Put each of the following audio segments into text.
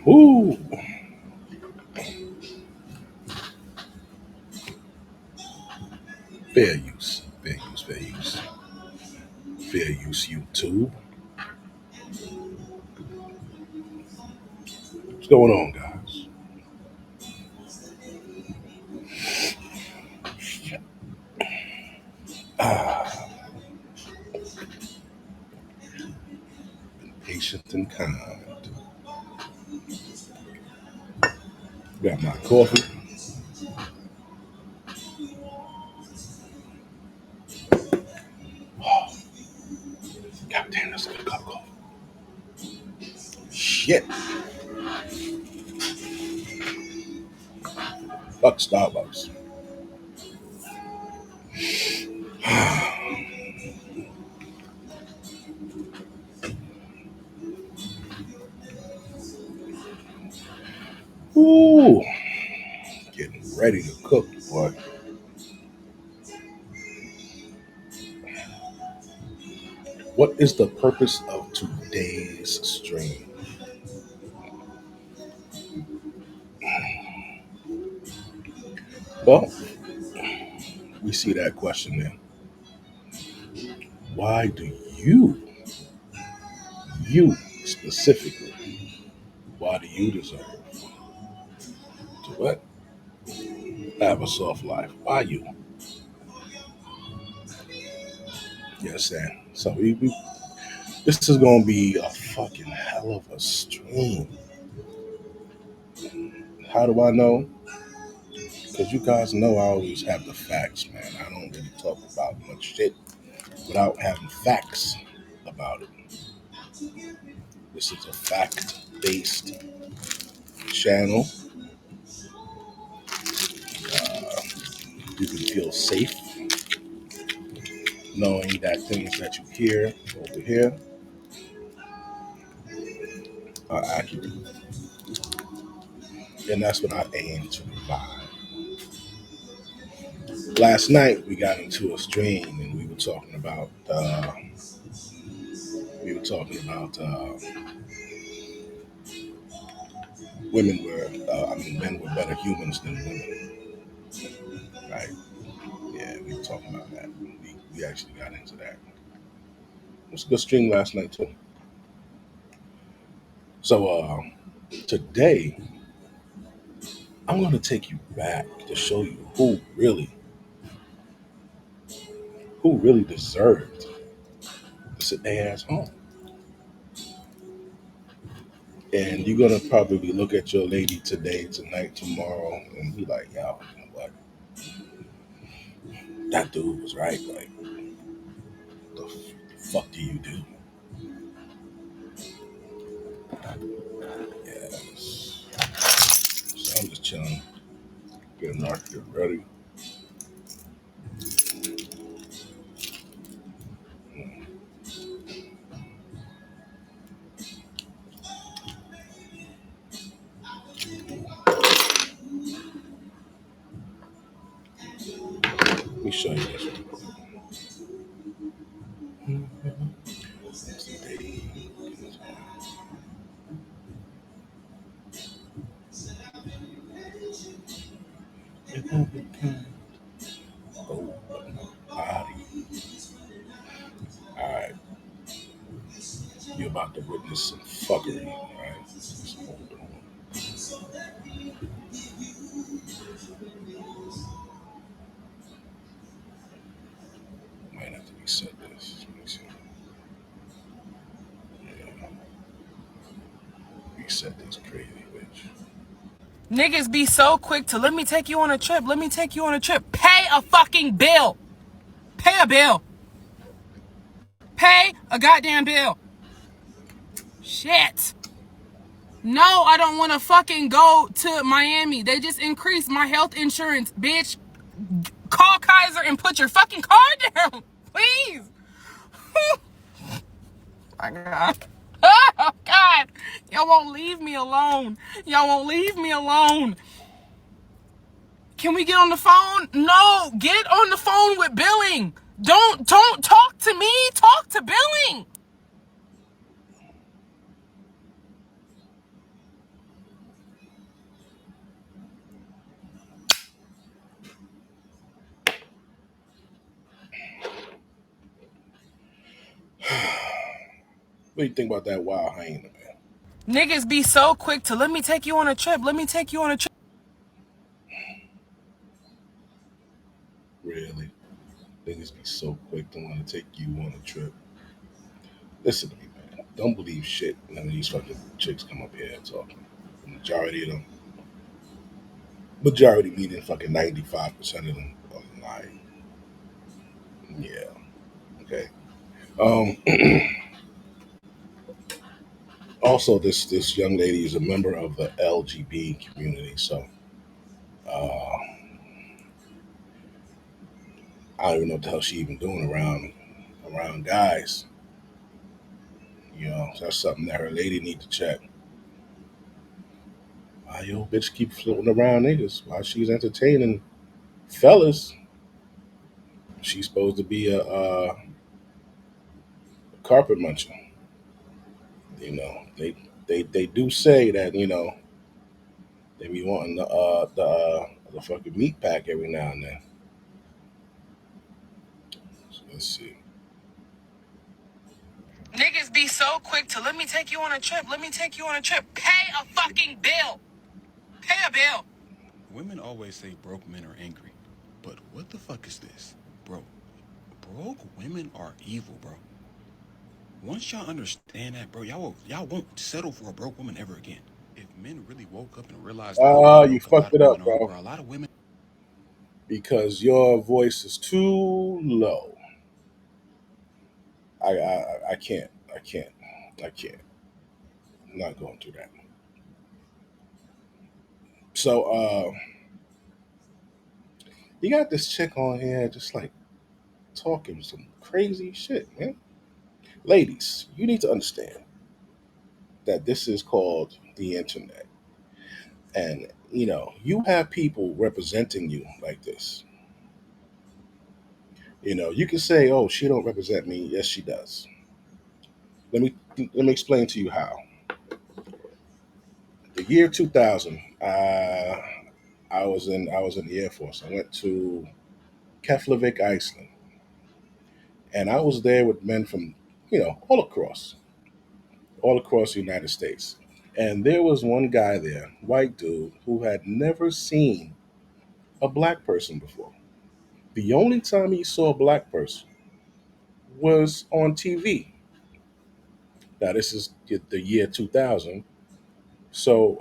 Ooh, fair use, fair use, fair use, fair use. YouTube, what's going on, guys? Ah, patient and kind. Got my coffee. God damn, that's a good cup of coffee. Shit, fuck Starbucks. Ooh, getting ready to cook, boy. What is the purpose of today's stream? Well, we see that question there. Why do you specifically, why do you deserve to what? Have a soft life? Why you? You understand? So this is gonna be a fucking hell of a stream. How do I know? Because you guys know I always have the facts, man. I don't really talk about much shit without having facts about it. This is a fact-based channel. Uh, you can feel safe knowing that things that you hear over here are accurate. And that's what I aim to provide. Last night we got into a stream and we were talking about men were better humans than women, right? Yeah, we were talking about that. We actually got into that. It was a good stream last night too. So today I'm gonna take you back to show you who really deserved to sit their ass home. And you're gonna probably look at your lady today, tonight, tomorrow, and be like, "Yo, you know what? That dude was right. Like, the fuck do you do?" Yes. So I'm just chilling, getting our get ready. Let me show you this real quick. Oh, body. All right, you're about to witness some fuckery, right? Just hold on. Might have to reset this. Let me see. Yeah, reset this crazy bitch. Niggas be so quick to let me take you on a trip. Let me take you on a trip. Pay a fucking bill. Pay a bill. Pay a goddamn bill. Shit. No, I don't want to fucking go to Miami. They just increased my health insurance, bitch. Call Kaiser and put your fucking card down, please. My God. Oh, God. Y'all won't leave me alone. Y'all won't leave me alone. Can we get on the phone? No, get on the phone with billing. Don't talk to me. Talk to billing. What do you think about that wild hyena, man? Niggas be so quick to let me take you on a trip. Let me take you on a trip. Really? Niggas be so quick to want to take you on a trip. Listen to me, man. Don't believe shit. None of these fucking chicks come up here and talk. The majority of them, majority meaning fucking 95% of them are lying. Yeah. Okay. Um. Also, this young lady is a member of the LGB community, so uh, I don't even know what the hell she even doing around guys. So that's something that her lady need to check. Why your bitch keep floating around niggas while she's entertaining fellas? She's supposed to be a carpet muncher. They do say that they be wanting the fucking meat pack every now and then. So let's see. Niggas be so quick to let me take you on a trip. Let me take you on a trip. Pay a fucking bill. Pay a bill. Women always say broke men are angry. But what the fuck is this? Bro, broke women are evil, bro. Once y'all understand that, bro, y'all won't settle for a broke woman ever again. If men really woke up and realized how You broke a fucked lot it of up, women are, bro, bro, a lot of women because your voice is too low. I can't. I can't. I can't. I'm not going through that. So you got this chick on here just like talking some crazy shit, man. Ladies, you need to understand that this is called the internet. And you have people representing you like this. You can say, "Oh, she don't represent me." Yes, she does. Let me explain to you how. The year 2000, I was in the Air Force. I went to Keflavik, Iceland, and I was there with men from all across the United States. And there was one guy there, white dude, who had never seen a black person before. The only time he saw a black person was on TV. Now this is the year 2000, so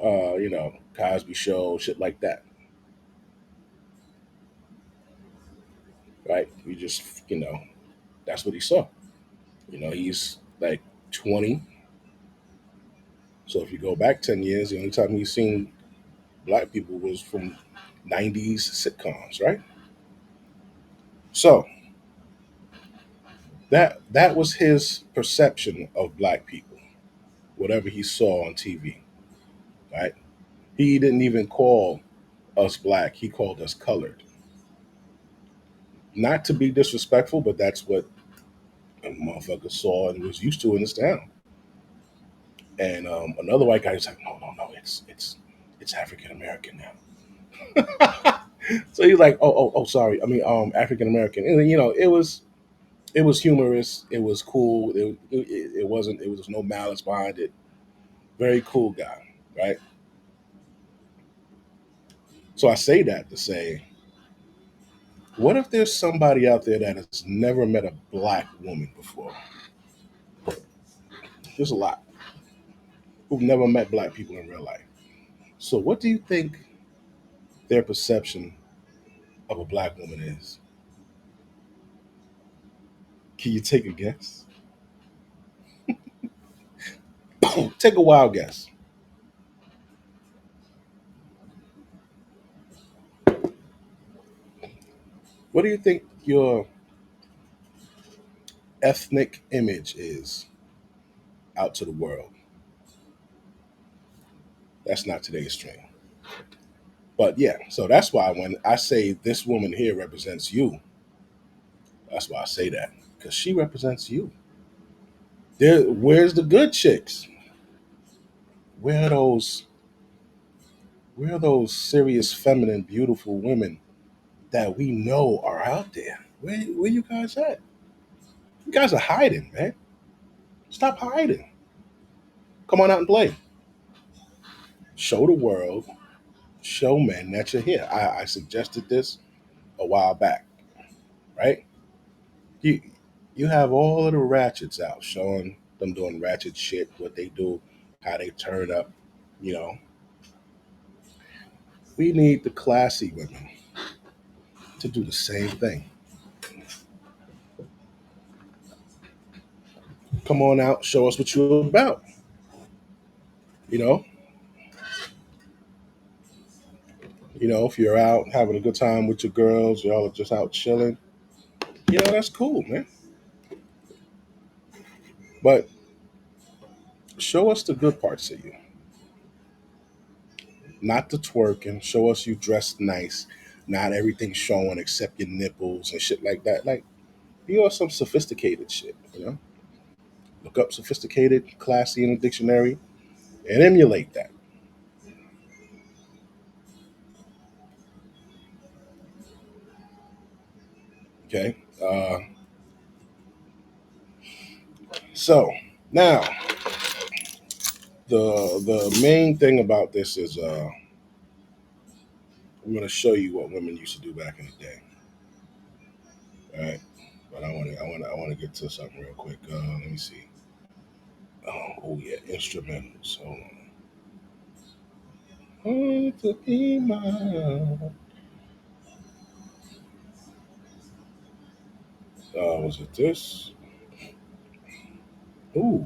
Cosby Show, shit like that, right? We just that's what he saw. He's like 20, so if you go back 10 years, the only time he's seen black people was from 90s sitcoms, right? So that was his perception of black people, whatever he saw on TV, right? He didn't even call us black; he called us colored. Not to be disrespectful, but that's what a motherfucker saw and was used to in this town. And another white guy was like, "No, no, no, it's African American now." So he's like, "Oh, oh, oh, sorry. I mean, African American." And it was humorous. It was cool. It wasn't. It was no malice behind it. Very cool guy, right? So I say that to say, what if there's somebody out there that has never met a black woman before? There's a lot who've never met black people in real life. So what do you think their perception of a black woman is? Can you take a guess? Take a wild guess. What do you think your ethnic image is out to the world? That's not today's stream. But yeah, so that's why when I say this woman here represents you, that's why I say that. Because she represents you. Where's the good chicks? Where are those serious, feminine, beautiful women that we know are out there? Where you guys at? You guys are hiding, man. Stop hiding. Come on out and play. Show the world, show men that you're here. I suggested this a while back, right? You you have all of the ratchets out, showing them doing ratchet shit, what they do, how they turn up. You know, we need the classy women to do the same thing. Come on out, show us what you're about. You know, if you're out having a good time with your girls, y'all are just out chilling. That's cool, man. But show us the good parts of you, not the twerking. Show us you dressed nice, not everything showing except your nipples and shit like that. Like, be on some sophisticated shit. Look up sophisticated, classy in a dictionary, and emulate that. Okay. So now the main thing about this is I'm going to show you what women used to do back in the day. All right. But I want to get to something real quick. Let me see. Oh yeah, instrumentals. Hold on. To be mine. Was it this? Ooh.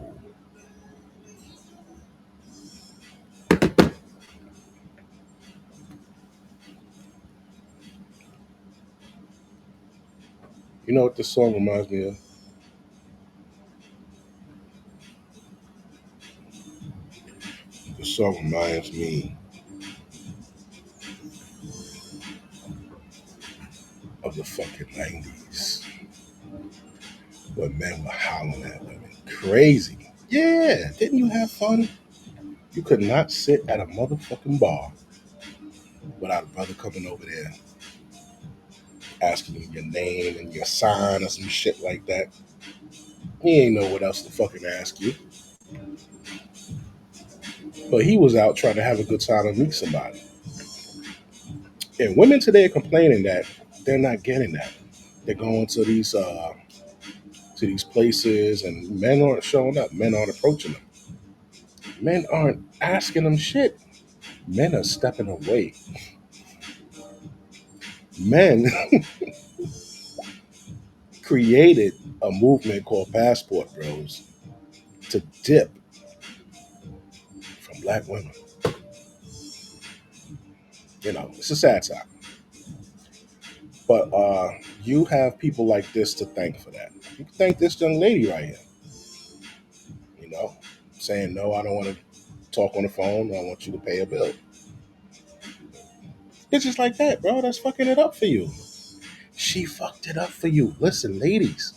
You know what this song reminds me of? This song reminds me of the fucking 90s when men were hollering at women. Crazy. Yeah. Didn't you have fun? You could not sit at a motherfucking bar without a brother coming over there asking you your name and your sign or some shit like that. He ain't know what else to fucking ask you. But he was out trying to have a good time and meet somebody. And women today are complaining that they're not getting that. They're going to these places and men aren't showing up. Men aren't approaching them. Men aren't asking them shit. Men are stepping away. Men created a movement called Passport Bros to dip from black women. It's a sad time. But you have people like this to thank for that. You can thank this young lady right here, you know, saying, no, I don't want to talk on the phone. I want you to pay a bill. It's just like that, bro. That's fucking it up for you. She fucked it up for you. Listen, ladies,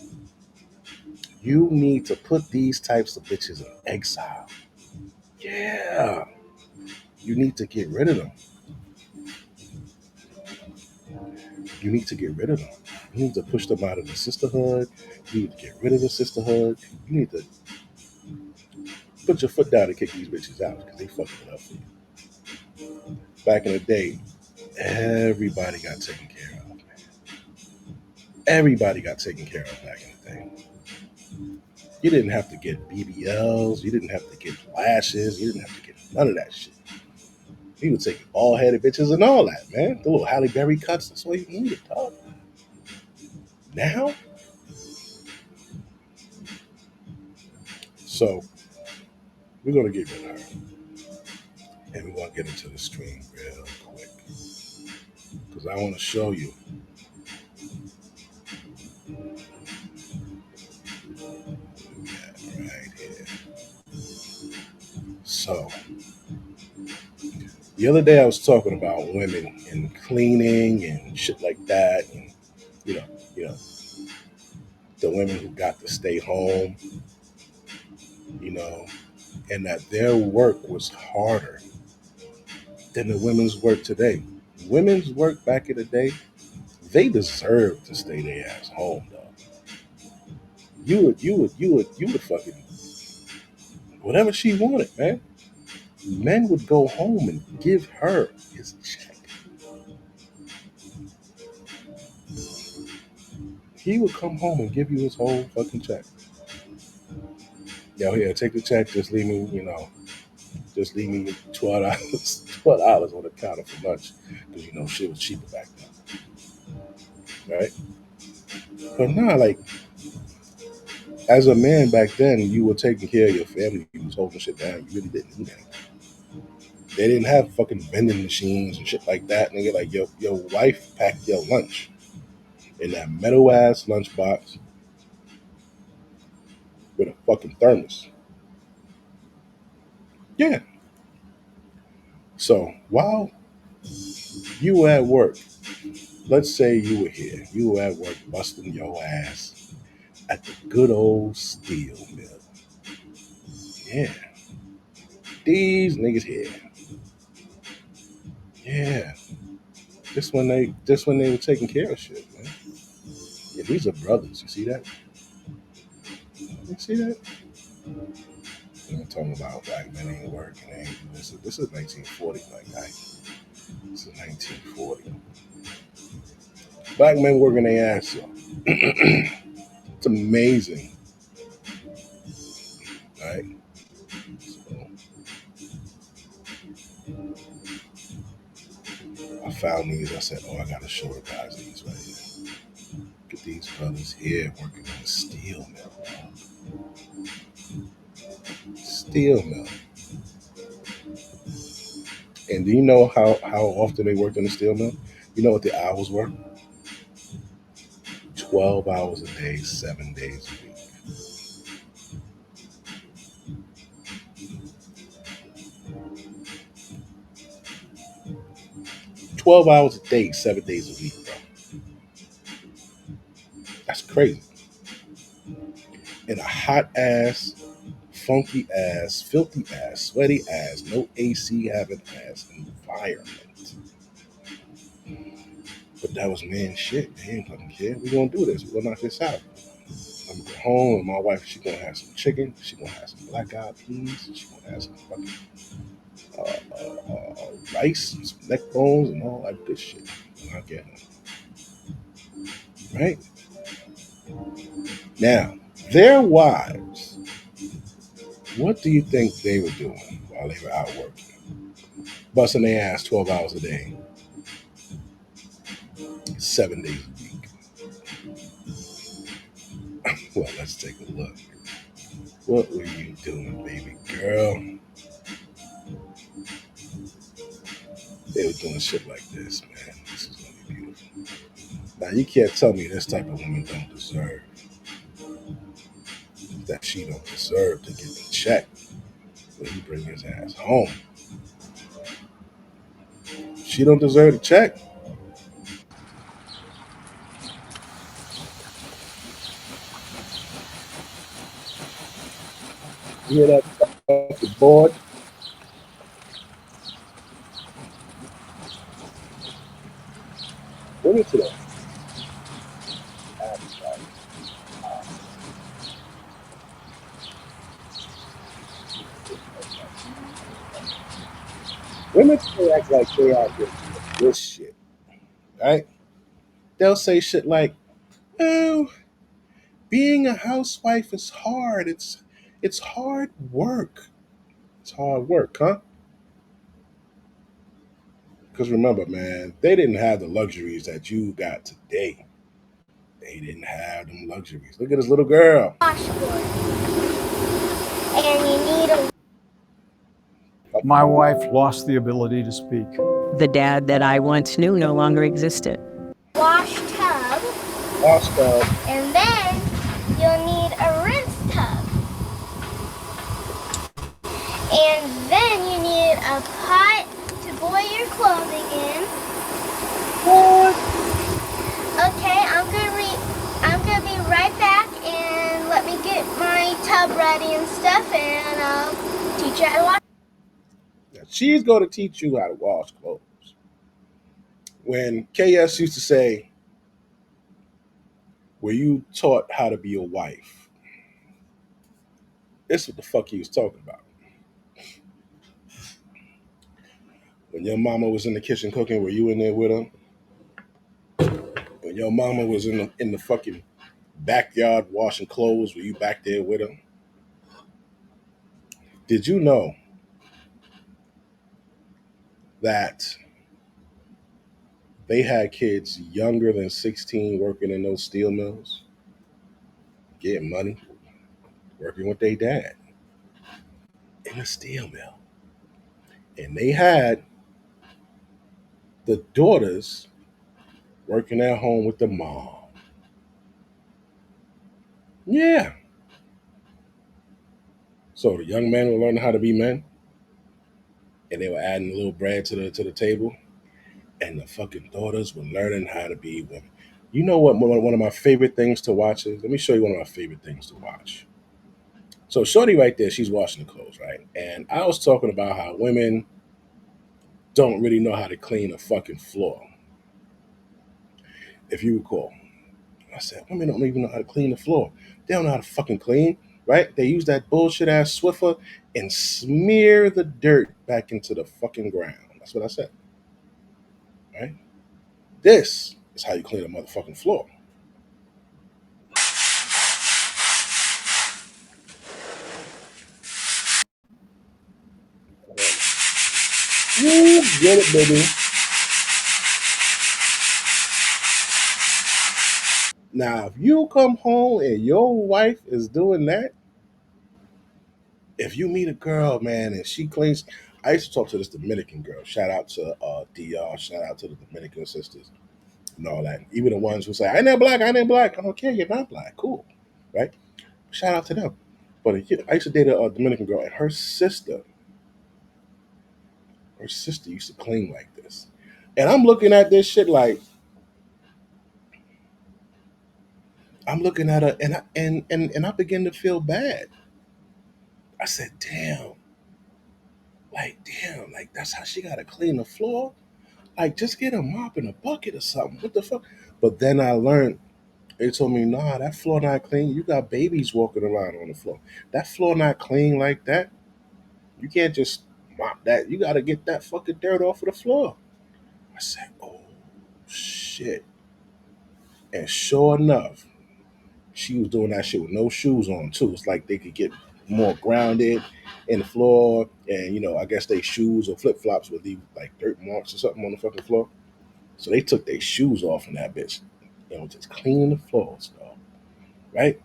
you need to put these types of bitches in exile. Yeah. You need to get rid of them. You need to get rid of them. You need to push them out of the sisterhood. You need to get rid of the sisterhood. You need to put your foot down and kick these bitches out because they fucking it up for you. Back in the day, everybody got taken care of. Everybody got taken care of back in the day. You didn't have to get BBLs. You didn't have to get lashes. You didn't have to get none of that shit. You would take bald headed bitches and all that, man. The little Halle Berry cuts. That's all you needed, dog. Now, so we're gonna get rid of her, and we're gonna get into the stream real quick because I want to show you. Right here. So the other day I was talking about women and cleaning and shit like that, and you know, you know, the women who got to stay home, you know, and that their work was harder than the women's work today. Women's work back in the day, they deserved to stay their ass home, though. You would fucking. whatever she wanted, man. Men would go home and give her his check. He would come home and give you his whole fucking check. Yo, here, take the check. Just leave me, just leave me $12, $12 on the counter for lunch, because shit was cheaper back then, right? But nah, like as a man back then, you were taking care of your family. You was holding shit down. You really didn't need anything. They didn't have fucking vending machines and shit like that. Nigga, like your wife packed your lunch in that metal ass lunchbox with a fucking thermos. Yeah. So while you were at work, let's say you were here, you were at work busting your ass at the good old steel mill. Yeah. These niggas here. Yeah. Just when they were taking care of shit, man. Yeah, these are brothers. You see that? You see that? I'm talking about black men ain't working. This is 1940, like guy. This is 1940. Black men working their ass off. It's amazing, right? So I found these. I said, "Oh, I gotta show the guys these right here. Look at these brothers here working on the steel mill. Steel mill. And do you know how often they worked in the steel mill? You know what the hours were? 12 hours a day, 7 days a week. 12 hours a day, 7 days a week, bro. That's crazy. In a hot ass, funky ass, filthy ass, sweaty ass, no AC having ass environment. But that was man shit. They ain't fucking care. We gonna do this. We gonna knock this out. I'm gonna go home and my wife, she gonna have some chicken. She gonna have some black eyed peas. She gonna have some fucking rice and some neck bones and all that good shit when I get home. Right? Now, their wives, what do you think they were doing while they were out working? Busting their ass 12 hours a day, 7 days a week. Well, let's take a look. What were you doing, baby girl? They were doing shit like this, man. This is gonna be beautiful. Now you can't tell me this type of woman don't deserve that she don't deserve to get the check when he bring his ass home. She don't deserve the check. You hear that fucking board? Bring it to them. Women they act like they out here doing this shit, right? They'll say shit like, "Oh, being a housewife is hard. It's hard work. It's hard work, huh?" Because remember, man, they didn't have the luxuries that you got today. They didn't have them luxuries. Look at this little girl. And you need a My wife lost the ability to speak. The dad that I once knew no longer existed. wash tub, Wash tub. and then you'll need a rinse tub. And then you need a pot to boil your clothing in. Okay, I'm gonna be right back, and let me get my tub ready and stuff, and I'll teach you how to wash. Now, she's going to teach you how to wash clothes. When KS used to say, "Were you taught how to be a wife?" This what the fuck he was talking about. When your mama was in the kitchen cooking, were you in there with her? When your mama was in the fucking backyard washing clothes, were you back there with her? Did you know that they had kids younger than 16 working in those steel mills, getting money, working with their dad in a steel mill? And they had the daughters working at home with the mom. Yeah. So the young men were learning how to be men, and they were adding a little bread to the table, and the fucking daughters were learning how to be women. You know what? One of my favorite things to watch is. Let me show you one of my favorite things to watch. So Shorty right there, she's washing the clothes, right? And I was talking about how women don't really know how to clean a fucking floor. If you recall, I said women don't even know how to clean the floor. They don't know how to fucking clean, right? They use that bullshit ass Swiffer and smear the dirt back into the fucking ground. That's what I said, right? This is how you clean a motherfucking floor. You get it, baby. Now, if you come home and your wife is doing that, if you meet a girl, man, and she cleans, I used to talk to this Dominican girl. Shout out to DR. Shout out to the Dominican sisters and all that. Even the ones who say, "I ain't that black. I ain't that black." I don't care. You're not black. Cool, right? Shout out to them. But I used to date a Dominican girl, and her sister used to clean like this. And I'm looking at this shit like I'm looking at her, and I begin to feel bad. I said, damn, like that's how she gotta clean the floor. Like, just get a mop and a bucket or something. What the fuck? But then I learned. They told me, nah, that floor not clean. You got babies walking around on the floor. That floor not clean like that. You can't just mop that. You gotta get that fucking dirt off of the floor. I said, oh shit. And sure enough, she was doing that shit with no shoes on too. It's like they could get more grounded in the floor, and I guess they shoes or flip flops would leave like dirt marks or something on the fucking floor. So they took their shoes off in that bitch, just cleaning the floors, dog. Right?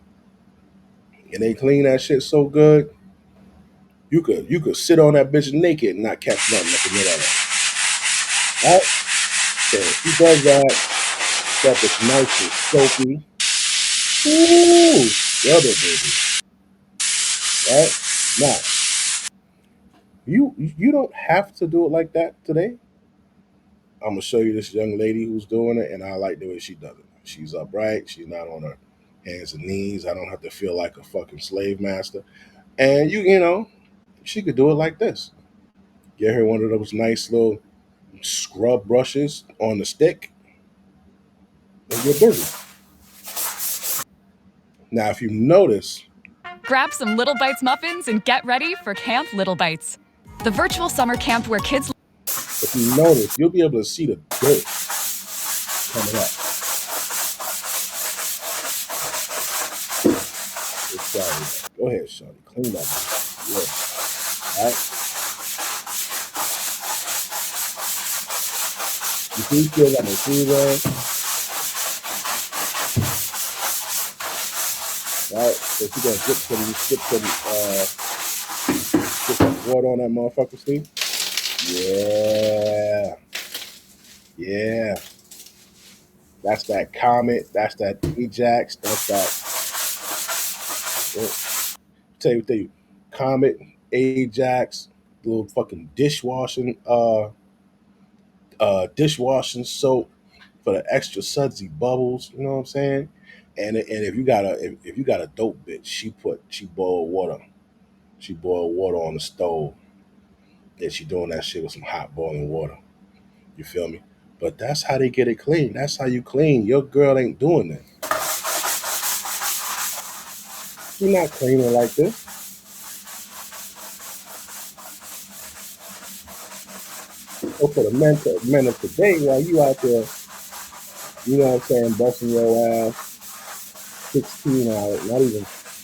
And they clean that shit so good, you could sit on that bitch naked and not catch nothing up in your ass. Right? So if she does that, stuff is nice and soapy. Ooh, rubber baby. Right? Now, you don't have to do it like that today. I'm gonna show you this young lady who's doing it, and I like the way she does it. She's upright. She's not on her hands and knees. I don't have to feel like a fucking slave master. And she could do it like this. Get her one of those nice little scrub brushes on the stick, and you're busy. Now, if you notice, Grab some Little Bites muffins and get ready for Camp Little Bites, the virtual summer camp where kids. if you notice, you'll be able to see the dirt coming up. It's go ahead, Shawty, clean that. Yeah. All right. You see, still got my shoes on. Right, so she gonna get some water on that motherfucker, see? Yeah, yeah. That's that Comet. That's that Ajax. That's that. Tell you, Comet, Ajax, little fucking dishwashing soap for the extra sudsy bubbles. You know what I'm saying? And if you got a dope bitch, she boiled water on the stove, and she doing that shit with some hot boiling water. You feel me? But that's how they get it clean. That's how you clean. Your girl ain't doing that. She not cleaning like this. for the men of today, while you out there, you know what I'm saying, busting your ass 16 hours,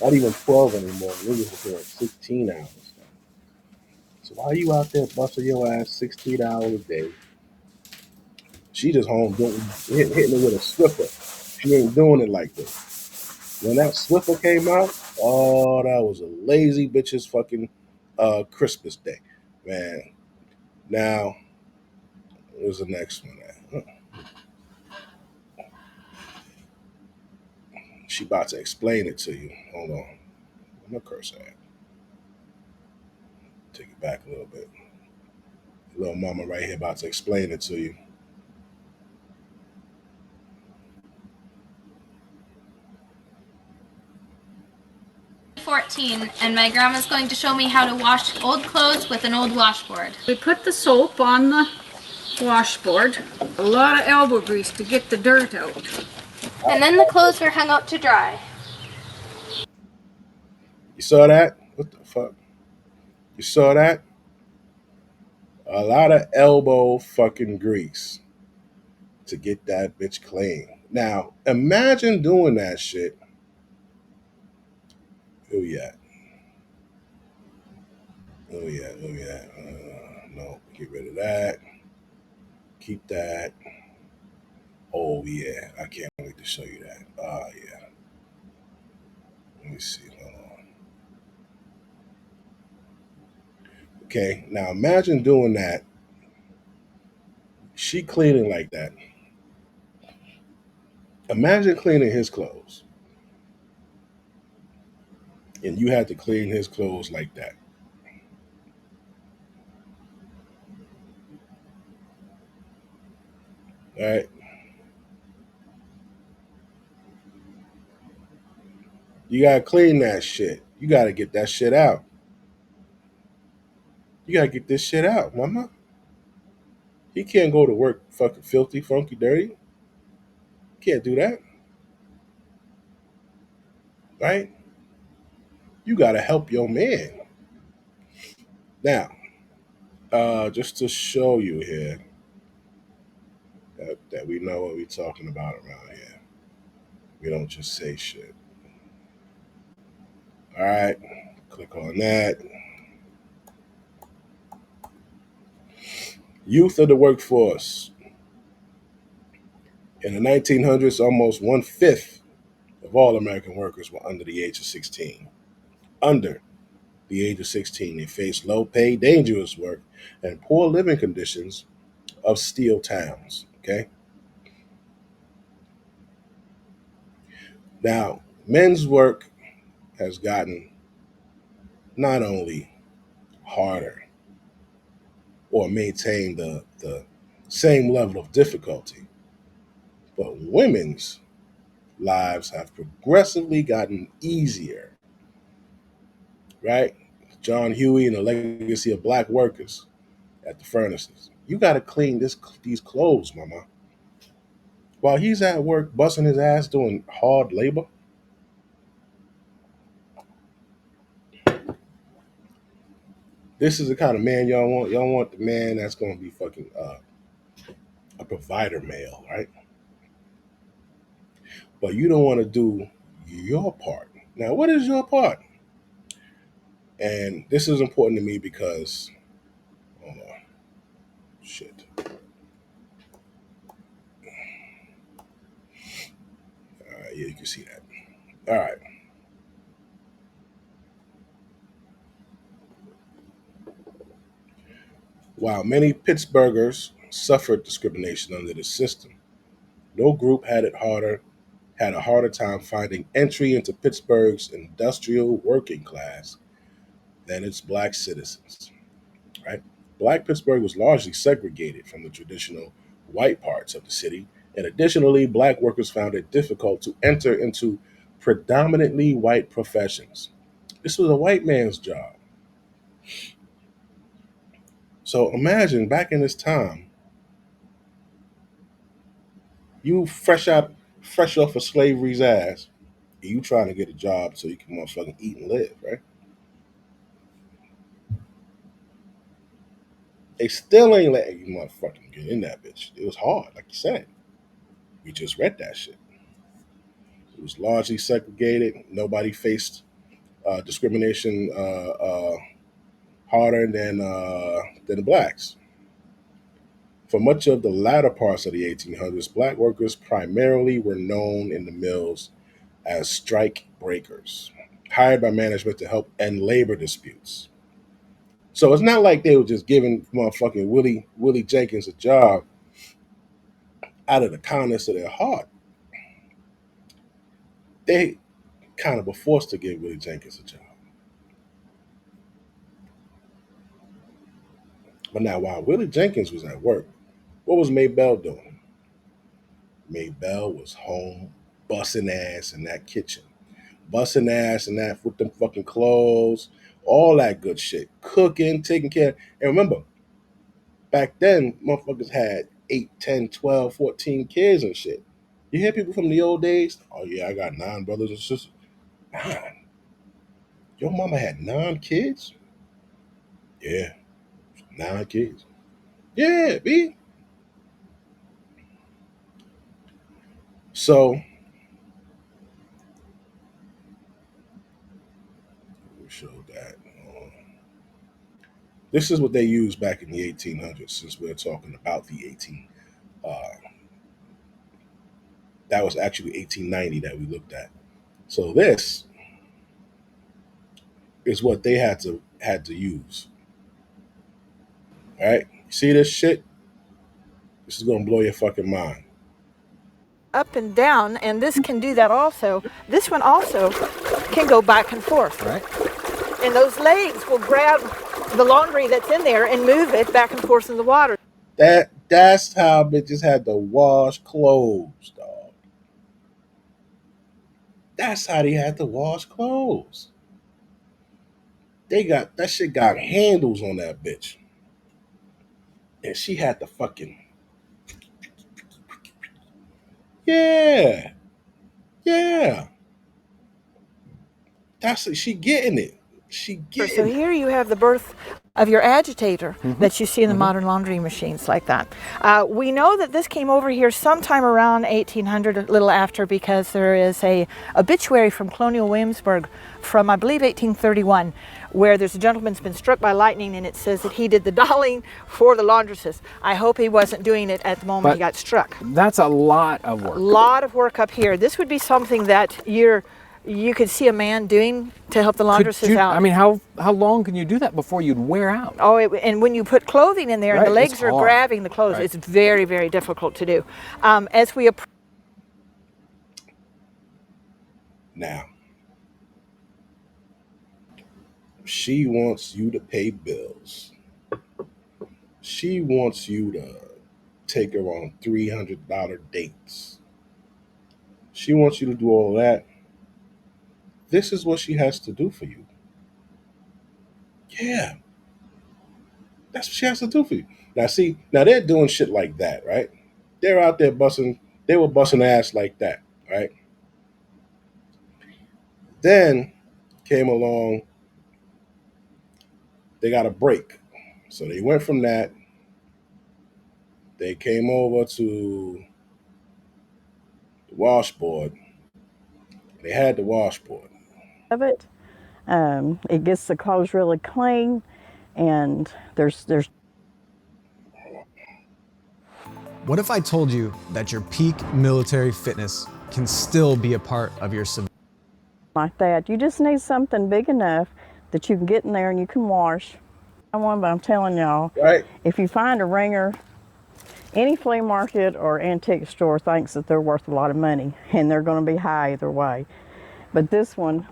not even 12 anymore. Niggas are doing 16 hours. So while you out there busting your ass 16 hours a day, she just home hitting it with a Swiffer. She ain't doing it like this. When that Swiffer came out, oh, that was a lazy bitch's fucking Christmas day, man. Now, where's the next one at? She about to explain it to you. Hold on. I'm gonna curse at. Take it back a little bit. Little mama right here about to explain it to you. 14, and my grandma's going to show me how to wash old clothes with an old washboard. We put the soap on the washboard, a lot of elbow grease to get the dirt out. And then the clothes were hung up to dry. You saw that? What the fuck? You saw that? A lot of elbow fucking grease to get that bitch clean. Now, imagine doing that shit. Oh yeah. Oh yeah. Oh yeah. No, get rid of that. Keep that. Oh yeah. I can't wait to show you that. Yeah. Let me see. Hold on. Okay. Now imagine doing that. She cleaning like that. Imagine cleaning his clothes. And you had to clean his clothes like that. All right. You gotta clean that shit. You gotta get that shit out. You gotta get this shit out, mama. He can't go to work fucking filthy, funky, dirty. Can't do that. Right? You gotta help your man. Now, just to show you here that we know what we're talking about around here. We don't just say shit. All right. Click on that. Youth of the workforce. In the 1900s, almost 1/5 of all American workers were under the age of 16. Under the age of 16, they faced low pay, dangerous work, and poor living conditions of steel towns. Okay. Now, men's work has gotten not only harder or maintained the same level of difficulty, but women's lives have progressively gotten easier. Right? John Huey and the legacy of black workers at the furnaces. You got to clean these clothes, mama. While he's at work busting his ass doing hard labor, this is the kind of man y'all want. Y'all want the man that's going to be fucking a provider male, right? But you don't want to do your part. Now, what is your part? And this is important to me because, hold on, shit. All right, yeah, you can see that. All right. While many Pittsburghers suffered discrimination under the system, no group had a harder time finding entry into Pittsburgh's industrial working class than its black citizens. Right? Black Pittsburgh was largely segregated from the traditional white parts of the city, and additionally, black workers found it difficult to enter into predominantly white professions. This was a white man's job. So imagine back in this time, you fresh off of slavery's ass, and you trying to get a job so you can motherfucking eat and live, right? They still ain't letting you motherfucking get in that bitch. It was hard, like you said. We just read that shit. It was largely segregated. Nobody faced discrimination harder than the blacks. For much of the latter parts of the 1800s, black workers primarily were known in the mills as strike breakers, hired by management to help end labor disputes. So it's not like they were just giving motherfucking Willie Jenkins a job out of the kindness of their heart. They kind of were forced to give Willie Jenkins a job. But now, while Willie Jenkins was at work, what was Maybelle doing? Maybelle was home busting ass in that kitchen, busting ass in that with them fucking clothes, all that good shit, cooking, taking care. And remember, back then, motherfuckers had 8, 10, 12, 14 kids and shit. You hear people from the old days? Oh yeah, I got 9 brothers and sisters. 9? Your mama had 9 kids? Yeah, 9 kids. Yeah, B. So we showed that. This is what they used back in the 1800s. Since we're talking about the 18, that was actually 1890 that we looked at. So this is what they had to use. All right, you see this shit? This is gonna blow your fucking mind. Up and down, and this can do that also. This one also can go back and forth. Right. And those legs will grab the laundry that's in there and move it back and forth in the water. That's how bitches had to wash clothes, dog. That's how they had to wash clothes. They got that shit got handles on that bitch. And she had to fucking yeah. Yeah. That's she getting it. She getting So it. here you have the birth of your agitator that you see in the modern laundry machines like that. We know that this came over here sometime around 1800, a little after, because there is a obituary from Colonial Williamsburg from, I believe, 1831, where there's a gentleman that's been struck by lightning, and it says that he did the dolling for the laundresses. I hope he wasn't doing it at the moment he got struck. That's a lot of work. A lot of work up here. This would be something that you could see a man doing to help the laundresses out. I mean, how long can you do that before you'd wear out? Oh, and when you put clothing in there and the legs are grabbing the clothes, it's very, very difficult to do. As we approach. Now, she wants you to pay bills. She wants you to take her on $300 dates. She wants you to do all that. This is what she has to do for you. Yeah. That's what she has to do for you. Now, see, now they're doing shit like that, right? They're out there they were busting ass like that, right? Then came along, they got a break. So they went from that. They came over to the washboard. They had the washboard. Of it. It gets the clothes really clean, and there's. What if I told you that your peak military fitness can still be a part of your civilian? Like that. You just need something big enough that you can get in there and you can wash. But I'm telling y'all, right. If you find a ringer, any flea market or antique store thinks that they're worth a lot of money, and they're going to be high either way. But this one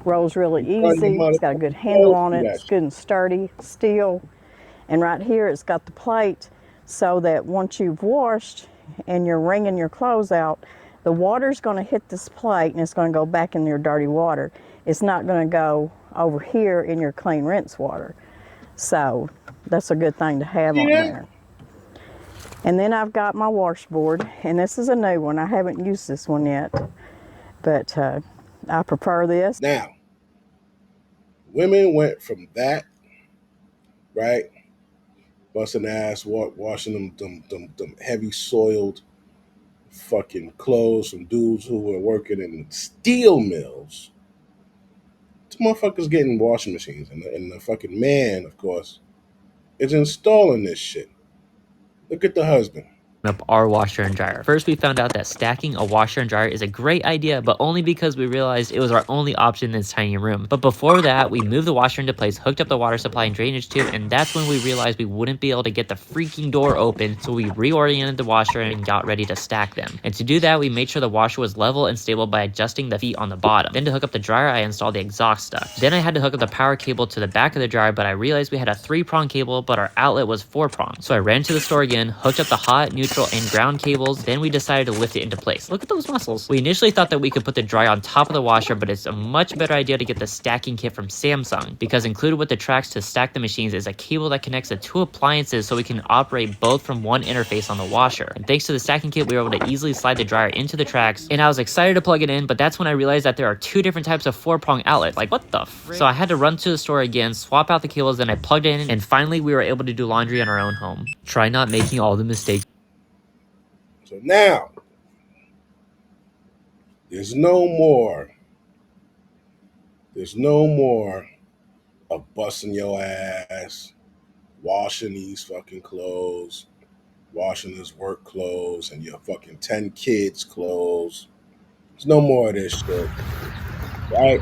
rolls really easy. It's got a good handle on it. It's good and sturdy, steel. And right here it's got the plate so that once you've washed and you're wringing your clothes out, the water's going to hit this plate and it's going to go back in your dirty water. It's not going to go over here in your clean rinse water. So that's a good thing to have on there. And then I've got my washboard, and this is a new one. I haven't used this one yet, but I prefer this. Now, women went from that, right, busting ass, washing them heavy soiled fucking clothes from dudes who were working in steel mills. Two motherfuckers getting washing machines, and the fucking man, of course, is installing this shit. Look at the husband. Up our washer and dryer. First, we found out that stacking a washer and dryer is a great idea, but only because we realized it was our only option in this tiny room. But before that, we moved the washer into place, hooked up the water supply and drainage tube, and that's when we realized we wouldn't be able to get the freaking door open, so we reoriented the washer and got ready to stack them. And to do that, we made sure the washer was level and stable by adjusting the feet on the bottom. Then to hook up the dryer, I installed the exhaust duct. Then I had to hook up the power cable to the back of the dryer, but I realized we had a 3-prong cable, but our outlet was 4-prong. So I ran to the store again, hooked up the hot, neutral, and ground cables. Then we decided to lift it into place. Look at those muscles. We initially thought that we could put the dryer on top of the washer, but it's a much better idea to get the stacking kit from Samsung, because included with the tracks to stack the machines is a cable that connects the two appliances so we can operate both from one interface on the washer. And thanks to the stacking kit, we were able to easily slide the dryer into the tracks, and I was excited to plug it in, but that's when I realized that there are 2 different types of 4-prong outlets. Like, what the frick? So I had to run to the store again, swap out the cables, then I plugged it in, and finally we were able to do laundry in our own home. Try not making all the mistakes. So now, there's no more of busting your ass, washing these fucking clothes, washing his work clothes and your fucking 10 kids' clothes. There's no more of this shit. Right?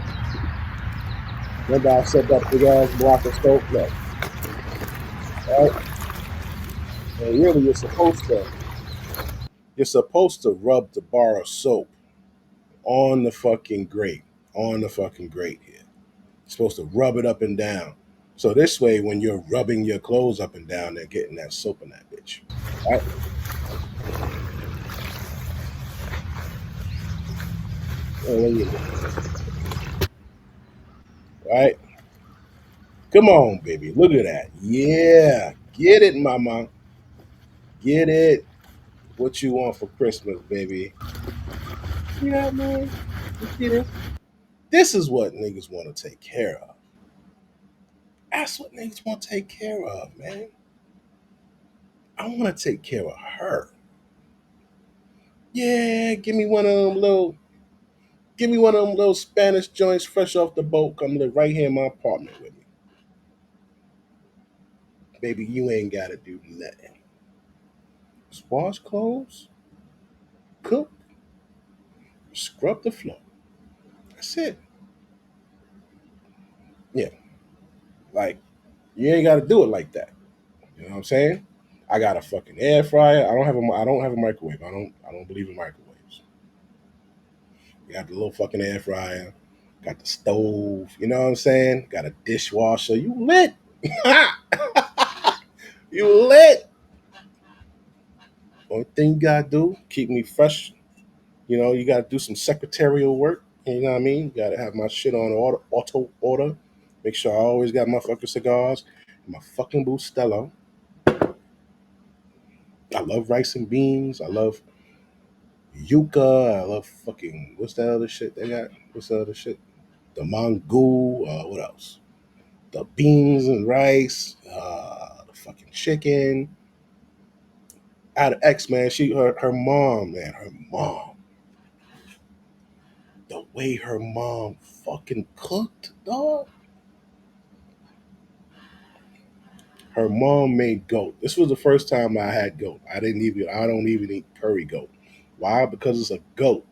Remember I said that big ass block of soap? No. Right? And really you're supposed to rub the bar of soap on the fucking grate. On the fucking grate here. You're supposed to rub it up and down. So this way, when you're rubbing your clothes up and down, they're getting that soap in that bitch. Right? Right? Come on, baby. Look at that. Yeah. Get it, mama. Get it. What you want for Christmas, baby? See that, man? You get it? This is what niggas want to take care of. That's what niggas want to take care of, man. I want to take care of her. Yeah, give me one of them little Spanish joints fresh off the boat. Come live right here in my apartment with me. Baby, you ain't got to do nothing. Just wash clothes, cook, scrub the floor. That's it. Yeah. Like, you ain't got to do it like that. You know what I'm saying? I got a fucking air fryer. I don't have a microwave. I don't believe in microwaves. You got the little fucking air fryer. Got the stove. You know what I'm saying? Got a dishwasher. You lit. You lit. Only thing you gotta do, keep me fresh. You know, you gotta do some secretarial work. You know what I mean? You gotta have my shit on auto order. Make sure I always got my fucking cigars and my fucking Bustelo. I love rice and beans. I love yuca. I love fucking, what's that other shit they got? What's the other shit? The mangoo. What else? The beans and rice. The fucking chicken. I had an ex, man. Her mom, man. Her mom. The way her mom fucking cooked, dog. Her mom made goat. This was the first time I had goat. I don't even eat curry goat. Why? Because it's a goat.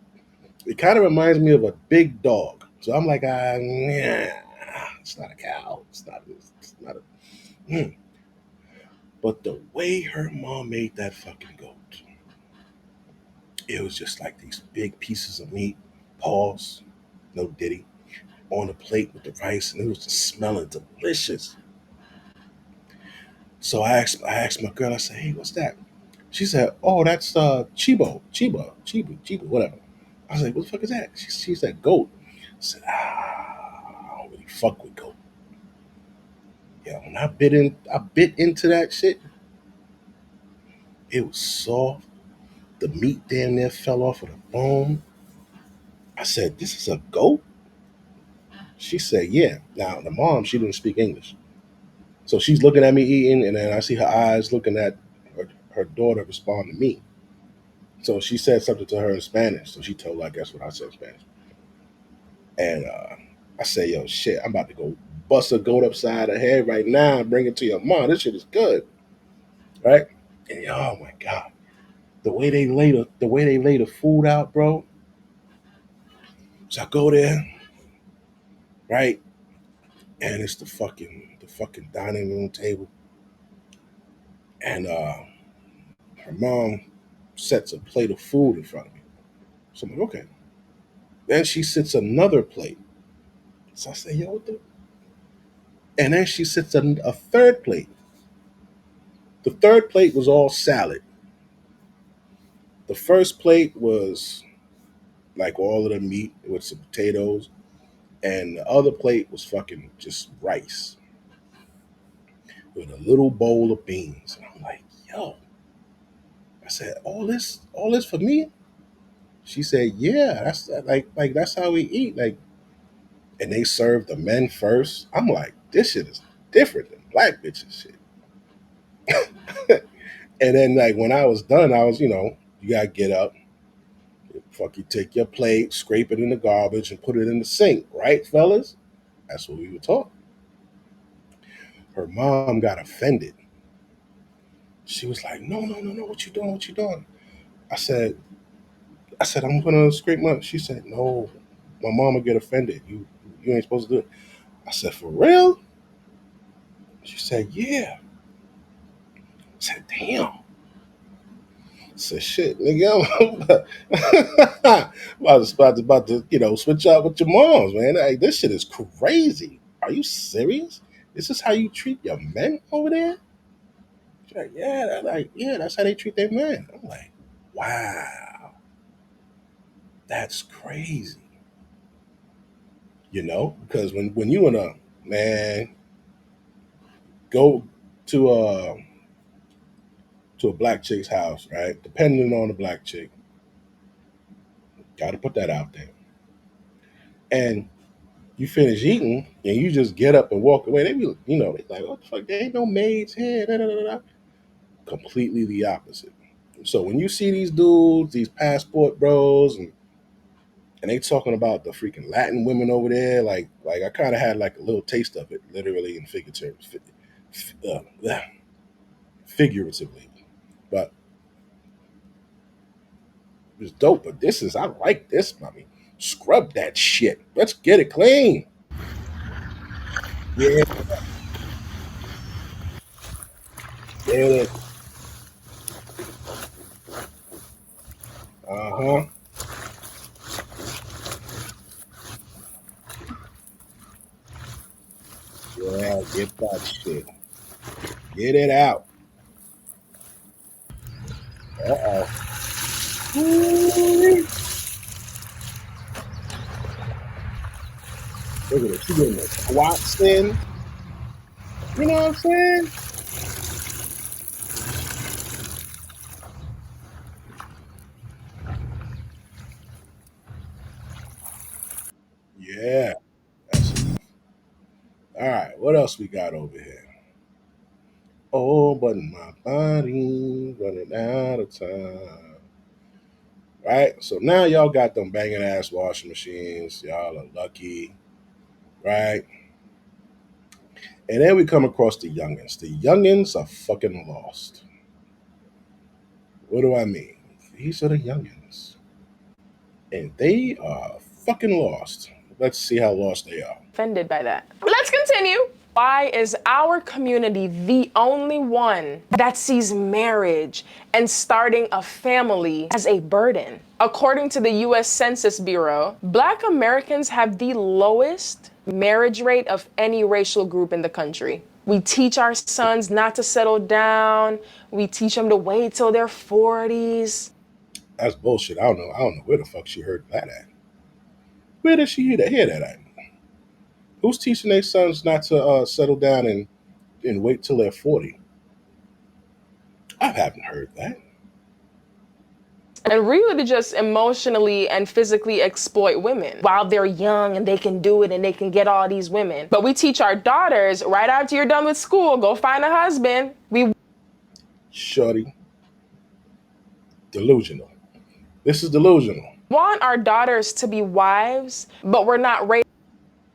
It kind of reminds me of a big dog. So I'm like, yeah, it's not a cow. It's not a. But the way her mom made that fucking goat, it was just like these big pieces of meat, paws, no diddy, on the plate with the rice, and it was just smelling delicious. So I asked my girl, I said, hey, what's that? She said, oh, that's Chiba, whatever. I was like, what the fuck is that? She said, goat. I said, I don't really fuck with goat. Yeah, when I bit into that shit, it was soft. The meat damn near fell off of the bone. I said, this is a goat? She said, yeah. Now, the mom, she didn't speak English. So she's looking at me eating, and then I see her eyes looking at her daughter respond to me. So she said something to her in Spanish. So she told her, I guess, what I said in Spanish. And I say, yo, shit, I'm about to go bust a goat upside her head right now and bring it to your mom. This shit is good. Right? And oh my God. The way they lay the food out, bro. So I go there, right? And it's the fucking dining room table. And her mom sets a plate of food in front of me. So I'm like, okay. Then she sits another plate. So I say, yo, what the? And then she sits a third plate. The third plate was all salad. The first plate was like all of the meat with some potatoes. And the other plate was fucking just rice with a little bowl of beans. And I'm like, yo. I said, all this for me? She said, yeah, that's like that's how we eat. Like, and they serve the men first. I'm like, this shit is different than black bitches shit. And then like when I was done, I was, you gotta get up, fuck you take your plate, scrape it in the garbage, and put it in the sink, right, fellas? That's what we were taught. Her mom got offended. She was like, no, no, no, no, what you doing? What you doing? I said, I'm gonna scrape my. She said, no, my mom will get offended. You ain't supposed to do it. I said, for real? She said, yeah. I said, damn. I said, shit, nigga, about to, switch up with your moms, man. Like, this shit is crazy. Are you serious? This is how you treat your men over there? She's like, yeah, that's how they treat their men. I'm like, wow, that's crazy. Because when you in a man go to a black chick's house, right? Depending on the black chick, got to put that out there. And you finish eating, and you just get up and walk away. They be, they like, what the fuck? There ain't no maids here. Da, da, da, da. Completely the opposite. So when you see these dudes, these passport bros, and they talking about the freaking Latin women over there, like I kind of had like a little taste of it, literally and figuratively. But it's dope. But I like this, mommy. Scrub that shit. Let's get it clean. Yeah, get it. Uh-huh. Yeah, get that shit. Get it out. Uh-oh. Ooh. Look at it. She getting the squats in. You know what I'm saying? Yeah, that's enough. All right, what else we got over here? Oh, but my body running out of time. Right? So now y'all got them banging ass washing machines. Y'all are lucky. Right? And then we come across the youngins. The youngins are fucking lost. What do I mean? These are the youngins. And they are fucking lost. Let's see how lost they are. Offended by that. Let's continue. Why is our community the only one that sees marriage and starting a family as a burden? According to the US Census Bureau, Black Americans have the lowest marriage rate of any racial group in the country. We teach our sons not to settle down. We teach them to wait till their 40s. That's bullshit. I don't know where the fuck she heard that at. Where did she hear that at? Who's teaching their sons not to settle down and wait till they're 40? I haven't heard that. and really to just emotionally and physically exploit women while they're young and they can do it and they can get all these women. But we teach our daughters, right after you're done with school, go find a husband. We Shorty, delusional. This is delusional. want our daughters to be wives, but we're not raising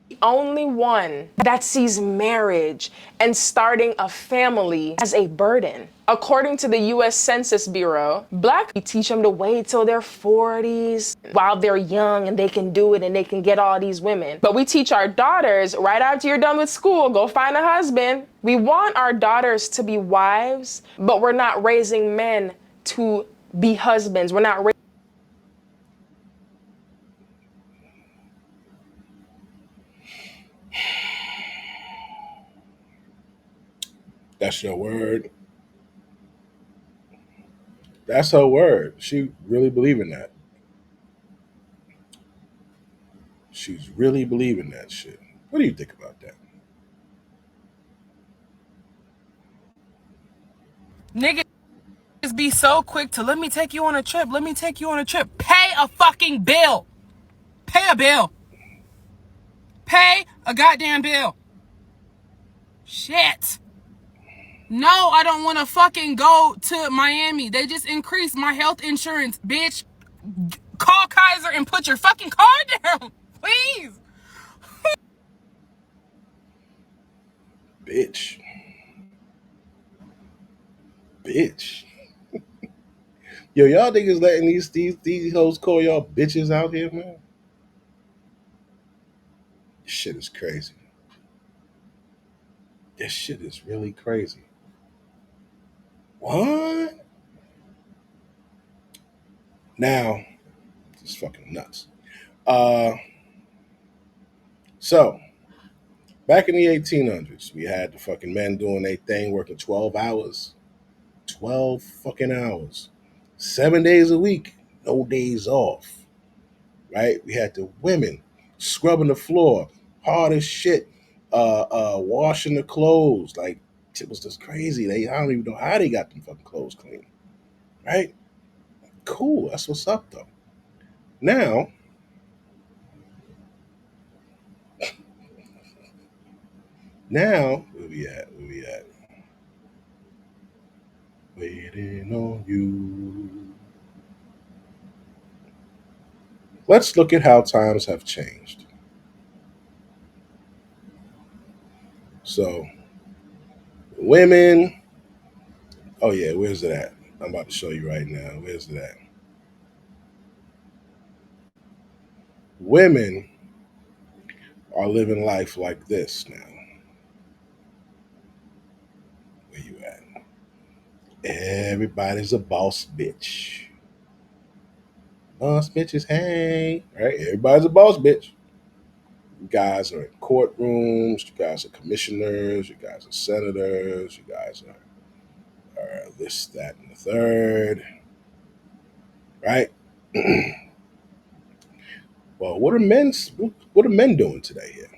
the only one that sees marriage and starting a family as a burden. According to the U.S. Census Bureau, Black people teach them to wait till their 40s while they're young and they can do it and they can get all these women. But we teach our daughters, right after you're done with school, go find a husband. We want our daughters to be wives, but we're not raising men to be husbands. We're not That's your word. That's her word. She really believing that. She's really believing that shit. What do you think about that? Niggas be so quick to let me take you on a trip. Let me take you on a trip. Pay a fucking bill. Pay a bill. Pay a goddamn bill. Shit. No, I don't want to fucking go to Miami. They just increased my health insurance, bitch. Call Kaiser and put your fucking card down, please. Bitch. Bitch. Yo, y'all niggas letting these hoes call y'all bitches out here, man? This shit is crazy. This shit is really crazy. What? Now, it's fucking nuts. So, back in the 1800s, we had the fucking men doing their thing, working 12 hours. 12 fucking hours. 7 days a week, no days off. Right? We had the women scrubbing the floor, hard as shit, washing the clothes. Like, it was just crazy. I don't even know how they got them fucking clothes clean. Right? Cool. That's what's up, though. Now, where we at? Where we at? Waiting on you. Let's look at how times have changed. So, women. Oh yeah, where's it at? I'm about to show you right now. Where's it at? Women are living life like this now. Where you at? Everybody's a boss bitch. Boss bitches, hey. Right? Everybody's a boss bitch. You guys are in courtrooms. You guys are commissioners. You guys are senators. You guys are this, that, and the third. Right? Well, what are men doing today here?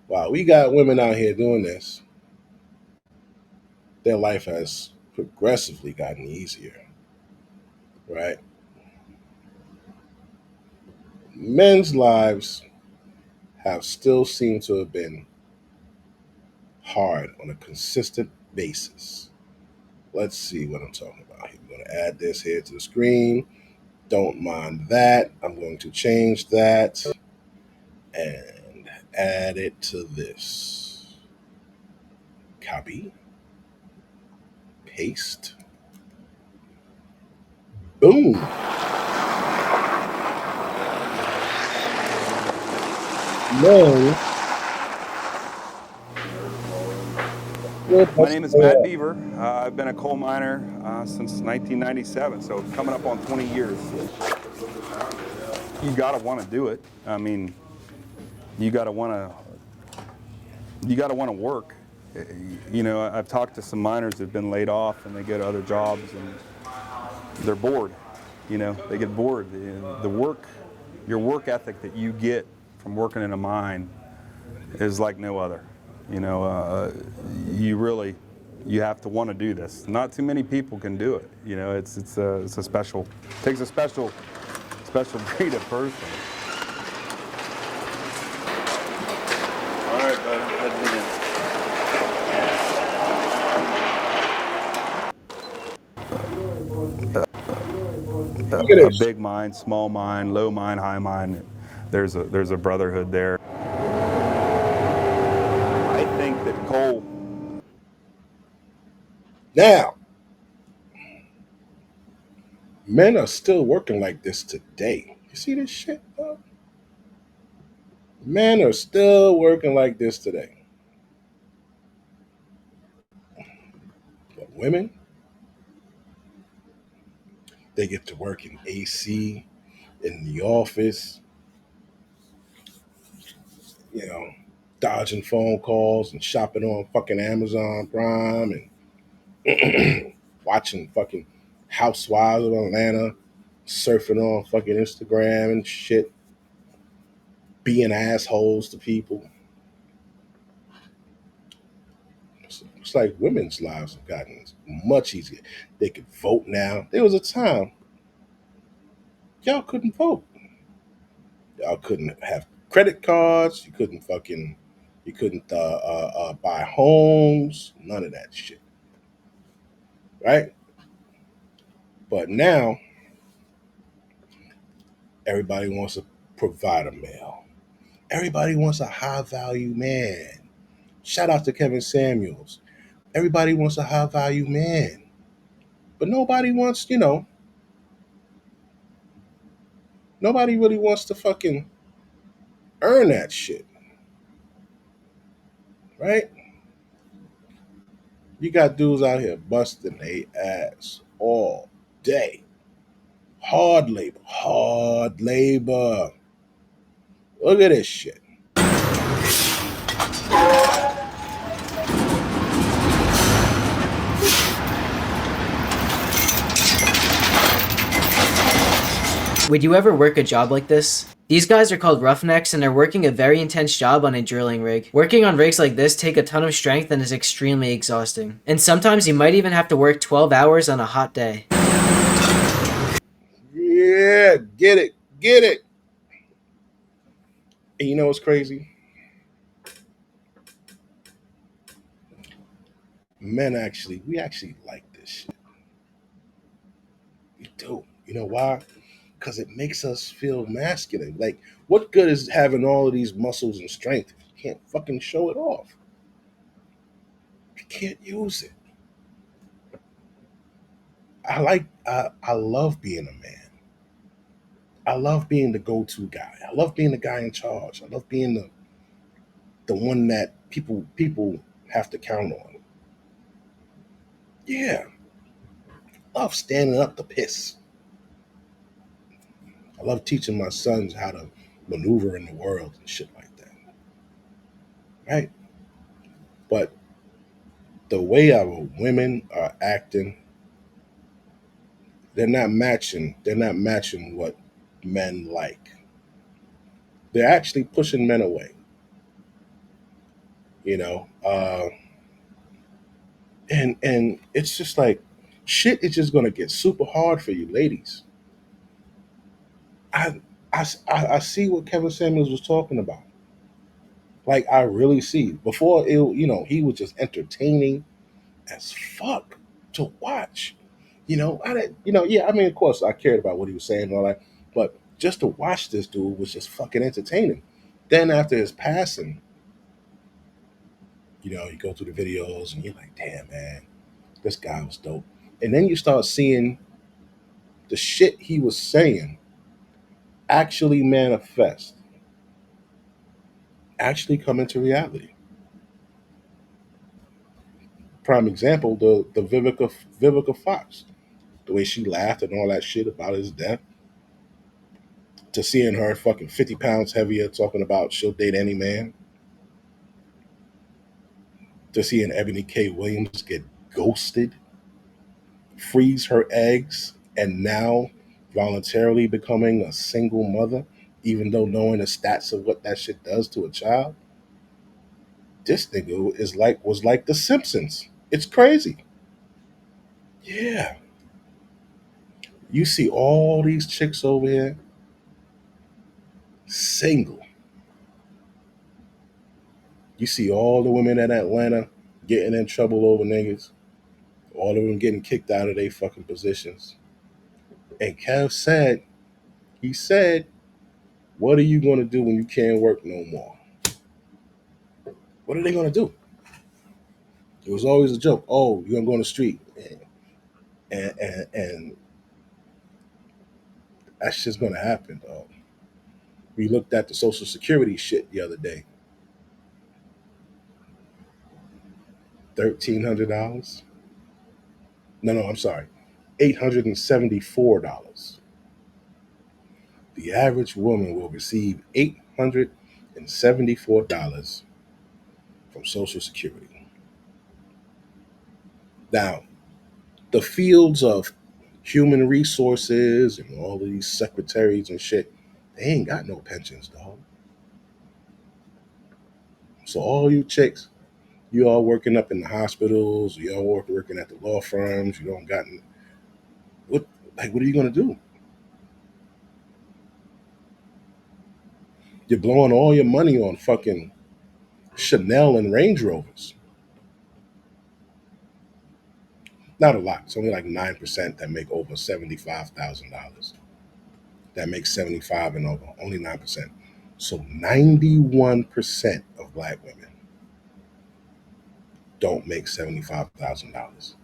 Wow, we got women out here doing this. Their life has progressively gotten easier. Right? Men's lives have still seemed to have been hard on a consistent basis. Let's see what I'm talking about here. We're going to add this here to the screen. Don't mind that. I'm going to change that and add it to this. Copy. Paste. Boom. No. My name is Matt Beaver. I've been a coal miner since 1997, so coming up on 20 years. You gotta want to do it. I mean, you gotta want to work. You know, I've talked to some miners who've been laid off and they go to other jobs and they're bored. You know, they get bored. Your work ethic that you get from working in a mine is like no other. You know, you really you have to want to do this. Not too many people can do it. You know, it's a special, takes a special breed of person. All right, bud, heading Look at in. A this. big mine, small mine, low mine, high mine. There's a brotherhood there. I think that coal. Now, men are still working like this today. You see this shit, bro? Men are still working like this today. But women, they get to work in AC, in the office, you know, dodging phone calls and shopping on fucking Amazon Prime and watching fucking Housewives of Atlanta, surfing on fucking Instagram and shit, being assholes to people. It's like women's lives have gotten much easier. They could vote now. There was a time y'all couldn't vote. Y'all couldn't have credit cards. You couldn't buy homes. None of that shit, right? But now everybody wants to provide a male. Everybody wants a high value man. Shout out to Kevin Samuels. Everybody wants a high value man, but nobody wants, nobody really wants to fucking earn that shit, right? You got dudes out here busting their ass all day. Hard labor, hard labor. Look at this shit. Would you ever work a job like this? These guys are called roughnecks and they're working a very intense job on a drilling rig. Working on rigs like this take a ton of strength and is extremely exhausting. And sometimes you might even have to work 12 hours on a hot day. Yeah, get it, get it. And you know what's crazy? We actually like this shit. We do. You know why? Because it makes us feel masculine. Like, what good is having all of these muscles and strength if you can't fucking show it off? You can't use it. I love being a man. I love being the go-to guy. I love being the guy in charge. I love being the one that people have to count on. Yeah. I love standing up to piss. I love teaching my sons how to maneuver in the world and shit like that. Right? But the way our women are acting, they're not matching what men like. They're actually pushing men away. You know? And it's just like shit is just gonna get super hard for you ladies. I I see what Kevin Samuels was talking about. Like I really see. Before he was just entertaining as fuck to watch. I didn't, yeah, I mean, of course, I cared about what he was saying and all that, but just to watch this dude was just fucking entertaining. Then after his passing, you go through the videos and you're like, damn, man, this guy was dope. And then you start seeing the shit he was saying actually manifest, actually come into reality. Prime example, the Vivica Fox, the way she laughed and all that shit about his death, to seeing her fucking 50 pounds heavier talking about she'll date any man, to seeing Ebony K. Williams get ghosted, freeze her eggs, and now voluntarily becoming a single mother, even though knowing the stats of what that shit does to a child. This nigga was like The Simpsons. It's crazy. Yeah. You see all these chicks over here, single. You see all the women in Atlanta getting in trouble over niggas. All of them getting kicked out of their fucking positions. And Kev said, he said, what are you going to do when you can't work no more? What are they going to do? It was always a joke. Oh, you're going to go on the street. And that's just going to happen, dog. We looked at the Social Security shit the other day. $1,300. No, I'm sorry. $874. The average woman will receive $874 from Social Security. Now, the fields of human resources and all of these secretaries and shit, they ain't got no pensions, dog. So all you chicks, you all working up in the hospitals, you all working at the law firms, you don't got what are you gonna do? You're blowing all your money on fucking Chanel and Range Rovers. Not a lot. It's only like 9% that make over $75,000. That makes 75 and over. Only 9%. So 91% of black women don't make $75,000.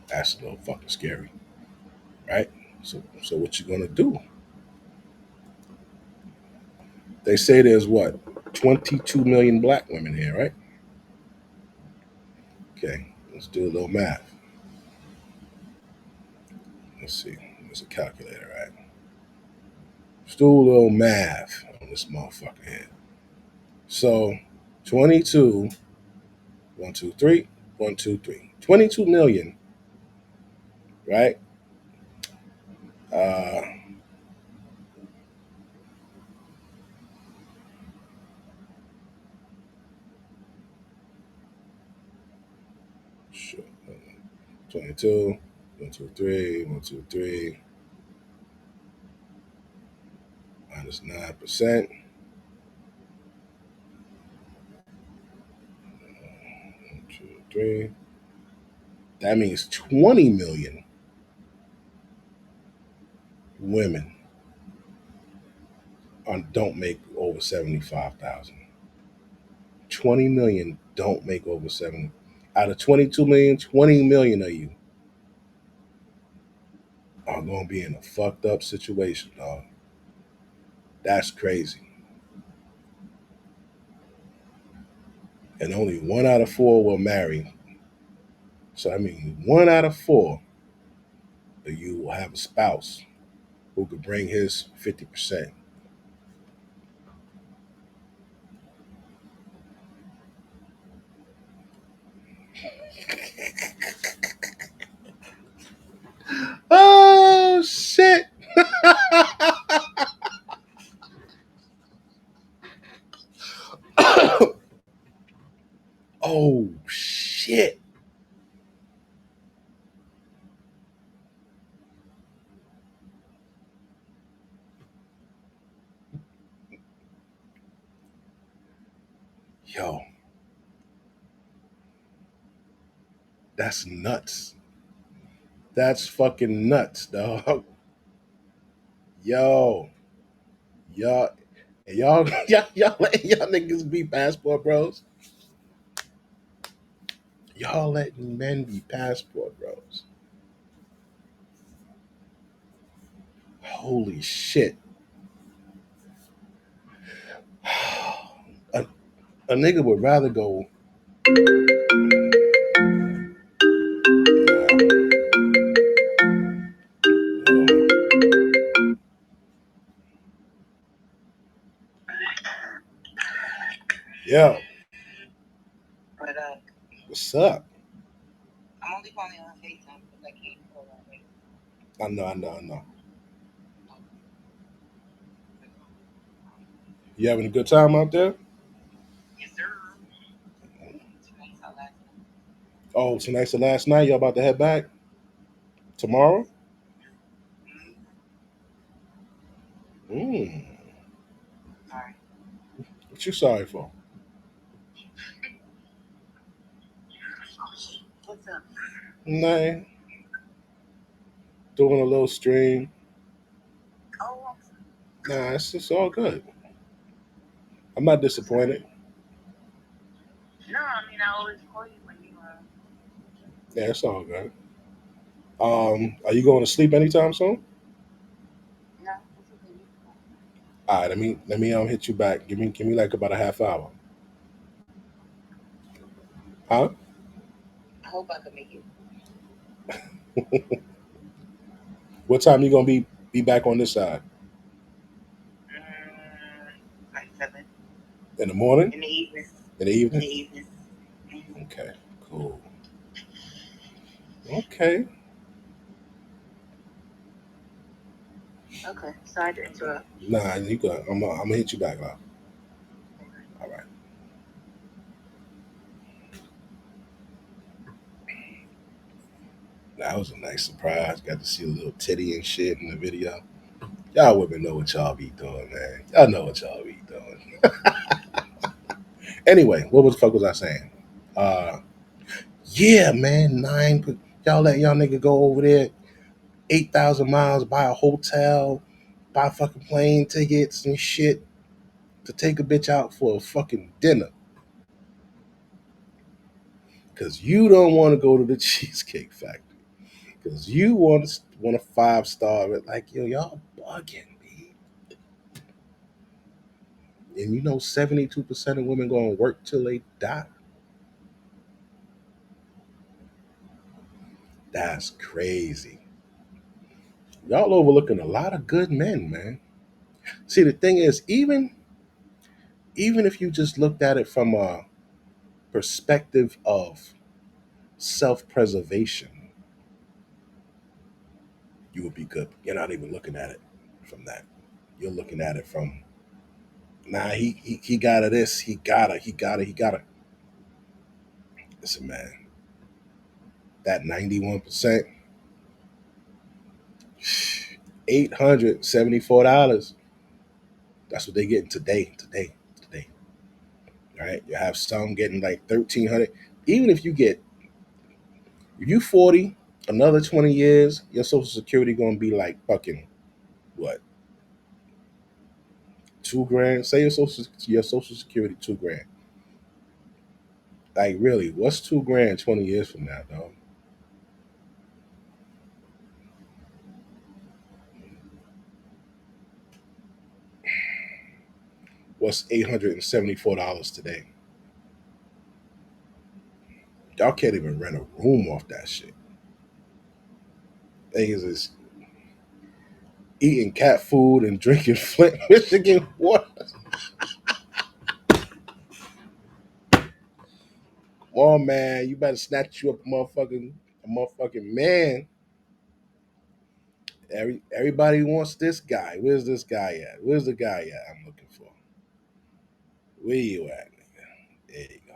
That's a little fucking scary, right? So what you gonna do? They say there's what 22 million black women here, right? Okay, let's do a little math. Let's see. There's a calculator, right? Let's do a little math on this motherfucker here. So 22, 1, 2, 3, 1, 2, 3. 22 million, right? Uh, sure. 22, 1, 2, 3, 1, 2, 3, minus 9%. 1, 2, 3. That means 20 million women don't make over 75,000. 20 million don't make over 7. Out of 22 million, 20 million of you are going to be in a fucked up situation, dog. That's crazy. And only 1 out of 4 will marry. So I mean, 1 out of 4 of you will have a spouse who could bring his 50%. Oh shit! Oh shit! Yo, that's nuts. That's fucking nuts, dog. Yo, y'all, y'all letting y'all niggas be passport bros. Y'all letting men be passport bros. Holy shit. A, a nigga would rather go. Yo, what's up? I'm only calling on FaceTime because I can't call that way. I know. You having a good time out there? Yes, sir. Oh, tonight's the last night. Y'all about to head back tomorrow? Mm. What you sorry for? Nothing. Doing a little stream. Nah, it's all good. I'm not disappointed. Yeah, it's all good. Are you going to sleep anytime soon? All right, let me hit you back. Give me like about a half hour. Huh? What time you gonna be back on this side? In the morning? In the evening? Okay, cool. Okay. Nah, you good. I'm gonna hit you back, love. All right. That was a nice surprise. Got to see a little titty and shit in the video. Y'all women know what y'all be doing, man. Y'all know what y'all be doing. Anyway, what was the fuck was I saying? Uh, yeah, man, y'all let y'all nigga go over there, 8,000 miles, buy a hotel, buy fucking plane tickets and shit to take a bitch out for a fucking dinner. Cause you don't want to go to the Cheesecake Factory. Cause you want a 5 star. Like, yo, y'all bugging. And 72% of women gonna work till they die. That's crazy. Y'all overlooking a lot of good men, man. See, the thing is, even if you just looked at it from a perspective of self-preservation, you would be good. You're not even looking at it from that. You're looking at it from, nah, he got this, he got it. Listen, man, that 91%, $874. That's what they getting today. All right, you have some getting like 1,300. Even if you 40, another 20 years, your Social Security gonna be like fucking what, 2 grand? Say your Social Security 2 grand. Like really, what's 2 grand 20 years from now, dog? What's $874 today? Y'all can't even rent a room off that shit. Niggas is eating cat food and drinking Flint, Michigan water. Come on, man. You better snatch you up a motherfucking man. Everybody wants this guy. Where's this guy at? Where's the guy at I'm looking for? Where you at, nigga? There you go.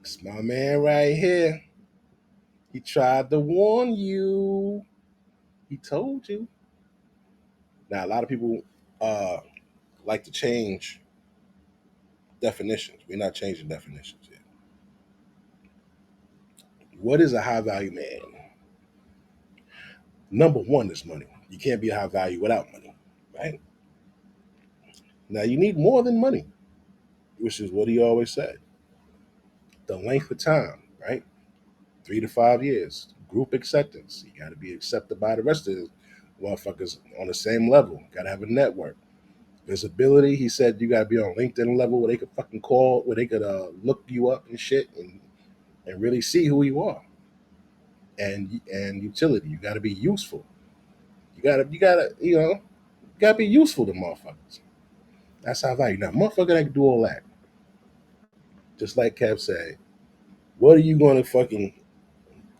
It's my man right here. He tried to warn you. He told you. Now, a lot of people uh, like to change definitions. We're not changing definitions yet. What is a high value man? Number one is money. You can't be a high value without money, right? Now, you need more than money, which is what he always said. The length of time, right? 3 to 5 years. Group acceptance. You got to be accepted by the rest of the motherfuckers on the same level. Got to have a network. Visibility. He said you got to be on LinkedIn level where they could fucking call, where they could look you up and shit, and really see who you are. And utility. You got to be useful. You gotta be useful to motherfuckers. That's how value. Now, motherfucker that can do all that, just like Kev said, what are you going to fucking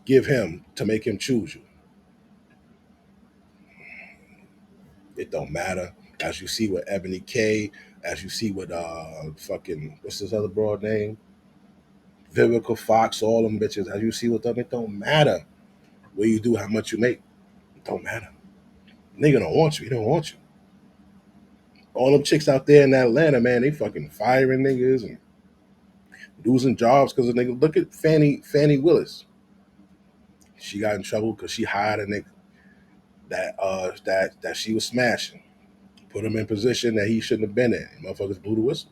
give him to make him choose you? It don't matter. As you see with Ebony K, as you see with fucking what's this other broad name? Vivica Fox, all them bitches. As you see with them, it don't matter what you do, how much you make. It don't matter. Nigga don't want you. He don't want you. All them chicks out there in Atlanta, man, they fucking firing niggas and losing jobs because of niggas. Look at Fannie Willis. She got in trouble because she hired a nigga that she was smashing. Put him in position that he shouldn't have been in. Motherfuckers blew the whistle.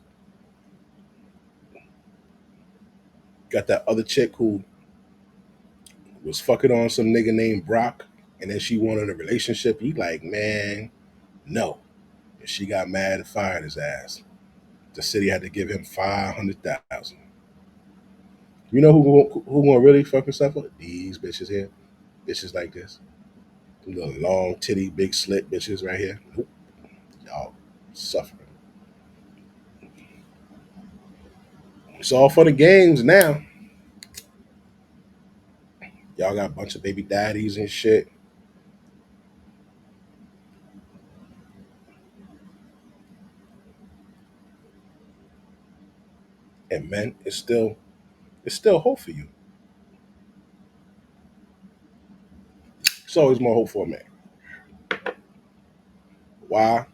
Got that other chick who was fucking on some nigga named Brock, and then she wanted a relationship. He like, man, no. And she got mad and fired his ass. The city had to give him $500,000. You know who gonna really fucking suffer? These bitches here, bitches like this, little long titty, big slit bitches right here. Nope. Y'all suffering. It's all for the games now. Y'all got a bunch of baby daddies and shit. And men, it's still hope for you. It's always more hope for a man. Why?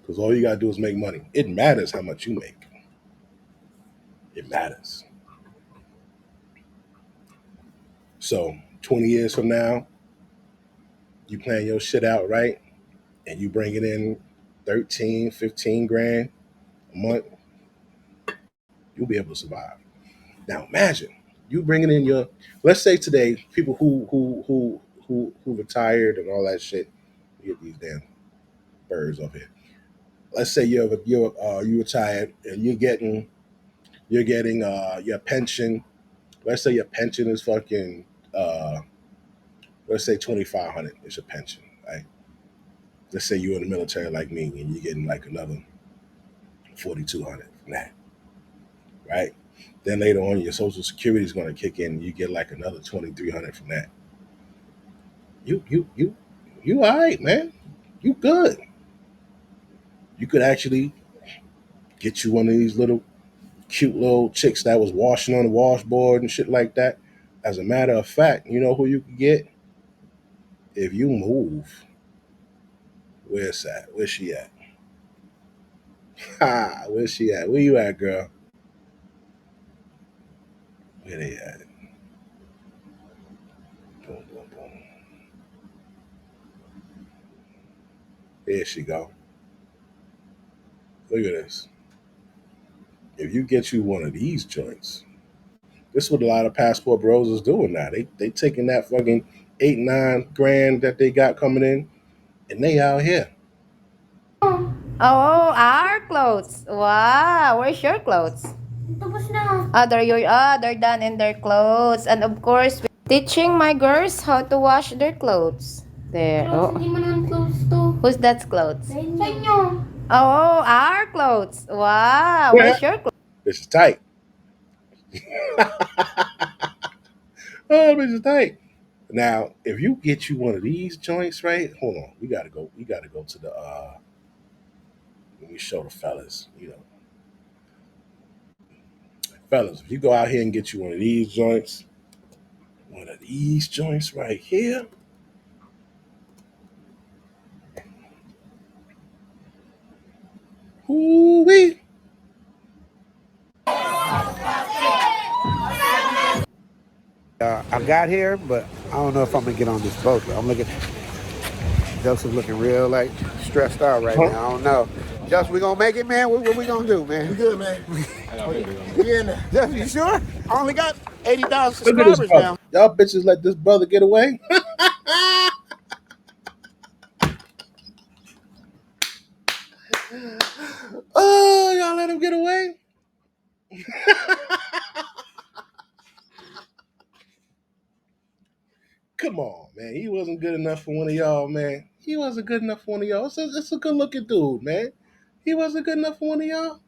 Because all you gotta do is make money. It matters how much you make. It matters. So 20 years from now, you plan your shit out right, and you bring it in 13, 15 grand a month, you'll be able to survive. Now imagine you bringing in your, let's say today, people who retired and all that shit, you get these damn birds up here. Let's say you retired and you're getting your pension. Let's say your pension is fucking let's say 2,500 is your pension, right? Let's say you're in the military like me and you're getting like another 4,200 from that, right? Then later on, your Social Security is going to kick in. And you get like another 2,300 from that. You all right, man. You good. You could actually get you one of these little cute little chicks that was washing on the washboard and shit like that. As a matter of fact, you know who you could get if you move. Where's that? Where's she at? Ha! Where's she at? Where you at, girl? Where they at? Boom, boom, boom. There she go. Look at this. If you get you one of these joints, this is what a lot of passport bros is doing now. They taking that fucking 8, 9 grand that they got coming in, and they out here. Oh, our clothes. Wow, where's your clothes? Tapos na. They're done in their clothes. And of course, teaching my girls how to wash their clothes. There. Clothes, hindi mo naman clothes to. Who's that's clothes? Sa inyo. Oh, our clothes. Wow, Yeah. where's your clothes? This is tight. Oh, this is tight. Now, if you get you one of these joints, right? Hold on. We gotta go to the let me show the fellas, Fellas, if you go out here and get you one of these joints right here. Ooh-wee. I got here, but I don't know if I'm gonna get on this boat. I'm looking. Joseph looking real like stressed out right now. I don't know. Joseph, we gonna make it, man? What we gonna do, man? We good, man. We in there. Joseph, you sure? I only got 80,000 Look at this subscribers brother. now. Y'all bitches let this brother get away. Oh, y'all let him get away. Come on, man. He wasn't good enough for one of y'all, man. He wasn't good enough for one of y'all. It's a good looking dude, man. He wasn't good enough for one of y'all.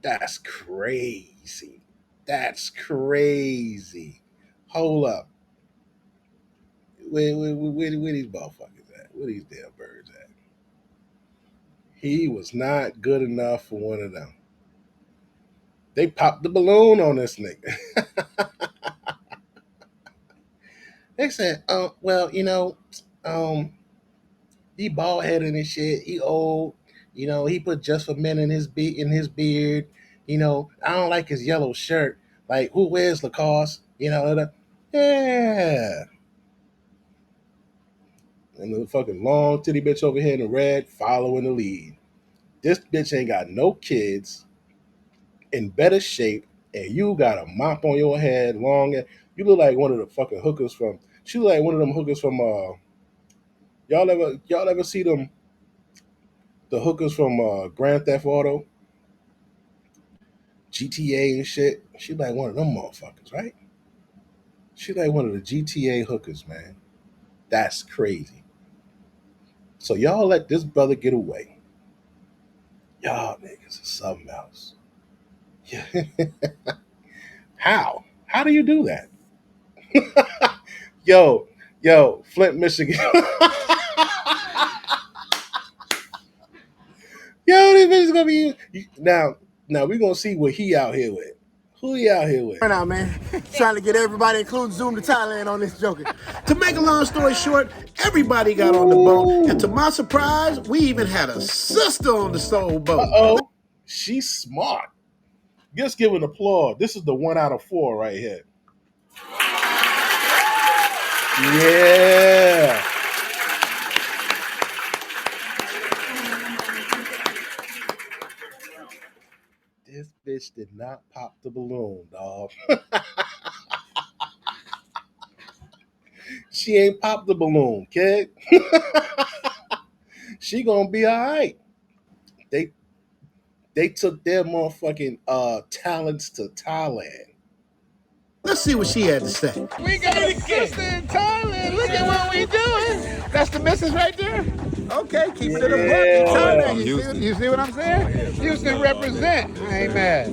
That's crazy. That's crazy. Hold up. Where these motherfuckers at? Where these damn birds at? He was not good enough for one of them. They popped the balloon on this nigga. They said, well, he bald headed and shit. He old. He put just for men in his beard. I don't like his yellow shirt. Like, who wears Lacoste? Yeah. And the fucking long titty bitch over here in the red following the lead. This bitch ain't got no kids, in better shape, and you got a mop on your head, long. You look like one of the fucking hookers from. She look like one of them hookers from. Y'all ever see them? The hookers from Grand Theft Auto, GTA and shit. She like one of them motherfuckers, right? She like one of the GTA hookers, man. That's crazy. So y'all let this brother get away. Y'all niggas are something else. How? How do you do that? yo, Flint, Michigan. Yo, this bitch is gonna be now. Now we gonna see what he out here with. Who he out here with? Right now, man. Trying to get everybody, including Zoom to Thailand, on this joker. To make a long story short, everybody got on the boat, and to my surprise, we even had a sister on the soul boat. Uh-oh. She's smart. Just give an applause. This is the 1 out of 4 right here. Yeah. This bitch did not pop the balloon, dog. She ain't popped the balloon, kid. She gonna be all right. They took their motherfucking talents to Thailand. Let's see what she had to say. We got a sister in Thailand. Look at what we doing. That's the missus right there. Okay, keep it in the book in Thailand. You see what I'm saying? Houston represent. I ain't mad.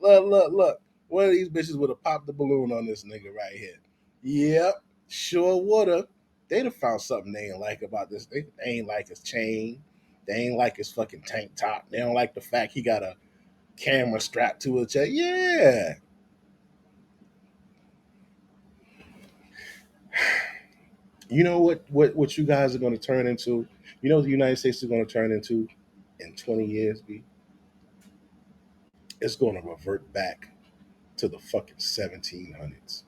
Look. One of these bitches would have popped the balloon on this nigga right here. Yep, sure woulda. They'd have found something they ain't like about this. They ain't like his chain. They ain't like his fucking tank top. They don't like the fact he got a camera strapped to his chest. Yeah. You know what you guys are going to turn into? You know what the United States is going to turn into in 20 years, B? It's going to revert back to the fucking 1700s.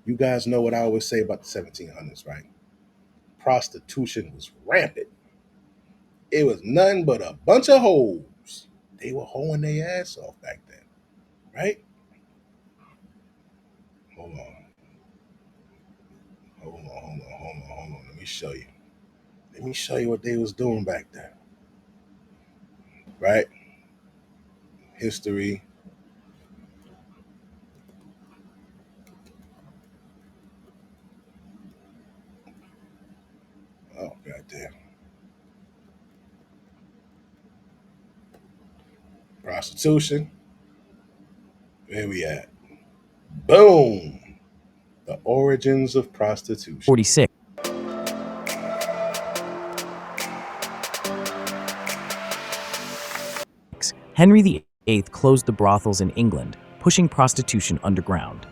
You guys know what I always say about the 1700s, right? Prostitution was rampant. It was nothing but a bunch of hoes. They were hoeing their ass off back then, right? Hold on. Let me show you. Let me show you what they was doing back then. Right? History. Oh, goddamn. Prostitution. Where we at? Boom. The origins of prostitution. 46. Henry VIII closed the brothels in England, pushing prostitution underground.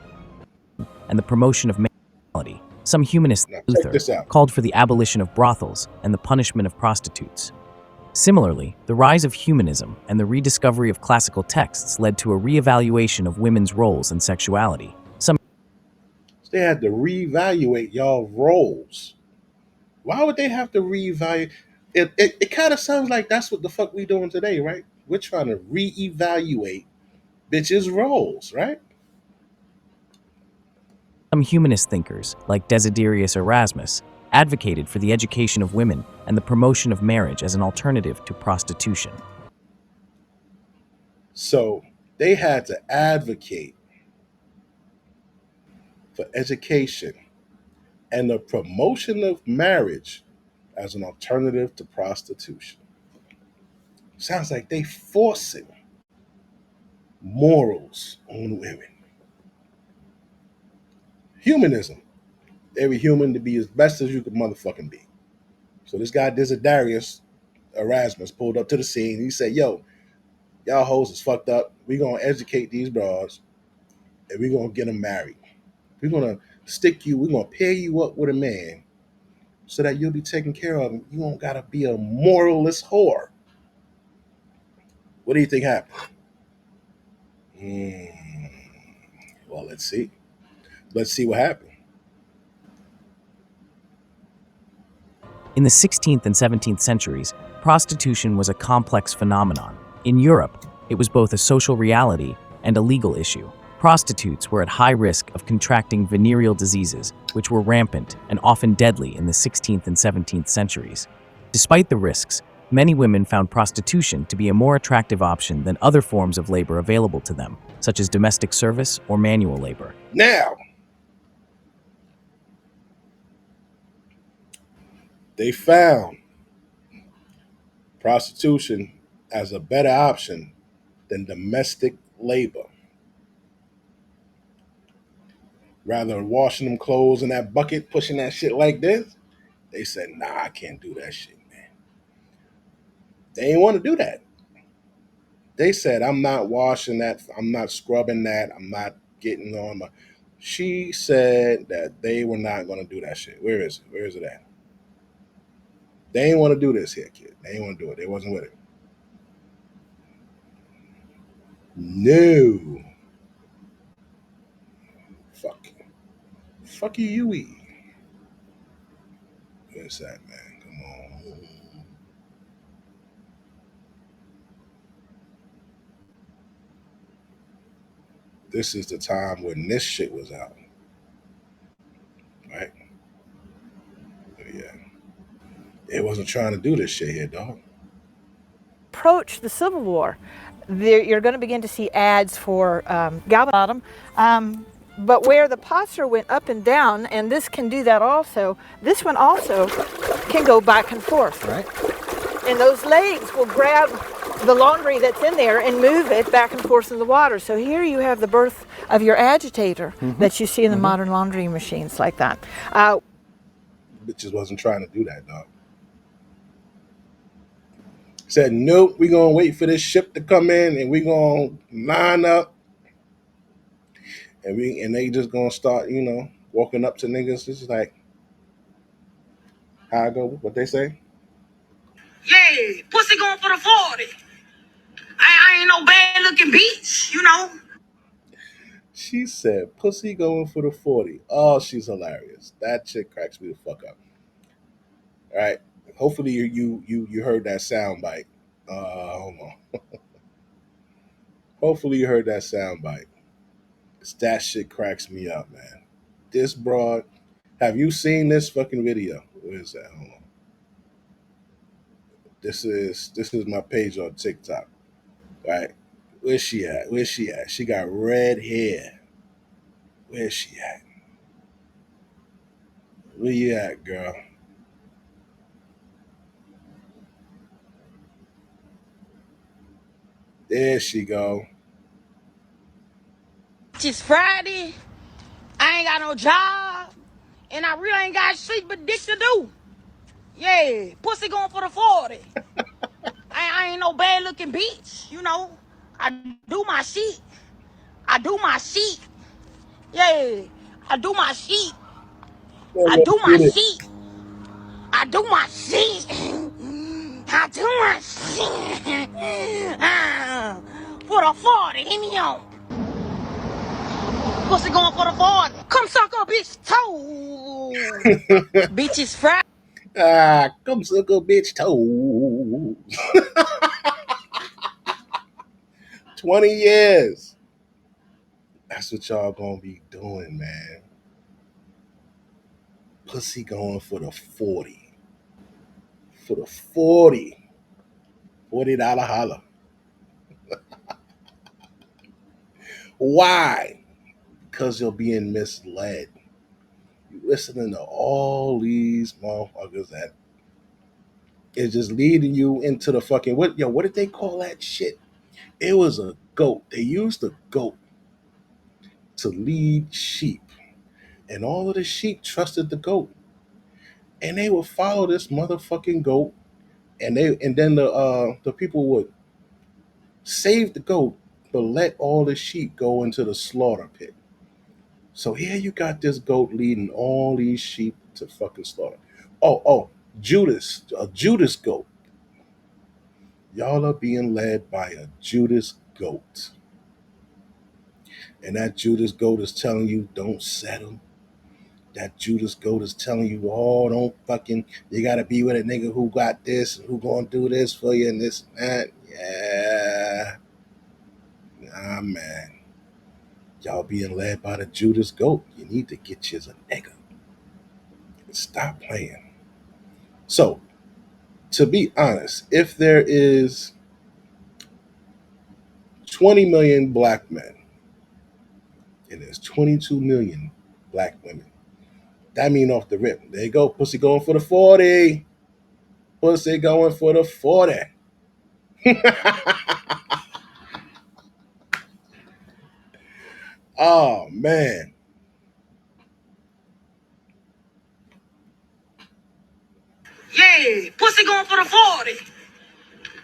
And the promotion of morality. Some humanists, Luther, called for the abolition of brothels and the punishment of prostitutes. Similarly, the rise of humanism and the rediscovery of classical texts led to a reevaluation of women's roles and sexuality. They had to reevaluate y'all roles. Why would they have to reevaluate? It kind of sounds like that's what the fuck we doing today, right? We're trying to reevaluate bitches' roles, right? Some humanist thinkers, like Desiderius Erasmus, advocated for the education of women and the promotion of marriage as an alternative to prostitution. So they had to advocate for education and the promotion of marriage as an alternative to prostitution. Sounds like they forcing morals on women. Humanism. Every human to be as best as you could motherfucking be. So this guy Desiderius Erasmus pulled up to the scene. He said, yo, Y'all hoes is fucked up. We gonna educate these bras, and we gonna get them married. We're gonna stick you. We're gonna pair you up with a man, so that you'll be taken care of. And you don't gotta be a moralless whore. What do you think happened? Well, let's see. Let's see what happened. In the 16th and 17th centuries, prostitution was a complex phenomenon. In Europe, it was both a social reality and a legal issue. Prostitutes were at high risk of contracting venereal diseases, which were rampant and often deadly in the 16th and 17th centuries. Despite the risks, many women found prostitution to be a more attractive option than other forms of labor available to them, such as domestic service or manual labor. Now, they found prostitution as a better option than domestic labor. Rather than washing them clothes in that bucket, pushing that shit like this, they said, nah, I can't do that shit, man. They didn't want to do that. They said, I'm not washing that, I'm not scrubbing that, I'm not getting on my. She said that they were not going to do that shit. Where is it? Where is it at? They didn't want to do this here, kid. They didn't want to do it. They wasn't with it. No. Fuck. Fuck you, UE. Where's that, man? Come on. This is the time when this shit was out. Right? Yeah. It wasn't trying to do this shit here, dog. Approach the Civil War, you're going to begin to see ads for galvanized bottom. But where the posture went up and down, and this can do that also, this one also can go back and forth. Right. And those legs will grab the laundry that's in there and move it back and forth in the water. So here you have the birth of your agitator that you see in the modern laundry machines like that. Bitches wasn't trying to do that, dog. Said, nope, we're going to wait for this ship to come in and we're going to line up. And they just going to start, walking up to niggas. It's just like, how I go, what they say? Yeah, pussy going for the 40. I ain't no bad looking bitch. She said, pussy going for the 40. Oh, she's hilarious. That chick cracks me the fuck up. All right. Hopefully you heard that sound bite. Hold on. Hopefully you heard that sound bite. That shit cracks me up, man. This broad. Have you seen this fucking video? Where is that? Hold on. This is my page on TikTok. Right? Where's she at? Where's she at? She got red hair. Where's she at? Where you at, girl? There she go. It's Friday. I ain't got no job. And I really ain't got shit but dick to do. Yeah, pussy going for the 40. I ain't no bad looking bitch. I do my shit. I do my shit. Yeah, I do my shit. I do my shit. I do my shit. I do my shit. For the 40, hit me on. Pussy going for the 40. Come suck a bitch toe. Bitch is fried. Come suck a bitch toes. 20 years. That's what y'all gonna be doing, man. Pussy going for the 40. For the 40. $40 holla. Why? Because you're being misled. You listening to all these motherfuckers that is just leading you into the fucking what did they call that shit? It was a goat. They used a goat to lead sheep. And all of the sheep trusted the goat. And they would follow this motherfucking goat. And then the people would Save the goat, but let all the sheep go into the slaughter pit. So here you got this goat leading all these sheep to fucking slaughter. Oh, Judas, a Judas goat. Y'all are being led by a Judas goat. And that Judas goat is telling you, don't settle. That Judas goat is telling you, oh, don't fucking, you gotta be with a nigga who got this and who gonna do this for you and this and that. Yeah. Nah, man. Y'all being led by the Judas goat. You need to get you a nigga. Stop playing. So, to be honest, if there is 20 million black men and there's 22 million black women, that mean off the rip. There you go. Pussy going for the 40. Pussy going for the 40. Oh, man. Yeah, pussy going for the 40.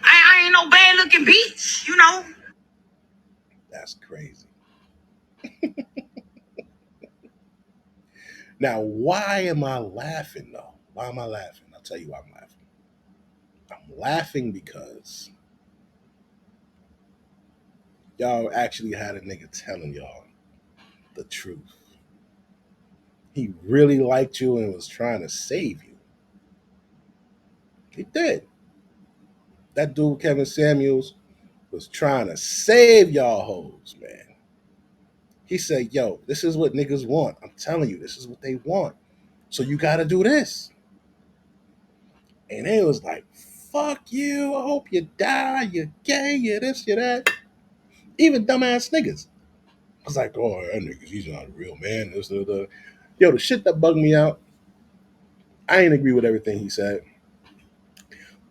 I ain't no bad looking bitch, you know. That's crazy. Now, why am I laughing, though? Why am I laughing? I'll tell you why I'm laughing. I'm laughing because y'all actually had a nigga telling y'all the truth. He really liked you and was trying to save you. He did. That dude, Kevin Samuels, was trying to save y'all hoes, man. He said, yo, this is what niggas want. I'm telling you, this is what they want. So you got to do this. And they was like, fuck you. I hope you die. You're gay. You're this, you're that. Even dumbass niggas. I was like, oh, that nigga, he's not a real man. This, the. Yo, the shit that bugged me out, I ain't agree with everything he said.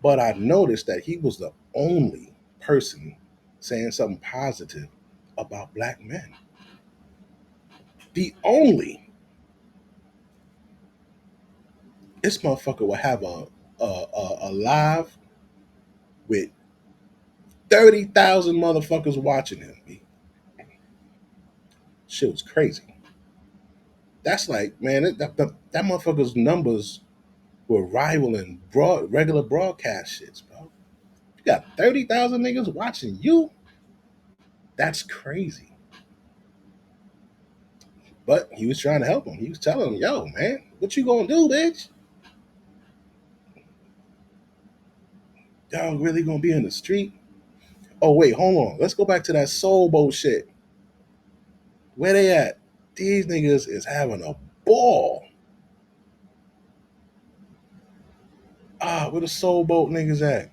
But I noticed that he was the only person saying something positive about black men. The only. This motherfucker will have a live with 30,000 motherfuckers watching him. Shit was crazy. That's like, man, that motherfucker's numbers were rivaling regular broadcast shits, bro. You got 30,000 niggas watching you? That's crazy. But he was trying to help him. He was telling him, yo, man, what you gonna do, bitch? Y'all really gonna be in the street? Oh, wait, hold on. Let's go back to that soul boat shit. Where they at? These niggas is having a ball. Where the soul boat niggas at?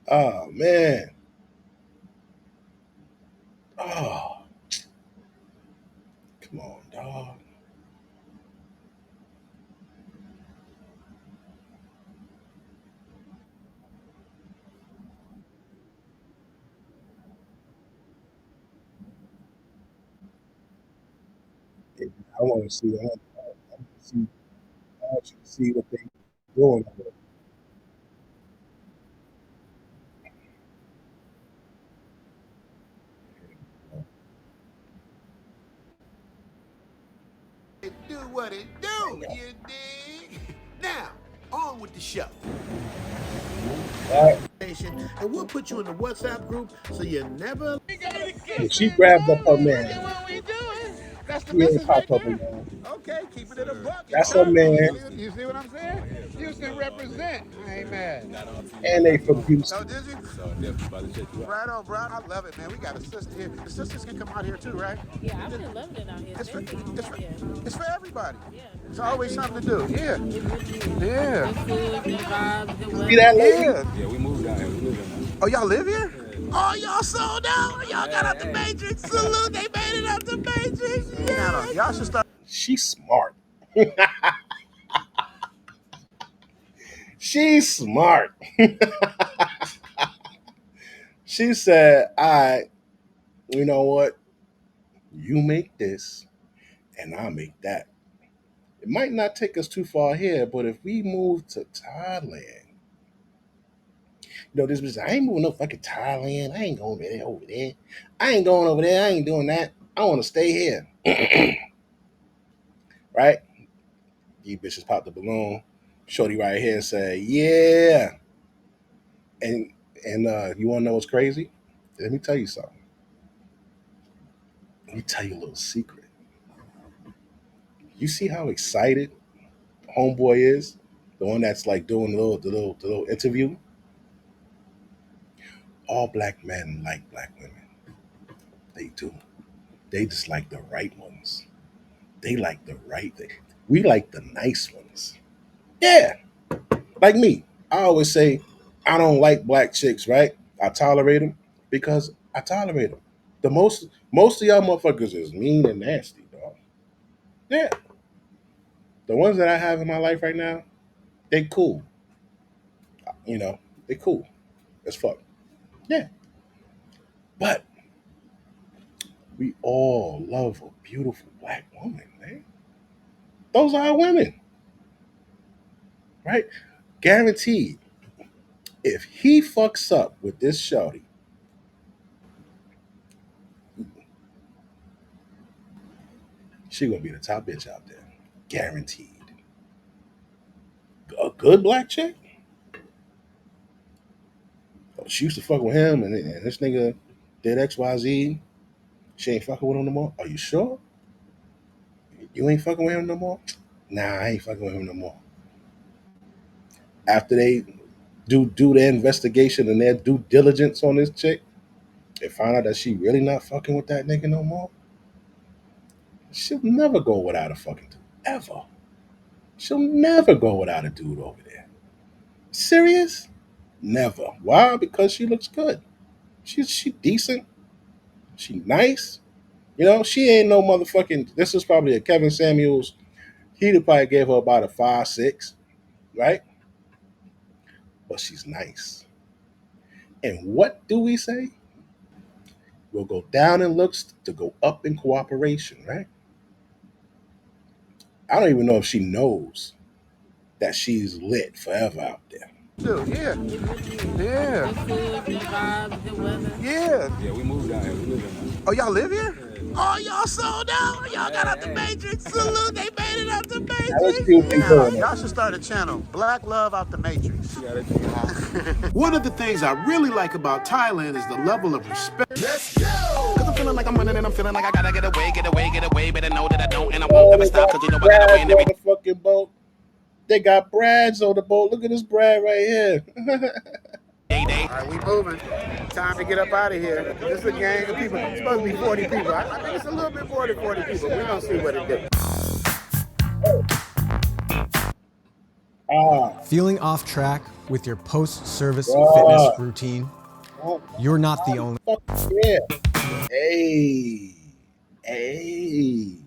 Oh, man. Oh, come on, dog. I want to see. I want you to see what they doing. It do what it do, you dig? Now, on with the show. And we'll put you in the WhatsApp group so you never. When she grabbed up her man, What we doing? That's the he ain't missus pop right up there. again. Okay, keep it in a buck. That's her man, You see what I'm saying? Houston represent. I ain't mad. and they from Oh, Houston. did you? Right on, bro. I love it, man. We got a sister here. The sisters can come out here too, right? Yeah, I've been loving it out here. It's for everybody. Yeah. It's always something to do. Yeah. Yeah. See that lady? Yeah. Yeah, we moved down here. We live in there. Oh, y'all live here? Oh, y'all sold out. Y'all got out the Matrix. Salute. They made it out the Matrix. Yeah. Y'all should start. She's smart. She's smart. She said, all right, you know what? You make this, and I make that. It might not take us too far here, but if we move to Thailand, this bitch, I ain't moving no fucking Thailand. I ain't going over there. I ain't going over there. I ain't doing that. I want to stay here. Right? You bitches pop the balloon. Shorty right here and say, yeah. And you want to know what's crazy? Let me tell you something. Let me tell you a little secret. You see how excited homeboy is? The one that's like doing the little interview? All black men like black women. They do. They just like the right ones. They like the right thing. We like the nice ones. Yeah. Like me. I always say I don't like black chicks, right? I tolerate them because I tolerate them. The most of y'all motherfuckers is mean and nasty, dog. Yeah. The ones that I have in my life right now, they cool. They cool as fuck. Yeah. But we all love a beautiful black woman, man. Those are our women. Right? Guaranteed. If he fucks up with this shorty, she gonna be the top bitch out there. Guaranteed. A good black chick? Oh, she used to fuck with him and this nigga did XYZ. She ain't fucking with him no more. Are you sure? You ain't fucking with him no more? Nah, I ain't fucking with him no more. After they do their investigation and their due diligence on this chick, and find out that she really not fucking with that nigga no more, she'll never go without a fucking dude. Ever. She'll never go without a dude over there. Serious? Never. Why? Because she looks good. She decent. She nice. She ain't no motherfucking. This is probably a Kevin Samuels. He'd probably gave her about a 5'6", right? But she's nice. And what do we say? We'll go down in looks to go up in cooperation, right? I don't even know if she knows that she's lit forever out there. Dude, yeah. Yeah. Yeah. Yeah, we moved out here. We live here. Oh, y'all live here? Oh, y'all sold out. Y'all got out the Matrix. Salute. They made it out the Matrix. Now, y'all should start a channel. Black Love Out the Matrix. One of the things I really like about Thailand is the level of respect. Let's go. Cause I'm feeling like I'm running and I'm feeling like I gotta get away. Better know that I don't and I won't ever stop. Cause you know I gotta win every fucking boat. They got Brads on the boat. Look at this Brad right here. All right, we moving. Time to get up out of here. This is a gang of people. It's supposed to be 40 people. I think it's a little bit more than 40 people. We're going to see what it does. Feeling off track with your post-service fitness routine? You're not the only. Yeah. Hey.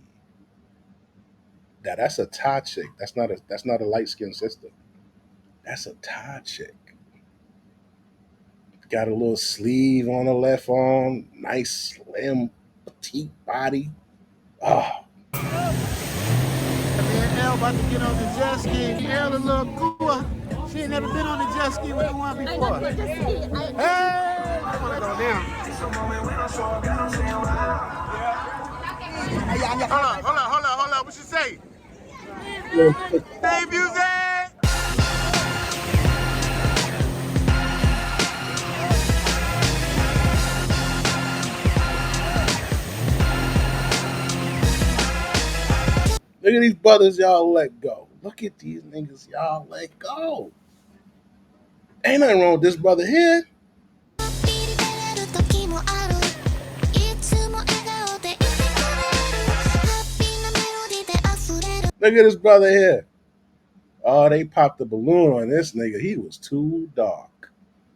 Now that's a Thai chick. That's not a light-skinned sister. That's a Thai chick. Got a little sleeve on her left arm. Nice, slim, petite body. Oh. Me and Elle about to get on the jet ski. Elle a little cool. She ain't never been on the jet ski with the one before. Hey! I want to go down. Hold on. What she say? Hey, music! Look at these brothers y'all let go. Look at these niggas y'all let go. Ain't nothing wrong with this brother here. Look at this brother here. Oh, they popped the balloon on this nigga. He was too dark.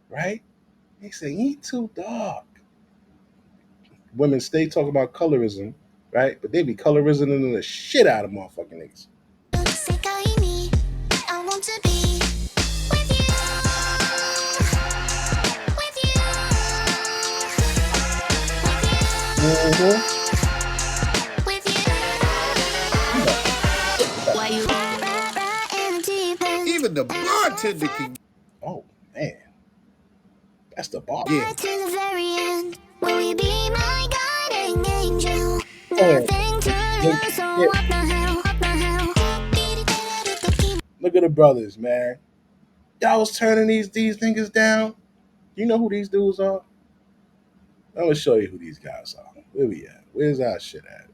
Right? They say he too dark. Women stay talking about colorism, right? But they be colorism the shit out of motherfucking niggas. Why you the bartender can. Oh man, that's the bar. Yeah. To the very end, will you be my guiding angel? Oh, Nothing to lose, so yeah. what the hell, what the hell? Look at the brothers, man. Y'all was turning these niggas down. You know who these dudes are? I'm gonna show you who these guys are. Where we at? Where's our shit at?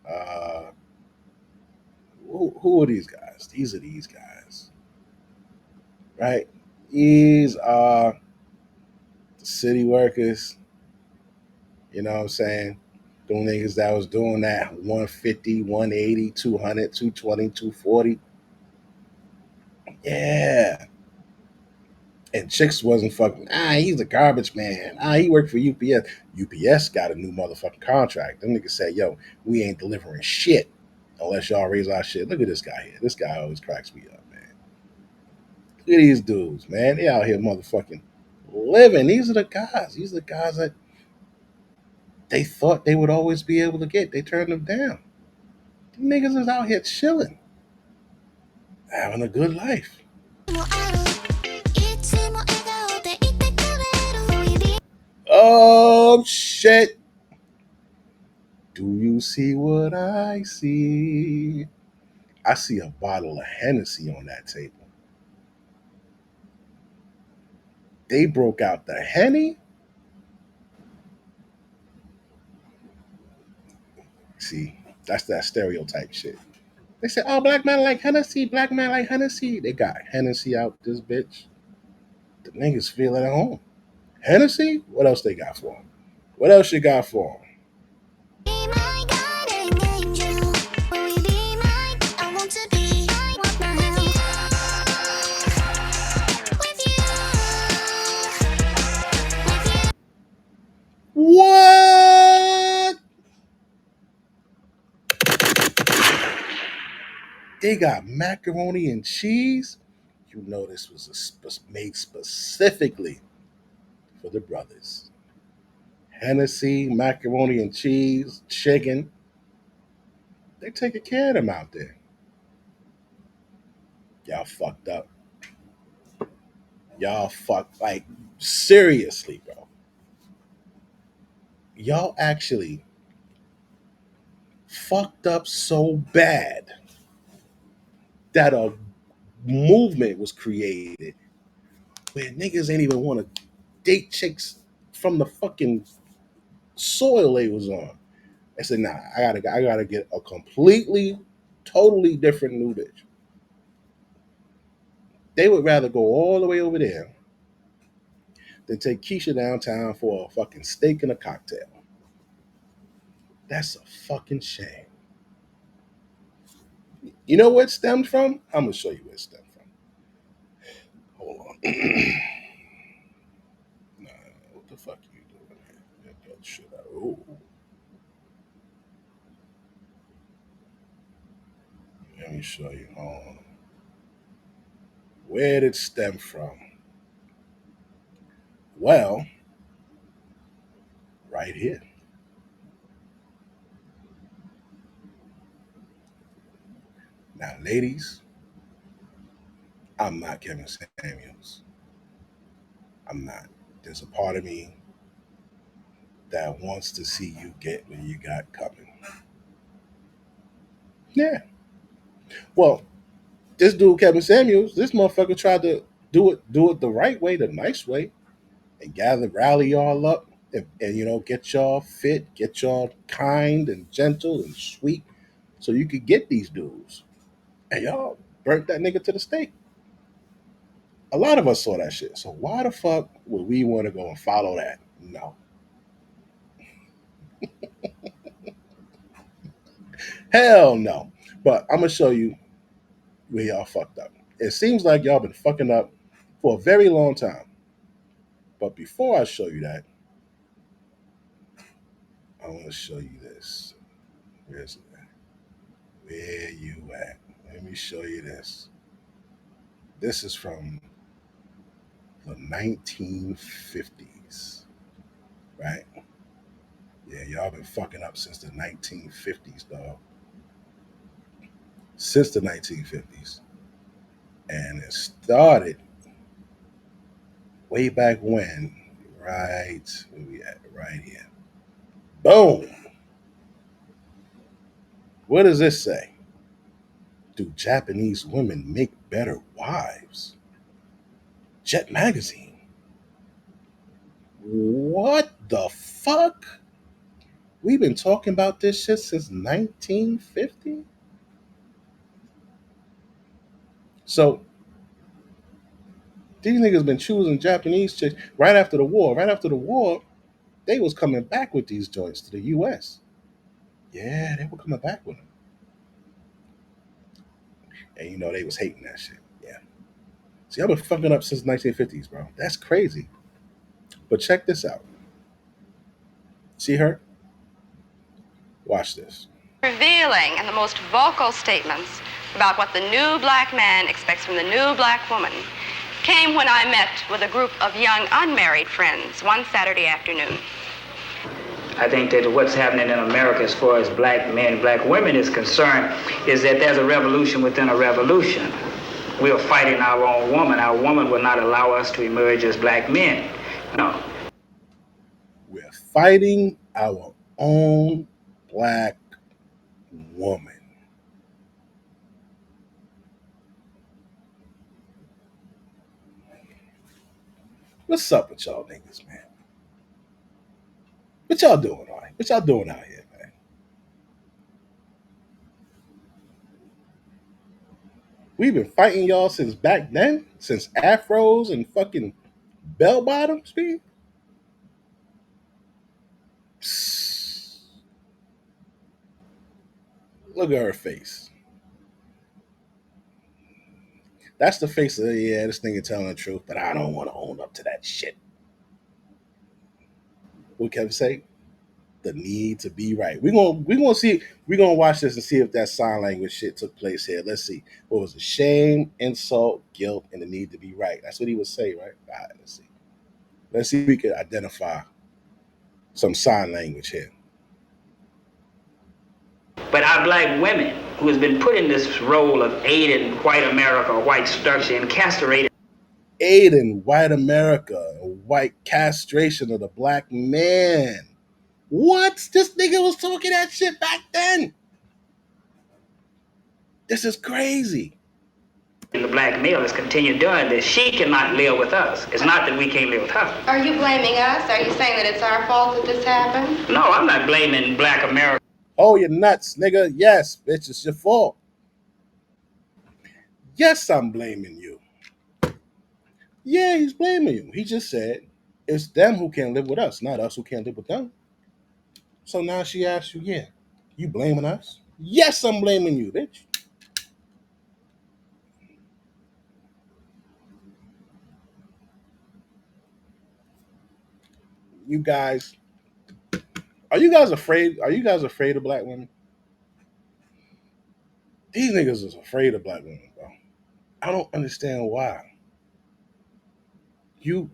Who are these guys? These are these guys, right? These are the city workers. You know what I'm saying? Them niggas that was doing that 150, 180, 200, 220, 240. Yeah. And chicks wasn't fucking, he's a garbage man. He worked for UPS. UPS got a new motherfucking contract. Them niggas said, yo, we ain't delivering shit unless y'all raise our shit. Look at this guy here. This guy always cracks me up, man. Look at these dudes, man. They out here motherfucking living. These are the guys. These are the guys that they thought they would always be able to get. They turned them down. These niggas is out here chilling, having a good life. Oh shit. Do you see what I see? I see a bottle of Hennessy on that table. They broke out the Henny. See, that's that stereotype shit. They said, oh, black man like Hennessy, black man like Hennessy. They got Hennessy out this bitch. The niggas feel at home. Hennessy? What else they got for them? What else you got for them? What? They got macaroni and cheese. You know this was made specifically for the brothers. Hennessy, macaroni and cheese, chicken. They taking care of them out there. Y'all fucked up. Y'all fucked, like, seriously, bro. Y'all actually fucked up so bad that a movement was created where niggas ain't even want to date chicks from the fucking soil they was on. I said, nah, I gotta get a completely, totally different new bitch. They would rather go all the way over there than take Keisha downtown for a fucking steak and a cocktail. That's a fucking shame. You know where it stemmed from? I'm gonna show you where it stemmed from. Hold on. Nah, what the fuck you doing here? Get that shit out. Ooh. Let me show you. Hold on. Where did it stem from? Well, right here. Now, ladies, I'm not Kevin Samuels. I'm not. There's a part of me that wants to see you get what you got coming. Yeah. Well, this dude, Kevin Samuels, this motherfucker tried to do it the right way, the nice way, and rally y'all up and get y'all fit, get y'all kind and gentle and sweet so you could get these dudes. And y'all burnt that nigga to the stake. A lot of us saw that shit. So why the fuck would we want to go and follow that? No. Hell no. But I'm gonna show you where y'all fucked up. It seems like y'all been fucking up for a very long time. But before I show you that, I want to show you this. Where's it at? Where you at? Let me show you this. This is from the 1950s, right? Yeah, y'all been fucking up since the 1950s, dog. Since the 1950s. And it started way back when. Right, where we at? Right here. Boom. What does this say? Do Japanese women make better wives? Jet Magazine. What the fuck? We've been talking about this shit since 1950? So these niggas been choosing Japanese chicks right after the war. Right after the war, they was coming back with these joints to the US. Yeah, they were coming back with them. And you know they was hating that shit. Yeah. See, I've been fucking up since 1950s, bro. That's crazy. But check this out. See her? Watch this. Revealing and the most vocal statements about what the new black man expects from the new black woman came when I met with a group of young unmarried friends one Saturday afternoon. I think that what's happening in America as far as black men, black women is concerned is that there's a revolution within a revolution. We are fighting our own woman. Our woman will not allow us to emerge as black men. No. We're fighting our own black woman. What's up with y'all niggas, man? What y'all doing, all right? What y'all doing out here, man? We've been fighting y'all since back then, since afros and fucking bell bottoms, man. Look at her face. That's the face of, yeah, this nigga telling the truth, but I don't want to own up to that shit. What Kevin say? The need to be right. We're gonna watch this and see if that sign language shit took place here. Let's see. What was it? Shame, insult, guilt, and the need to be right. That's what he would say, right? All right, let's see. Let's see if we can identify some sign language here. But our black women, who has been put in this role of aiding white America, white structure, and castrated. Aiding white America, white castration of the black man. What? This nigga was talking that shit back then. This is crazy. And the black male has continued doing this. She cannot live with us. It's not that we can't live with her. Are you blaming us? Are you saying that it's our fault that this happened? No, I'm not blaming black America. Oh, you're nuts, nigga. Yes, bitch, it's your fault. Yes, I'm blaming you. Yeah, he's blaming you. He just said it's them who can't live with us, not us who can't live with them. So now she asks you, yeah, you blaming us? Yes, I'm blaming you, bitch. You guys, are you guys afraid? Are you guys afraid of black women? These niggas is afraid of black women, bro. I don't understand why. You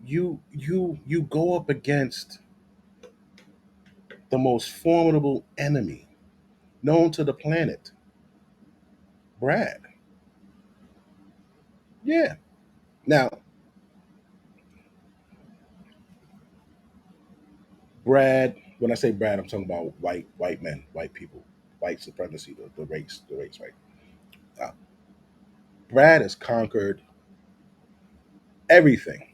go up against the most formidable enemy known to the planet, Brad. Yeah. Now, Brad, when I say Brad, I'm talking about white men, white people, white supremacy, the race, right? Now, Brad has conquered everything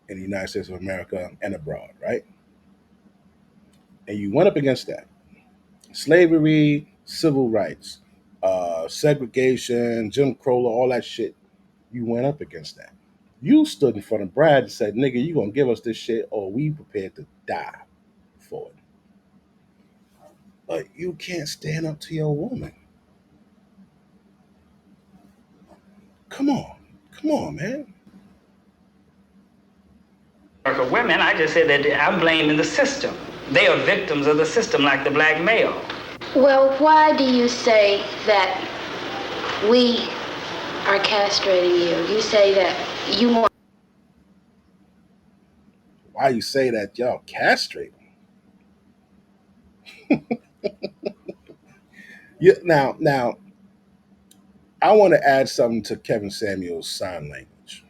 in the United States of America and abroad, right? And you went up against that. Slavery, civil rights, segregation, Jim Crow, all that shit. You went up against that. You stood in front of Brad and said, nigga, you gonna give us this shit or we prepared to die for it. But you can't stand up to your woman. Come on, man. America women, I just said that I'm blaming the system. They are victims of the system like the black male. Well, why do you say that we are castrating you? You say that you want. Why you say that y'all castrate them? Yeah, now, I want to add something to Kevin Samuel's sign language.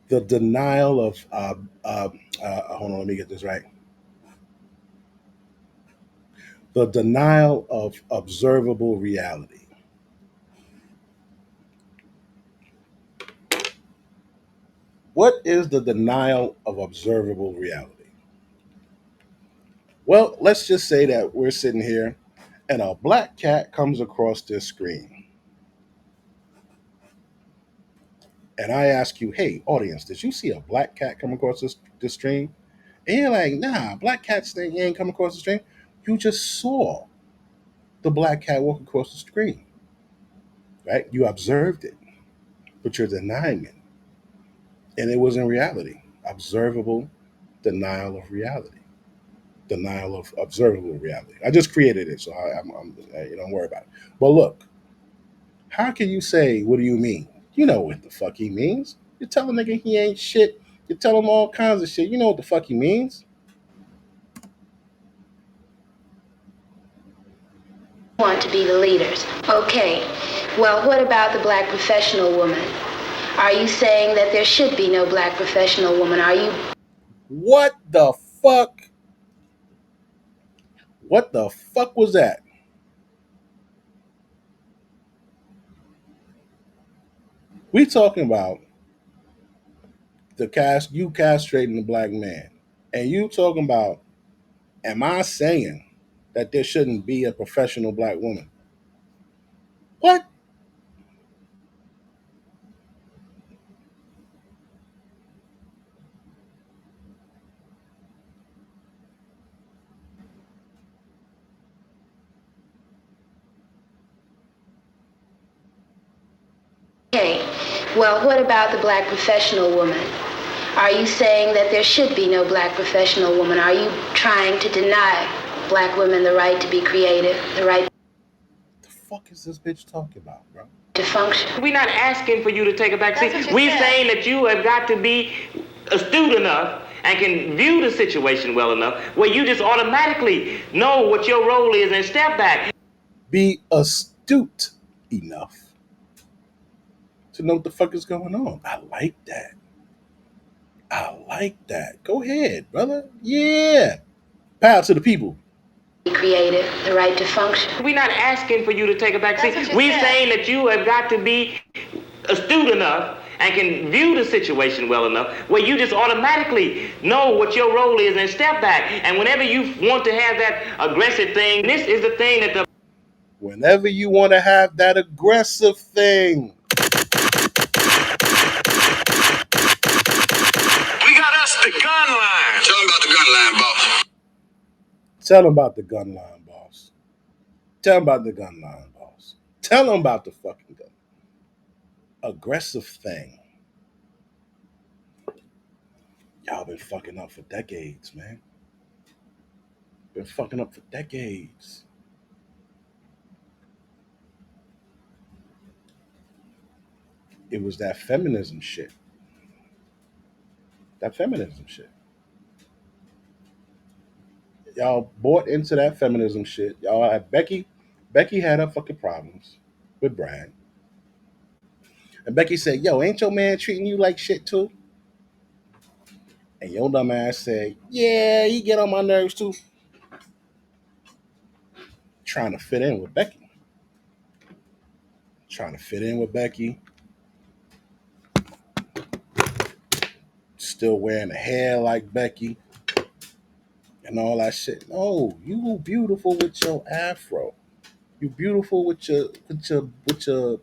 The denial of, hold on, let me get this right. The denial of observable reality. What is the denial of observable reality? Well, let's just say that we're sitting here and a black cat comes across this screen. And I ask you, hey, audience, did you see a black cat come across this screen? And you're like, nah, black cats thing ain't come across the screen. You just saw the black cat walk across the screen, right? You observed it, but you're denying it. And it was in reality. Observable denial of reality. Denial of observable reality. I just created it, so you don't worry about it. But look, how can you say, what do you mean? You know what the fuck he means. You tell a nigga he ain't shit. You tell him all kinds of shit. You know what the fuck he means. Want to be the leaders. Okay. Well, what about the black professional woman? Are you saying that there should be no black professional woman? Are you? What the fuck? What the fuck was that? We talking about you castrating the black man. And you talking about, am I saying that there shouldn't be a professional black woman? What? Okay. Well, what about the black professional woman? Are you saying that there should be no black professional woman? Are you trying to deny black women the right to be creative, the right The fuck is this bitch talking about, bro? to function? We're not asking for you to take a back seat. We're saying that you have got to be astute enough and can view the situation well enough where you just automatically know what your role is and step back. Be astute enough to know what the fuck is going on. I like that. I like that. Go ahead, brother. Yeah. Power to the people. Be creative, the right to function. We're not asking for you to take a back seat. We're saying that you have got to be astute enough and can view the situation well enough where you just automatically know what your role is and step back. And whenever you want to have that aggressive thing, this is the thing that the... Whenever you want to have that aggressive thing. We got us the gun line. Tell them about the gun line, boss. Tell them about the gun line, boss. Tell them about the gun line, boss. Tell them about the fucking gun. Aggressive thing. Y'all been fucking up for decades, man. Been fucking up for decades. It was that feminism shit. That feminism shit. Y'all bought into that feminism shit. Y'all had Becky. Becky had her fucking problems with Brad. And Becky said, yo, ain't your man treating you like shit too? And your dumb ass said, yeah, he get on my nerves too. Trying to fit in with Becky. Trying to fit in with Becky. Still wearing the hair like Becky. And all that shit. No, you beautiful with your afro. You beautiful with your the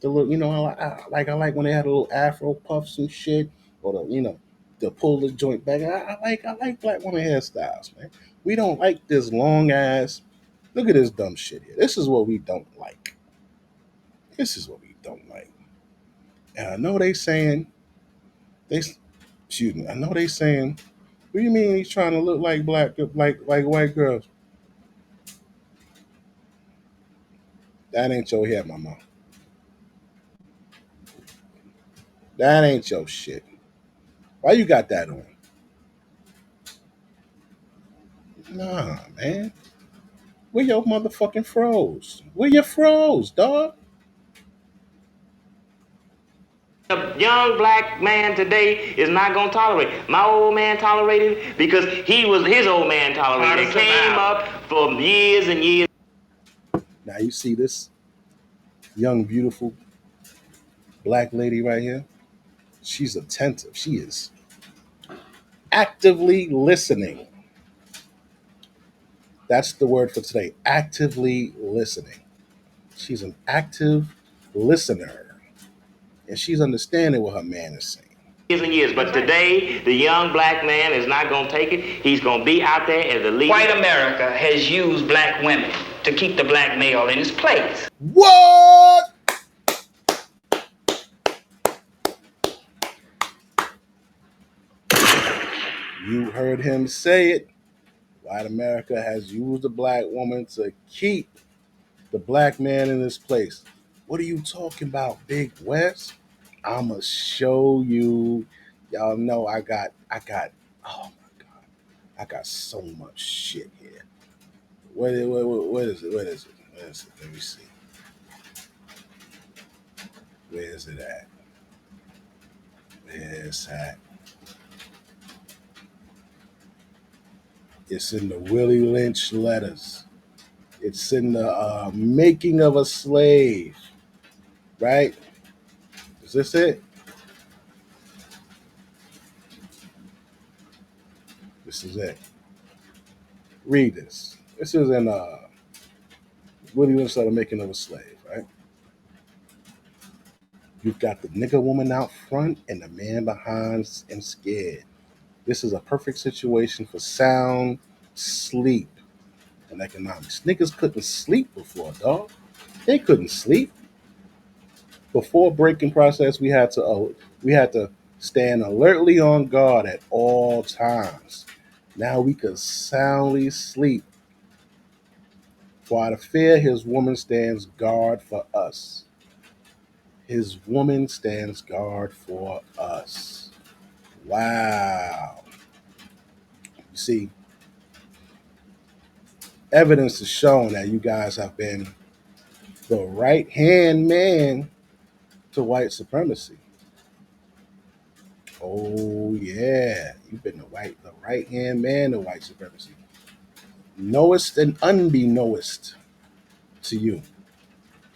little, you know, I like when they had a little afro puffs and shit, or the pull the joint back. I like black women hairstyles, man. We don't like this long ass. Look at this dumb shit here. This is what we don't like. This is what we don't like. And I know they saying excuse me. I know they saying, what do you mean he's trying to look like like white girls? That ain't your hair, mama. That ain't your shit. Why you got that on? Nah, man. Where your motherfucking froze? Where your froze, dog? A young black man today is not gonna tolerate. My old man tolerated it because his old man tolerated it. Came up for years and years. Now you see this young, beautiful black lady right here. She's attentive. She is actively listening. That's the word for today. Actively listening. She's an active listener, and she's understanding what her man is saying. Years and years, but today the young black man is not gonna take it. He's gonna be out there as the leader. White America has used black women to keep the black male in his place. What? You heard him say it. White America has used a black woman to keep the black man in his place. What are you talking about, Big West? I'ma show you. Y'all know I got, oh my God, I got so much shit here. What is it? What is it? What is it? Let me see. Where is it at? Where's that? It's in the Willie Lynch letters. It's in the making of a slave, right? Is this it? This is it. Read this. This is in Willie Lynch letter, making of a slave, right? You've got the nigger woman out front and the man behind and scared. This is a perfect situation for sound sleep and economics. Niggas couldn't sleep before, dog. They couldn't sleep. Before breaking process, we had to stand alertly on guard at all times. Now we could soundly sleep. For out of fear, his woman stands guard for us. His woman stands guard for us. Wow. You see, evidence is showing that you guys have been the right hand man to white supremacy. Oh yeah, you've been the right hand man to white supremacy. Knowest and unbeknowest to you.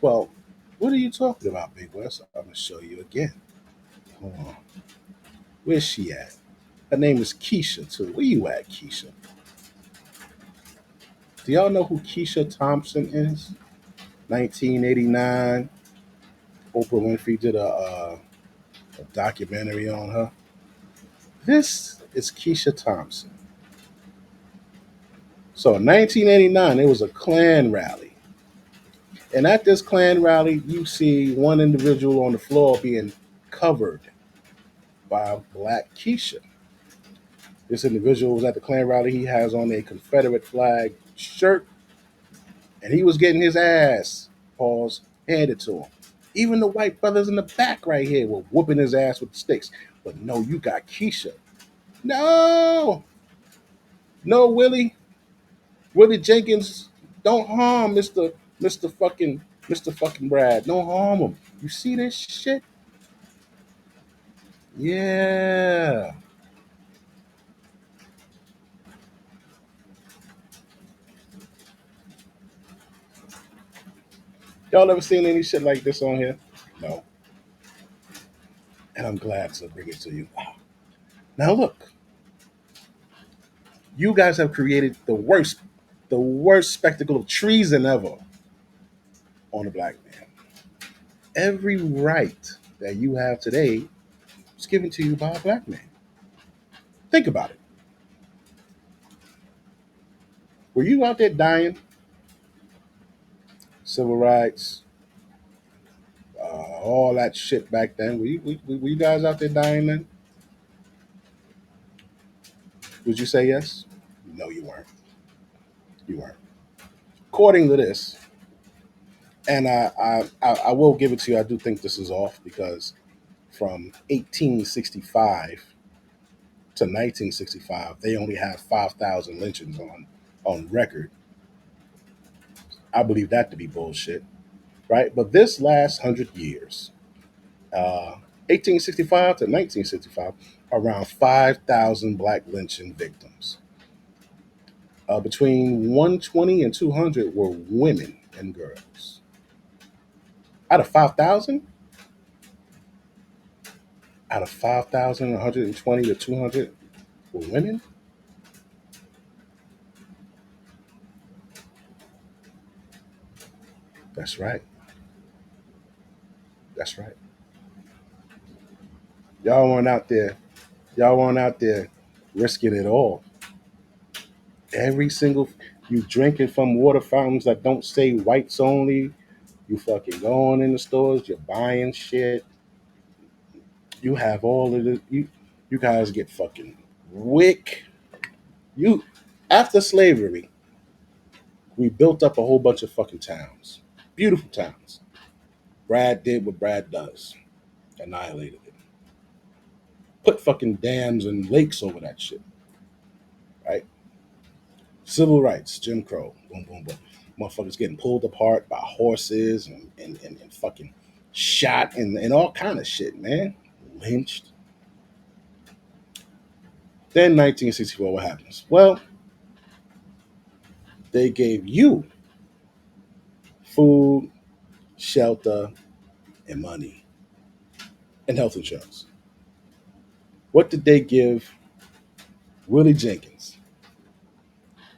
Well, what are you talking about, Big West? I'm gonna show you again. Hold on. Where's she at? Her name is Keisha too. Where you at, Keisha? Do y'all know who Keisha Thompson is? 1989. Oprah Winfrey did a documentary on her. This is Keisha Thompson. So in 1989, there was a Klan rally. And at this Klan rally, you see one individual on the floor being covered by Black Keisha. This individual was at the Klan rally. He has on a Confederate flag shirt, and he was getting his ass, pause, handed to him. Even the white brothers in the back right here were whooping his ass with sticks. But no, you got Keisha. No, no, Willie Jenkins, don't harm Mr. fucking Brad. Don't harm him. You see this shit? Yeah. Y'all ever seen any shit like this on here? No. And I'm glad to bring it to you. Now look, you guys have created the worst spectacle of treason ever on a black man. Every right that you have today was given to you by a black man. Think about it. Were you out there dying? Civil rights, all that shit back then. Were you guys out there dying then? Would you say yes? No, you weren't. You weren't. According to this, and I will give it to you. I do think this is off because from 1865 to 1965, they only have 5,000 lynchings on record. I believe that to be bullshit, right? But this last 100 years, 1865 to 1965, around 5,000 black lynching victims. Between 120 and 200 were women and girls. Out of 5,000? Out of 5,000, 120 to 200 were women? That's right. That's right. Y'all weren't out there. Y'all weren't out there risking it all. Every single you drinking from water fountains that don't say whites only. You fucking going in the stores. You're buying shit. You have all of the you guys get fucking wick. You after slavery, we built up a whole bunch of fucking towns, beautiful towns. Brad did what Brad does, annihilated it. Put fucking dams and lakes over that shit, right? Civil rights, Jim Crow, boom, boom, boom. Motherfuckers getting pulled apart by horses and fucking shot and all kind of shit, man. Lynched. Then 1964, what happens? Well, they gave you food, shelter, and money, and health insurance. What did they give Willie Jenkins?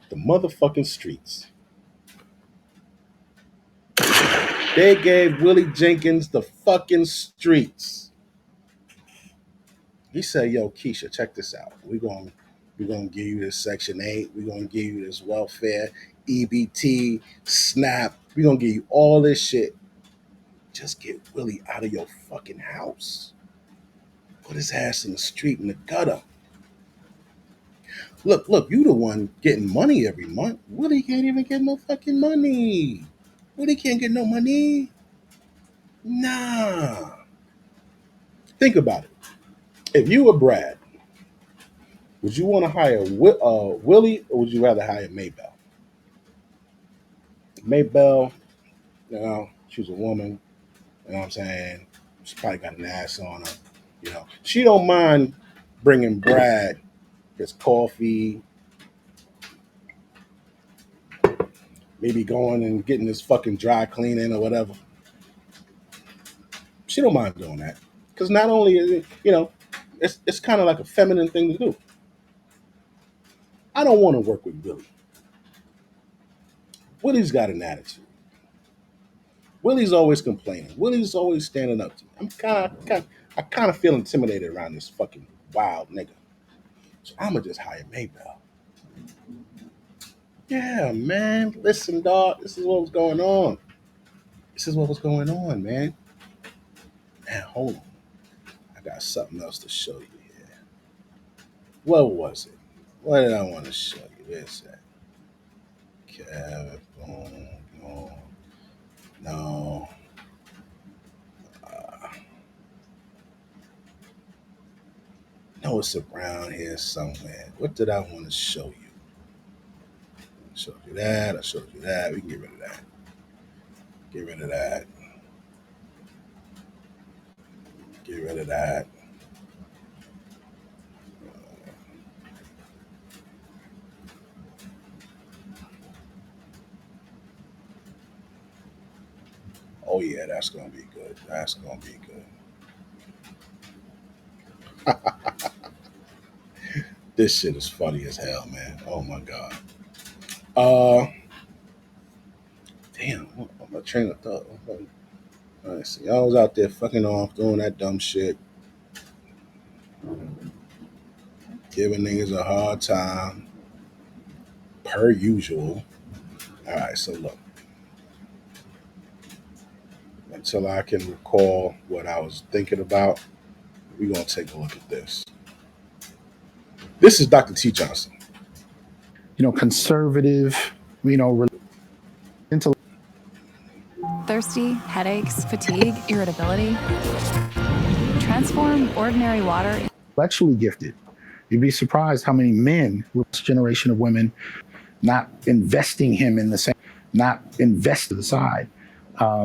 The motherfucking streets. They gave Willie Jenkins the fucking streets. He said, "Yo, Keisha, check this out. We're gonna give you this Section 8. We're gonna give you this welfare, EBT, SNAP. We're gonna give you all this shit. Just get Willie out of your fucking house. Put his ass in the street in the gutter. Look, you the one getting money every month. Willie can't even get no fucking money. Willie can't get no money. Nah. Think about it. If you were Brad, would you want to hire Willie or would you rather hire Maybell? Maybell, she was a woman. You know what I'm saying? She probably got an ass on her. She don't mind bringing Brad his coffee, maybe going and getting his fucking dry cleaning or whatever. She don't mind doing that because not only is it, it's kind of like a feminine thing to do. I don't want to work with Willie. Willie's got an attitude. Willie's always complaining. Willie's always standing up to me. I kind of feel intimidated around this fucking wild nigga. So I'ma just hire Maybell. Yeah, man. Listen, dog. This is what was going on. This is what was going on, man. Man, hold on. I got something else to show you here. What was it? What did I want to show you? Where's that? No. No, it's around here somewhere. What did I want to show you? I showed you that. I showed you that. We can get rid of that. Get rid of that. Get rid of that. Oh yeah, that's gonna be good. That's gonna be good. This shit is funny as hell, man. Oh my god. Damn, my train of thought. Let's see. I was out there fucking off, doing that dumb shit, giving niggas a hard time, per usual. All right, so look. Until I can recall what I was thinking about, we're gonna take a look at this. This is Dr. T. Johnson. Conservative, Thirsty, headaches, fatigue, irritability. Transform ordinary water. Intellectually gifted. You'd be surprised how many men, this generation of women, not investing him in the same. not invested aside.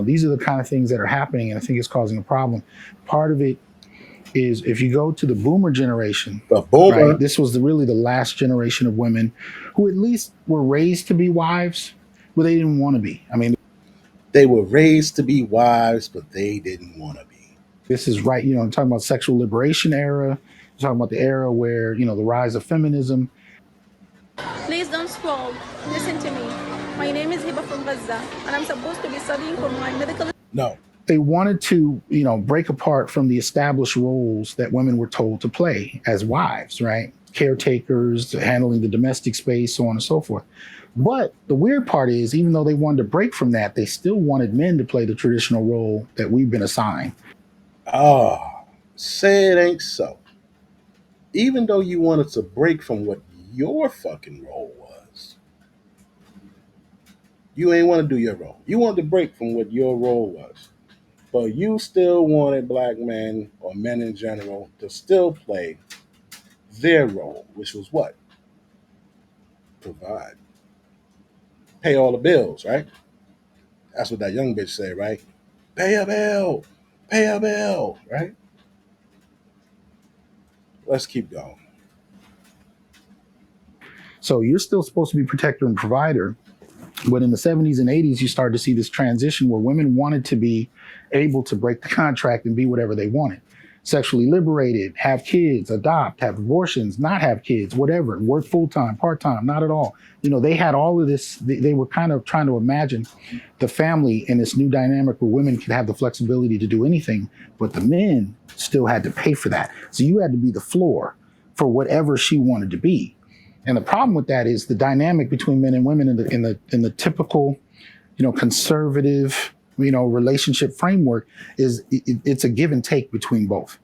These are the kind of things that are happening, and I think it's causing a problem. Part of it is if you go to the boomer generation, right? This was really the last generation of women who at least were raised to be wives, but they didn't want to be. I mean, they were raised to be wives, but they didn't want to be. This is right, I'm talking about sexual liberation era. I'm talking about the era where, the rise of feminism. Please don't scroll. Listen to me. My name is Hiba from Gaza, and I'm supposed to be studying for my medical. No. They wanted to, break apart from the established roles that women were told to play as wives, right? Caretakers, handling the domestic space, so on and so forth. But the weird part is, even though they wanted to break from that, they still wanted men to play the traditional role that we've been assigned. Say it ain't so. Even though you wanted to break from what your fucking role was, you ain't want to do your role. You wanted to break from what your role was. But you still wanted black men or men in general to still play their role, which was what? Provide. Pay all the bills, right? That's what that young bitch said, right? Pay a bill. Pay a bill, right? Let's keep going. So you're still supposed to be protector and provider. But in the 70s and 80s, you started to see this transition where women wanted to be able to break the contract and be whatever they wanted. Sexually liberated, have kids, adopt, have abortions, not have kids, whatever, work full-time, part-time, not at all. They had all of this. They were kind of trying to imagine the family in this new dynamic where women could have the flexibility to do anything, but the men still had to pay for that. So you had to be the floor for whatever she wanted to be. And the problem with that is the dynamic between men and women in the typical, conservative, relationship framework is it's a give and take between both.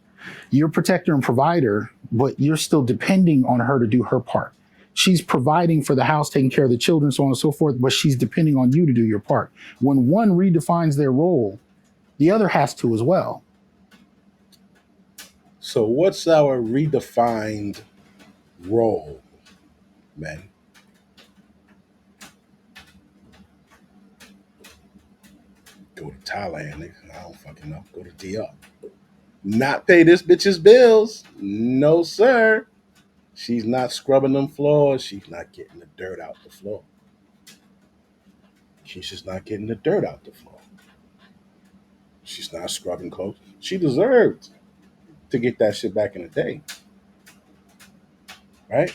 You're protector and provider, but you're still depending on her to do her part. She's providing for the house, taking care of the children, so on and so forth, but she's depending on you to do your part. When one redefines their role, the other has to as well. So what's our redefined role, men? Go to Thailand. I don't fucking know. Go to DR. Not pay this bitch's bills. No, sir. She's not scrubbing them floors. She's not getting the dirt out the floor. She's just not getting the dirt out the floor. She's not scrubbing clothes. She deserved to get that shit back in the day. Right?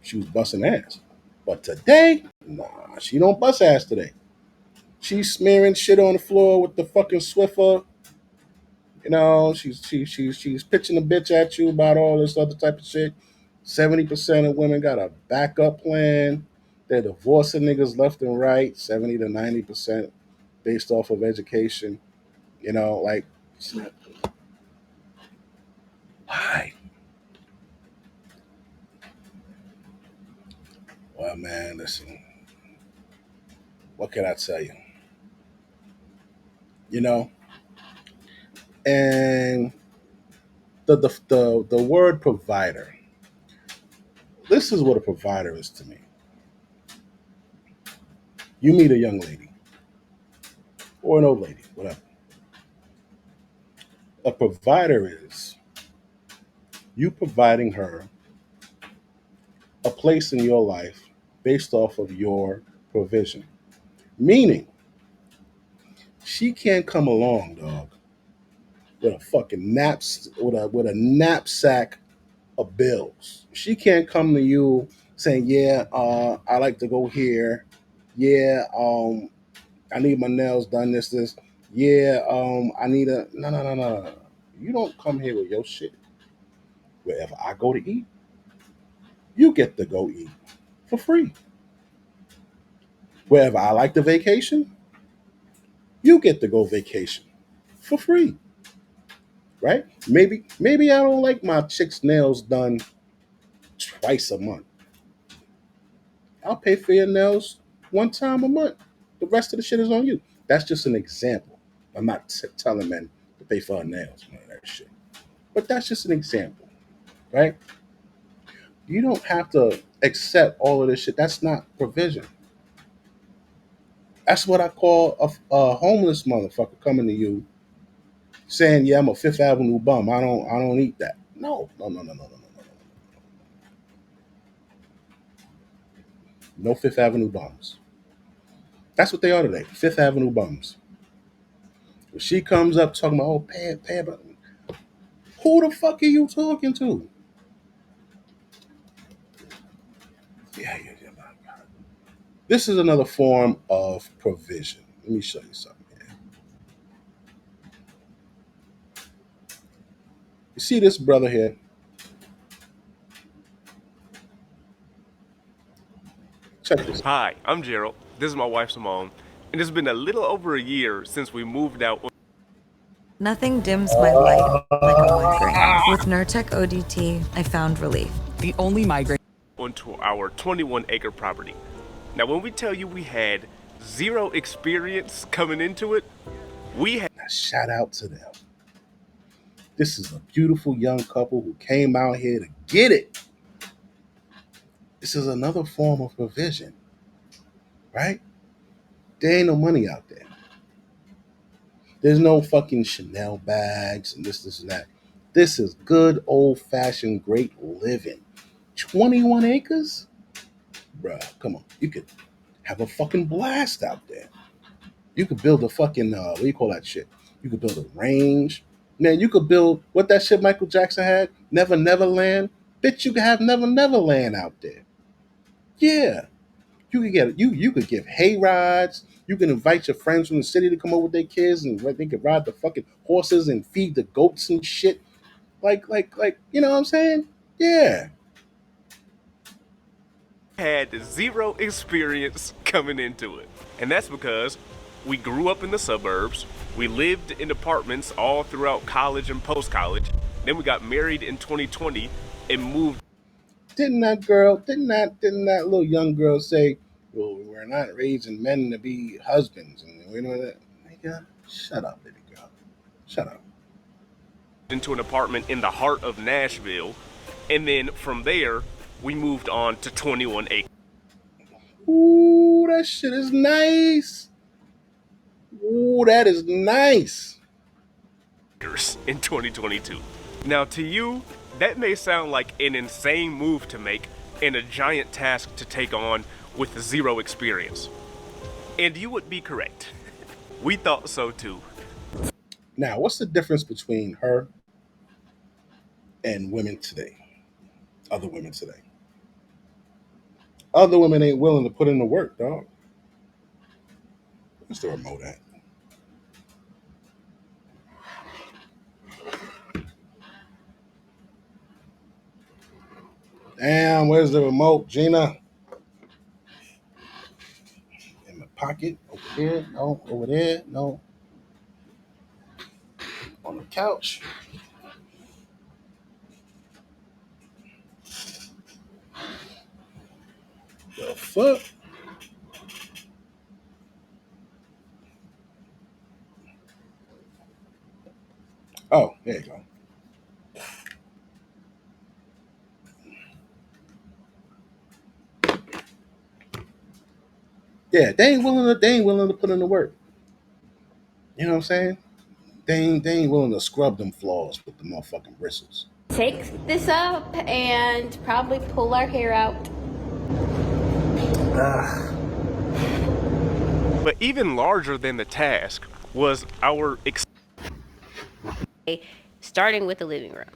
She was busting ass. But today, nah, she don't bust ass today. She's smearing shit on the floor with the fucking Swiffer. She's pitching a bitch at you about all this other type of shit. 70% of women got a backup plan. They're divorcing niggas left and right, 70 to 90% based off of education. Why? Well, man, listen. What can I tell you? And the word provider. This is what a provider is to me. You meet a young lady or an old lady, whatever. A provider is you providing her a place in your life based off of your provision. Meaning, she can't come along, dog, with a fucking with a knapsack of bills. She can't come to you saying, "Yeah, I like to go here. Yeah, I need my nails done. This. Yeah, I need a no. You don't come here with your shit. Wherever I go to eat, you get to go eat for free. Wherever I like to vacation, you get to go vacation for free. Right? Maybe I don't like my chick's nails done twice a month. I'll pay for your nails one time a month. The rest of the shit is on you. That's just an example. I'm not telling men to pay for our nails and all that shit. But that's just an example, right? You don't have to accept all of this shit. That's not provision. That's what I call a homeless motherfucker coming to you saying, "Yeah, I'm a Fifth Avenue bum. I don't eat that." No. No Fifth Avenue bums. That's what they are today. Fifth Avenue bums. When she comes up talking about, "Oh, pay, but who the fuck are you talking to?" Yeah. This is another form of provision. Let me show you something here. You see this brother here? Check this. Hi, I'm Gerald. This is my wife Simone, and it's been a little over a year since we moved out. Nothing dims my light like a migraine. With Nurtec ODT, I found relief. The only migraine onto our 21-acre property. Now, when we tell you we had zero experience coming into it, we had. Now, shout out to them. This is a beautiful young couple who came out here to get it. This is another form of provision, right? There ain't no money out there. There's no fucking Chanel bags and this, and that. This is good old-fashioned great living. 21 acres? Bruh, come on. You could have a fucking blast out there. You could build a fucking, what do you call that shit? You could build a range. Man, you could build, what that shit Michael Jackson had? Never Neverland? Bitch, you could have Never Neverland out there. Yeah. You could get you could give hay rides. You can invite your friends from the city to come over with their kids and they could ride the fucking horses and feed the goats and shit. Like, you know what I'm saying? Yeah. Had zero experience coming into it. And that's because we grew up in the suburbs, we lived in apartments all throughout college and post-college, then we got married in 2020 and moved. Didn't that little young girl say, "Well, we're not raising men to be husbands," and we know that? Nigga, shut up, baby girl. Shut up. Into an apartment in the heart of Nashville, and then from there we moved on to 21 acres. Ooh, that shit is nice. Ooh, that is nice. In 2022. Now, to you, that may sound like an insane move to make and a giant task to take on with zero experience. And you would be correct. We thought so too. Now, what's the difference between her and women today? Other women today. Other women ain't willing to put in the work, dog. Where's the remote at? Damn, where's the remote, Gina? In my pocket? Over here? No. Over there? No. On the couch? The fuck? Oh, there you go. Yeah, they ain't willing to put in the work. You know what I'm saying? They ain't willing to scrub them floors with the motherfucking bristles. Take this up and probably pull our hair out. But even larger than the task was our starting with the living room.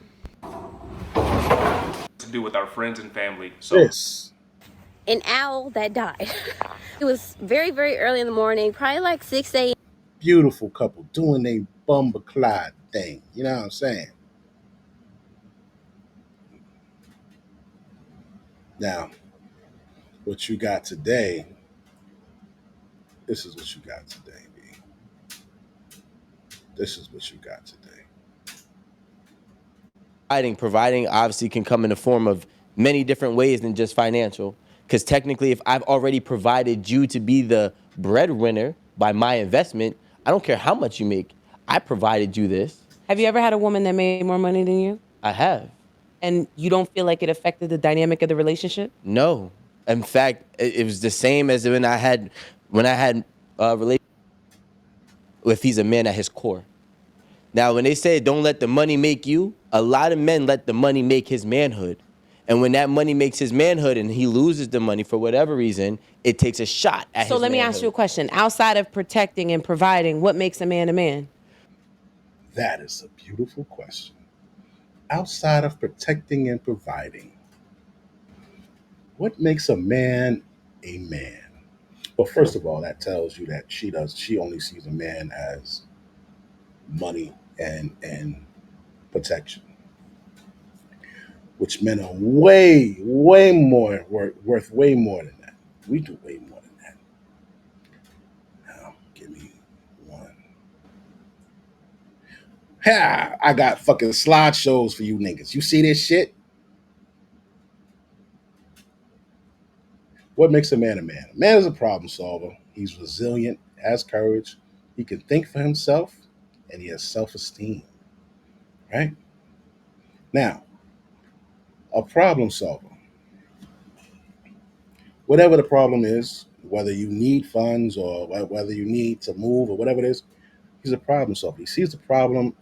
To do with our friends and family. So Yes. An owl that died. It was very, very early in the morning, probably like 6 a.m. Beautiful couple doing they bumbleclad thing. You know what I'm saying? Now, what you got today, this is what you got today, B. This is what you got today. Providing obviously can come in the form of many different ways than just financial. Because technically, if I've already provided you to be the breadwinner by my investment, I don't care how much you make. I provided you this. Have you ever had a woman that made more money than you? I have. And you don't feel like it affected the dynamic of the relationship? No. In fact, it was the same as when I had relationship if he's a man at his core. Now, when they say don't let the money make you, a lot of men let the money make his manhood. And when that money makes his manhood and he loses the money for whatever reason, it takes a shot at So his let me manhood. ask you a question. Outside of protecting and providing, what makes a man a man? That is a beautiful question. Outside of protecting and providing, what makes a man a man? Well, first of all, that tells you that she only sees a man as money and protection, which men are way more worth way more than that. We do way more than that. Now, give me one. Ha! I got fucking slideshows for you niggas. You see this shit? What makes a man a man? A man is a problem solver. He's resilient, has courage, he can think for himself, and he has self esteem. Right? Now, a problem solver. Whatever the problem is, whether you need funds or whether you need to move or whatever it is, he's a problem solver. He sees the problem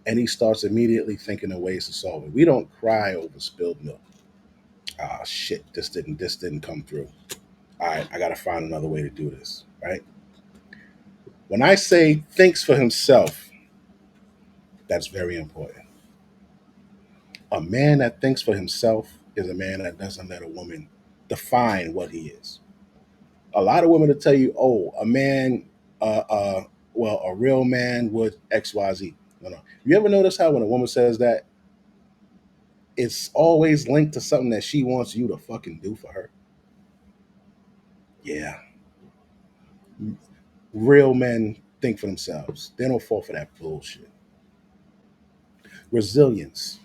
and he starts immediately thinking of ways to solve it. We don't cry over spilled milk. Ah, shit, this didn't come through. All right, I got to find another way to do this. Right? When I say thinks for himself, that's very important. A man that thinks for himself is a man that doesn't let a woman define what he is. A lot of women will tell you, "Oh, a man, uh, uh, well, a real man would X, Y, Z." No, no. You ever notice how when a woman says that, it's always linked to something that she wants you to fucking do for her? Yeah, real men think for themselves. They don't fall for that bullshit. Resilience.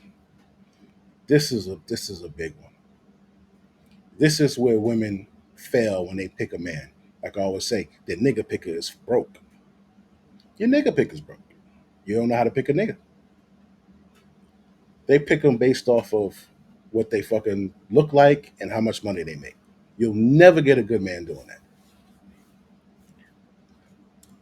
This is a big one. This is where women fail when they pick a man. Like I always say, the nigga picker is broke. Your nigga picker's broke. You don't know how to pick a nigga. They pick them based off of what they fucking look like and how much money they make. You'll never get a good man doing that.